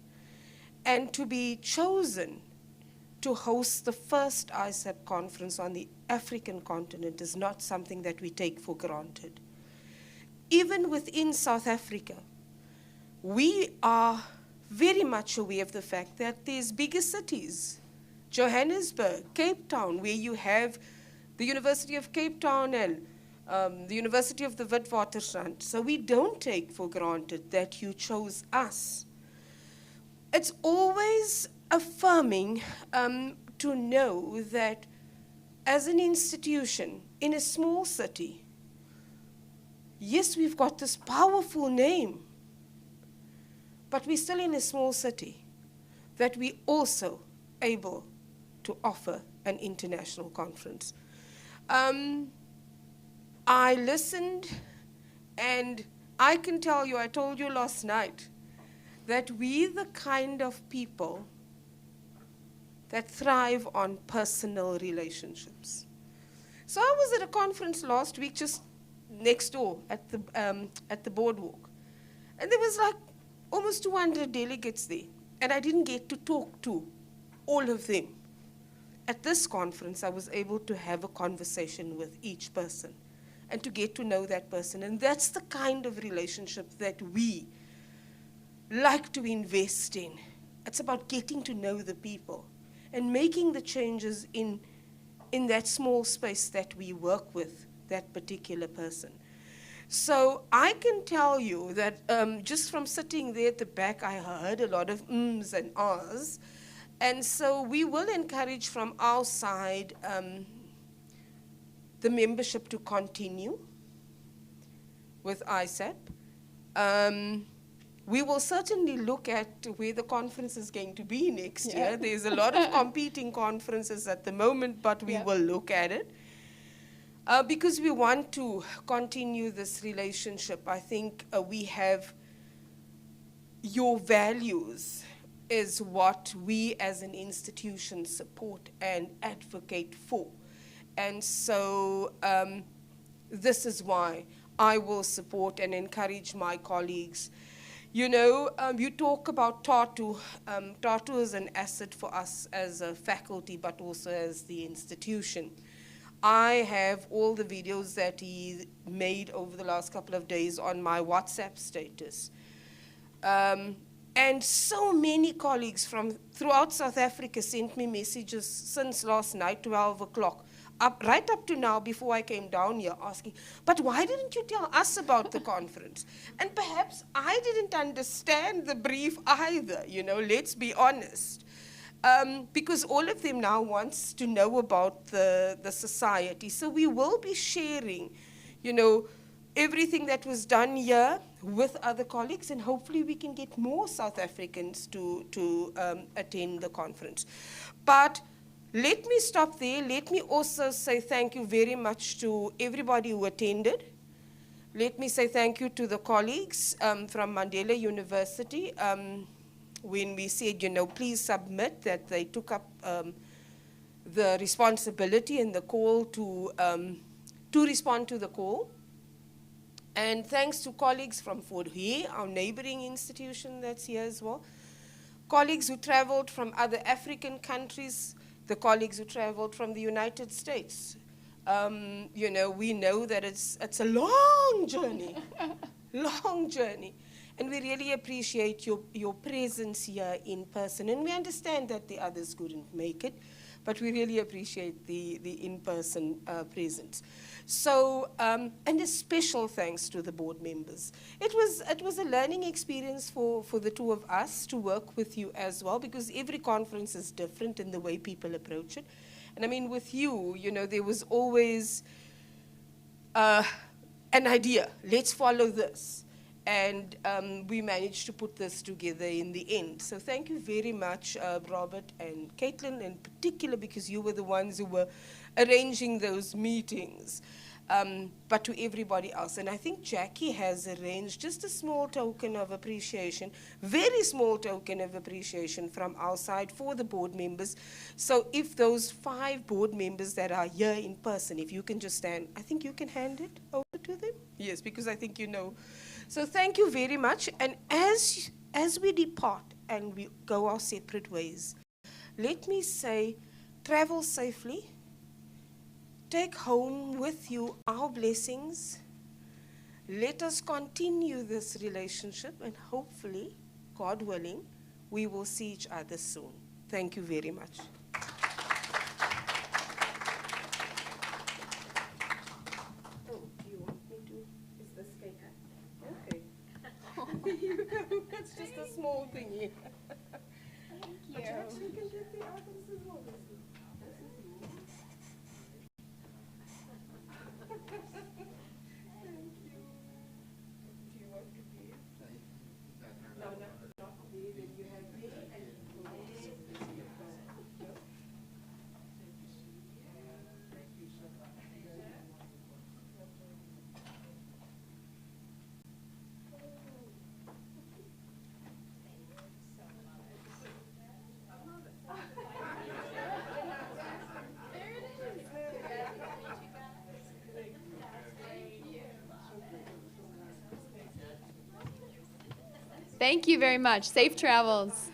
And to be chosen to host the first ISEP conference on the African continent is not something that we take for granted. Even within South Africa, we are very much aware of the fact that there's bigger cities, Johannesburg, Cape Town, where you have the University of Cape Town and the University of the Witwatersrand. So we don't take for granted that you chose us. It's always affirming to know that as an institution in a small city, yes, we've got this powerful name, but we're still in a small city, that we're also able to offer an international conference. I listened, and I can tell you, I told you last night, that we're the kind of people that thrive on personal relationships. So I was at a conference last week just next door at the boardwalk, and there was like almost 200 delegates there. and I didn't get to talk to all of them. At this conference, I was able to have a conversation with each person and to get to know that person. And that's the kind of relationship that we like to invest in. It's about getting to know the people and making the changes in that small space that we work with that particular person. So I can tell you that just from sitting there at the back, I heard a lot of ums and ahs. And so we will encourage from our side the membership to continue with ISEP. We will certainly look at where the conference is going to be next year. There's a lot of competing conferences at the moment, but we will look at it. Because we want to continue this relationship. I think we have your values is what we as an institution support and advocate for. And so this is why I will support and encourage my colleagues. You know, you talk about Tatu. Tatu is an asset for us as a faculty, but also as the institution. I have all the videos that he made over the last couple of days on my WhatsApp status. And so many colleagues from throughout South Africa sent me messages since last night, 12 o'clock, right up to now before I came down here asking, but why didn't you tell us about the conference? And perhaps I didn't understand the brief either, you know, let's be honest. Because all of them now wants to know about the society. So we will be sharing, you know, everything that was done here with other colleagues, and hopefully we can get more South Africans to attend the conference. But let me stop there. Let me also say thank you very much to everybody who attended. Let me say thank you to the colleagues from Mandela University. When we said, you know, please submit, that they took up the responsibility and the call to respond to the call. And thanks to colleagues from Fort Hare, our neighboring institution that's here as well. Colleagues who traveled from other African countries, the colleagues who traveled from the United States. You know, we know that it's a long journey, long journey. And we really appreciate your presence here in person. And we understand that the others couldn't make it, but we really appreciate the in-person presence. So, and a special thanks to the board members. It was a learning experience for the two of us to work with you as well, because every conference is different in the way people approach it. And I mean, with you, you know, there was always an idea, let's follow this. And we managed to put this together in the end. So thank you very much, Robert and Caitlin, in particular, because you were the ones who were arranging those meetings, but to everybody else. And I think Jackie has arranged just a small token of appreciation, very small token of appreciation from our side for the board members. So if those 5 board members that are here in person, if you can just stand, I think you can hand it over to them? Yes, because I think you know. So thank you very much. And as we depart and we go our separate ways, let me say, travel safely. Take home with you our blessings. Let us continue this relationship, and hopefully, God willing, we will see each other soon. Thank you very much. It's just a small thing here. Thank you. But you actually can get the items as well. Thank you. Do you want to be? No, not there. Then you have me and you go. Thank you very much. Safe travels.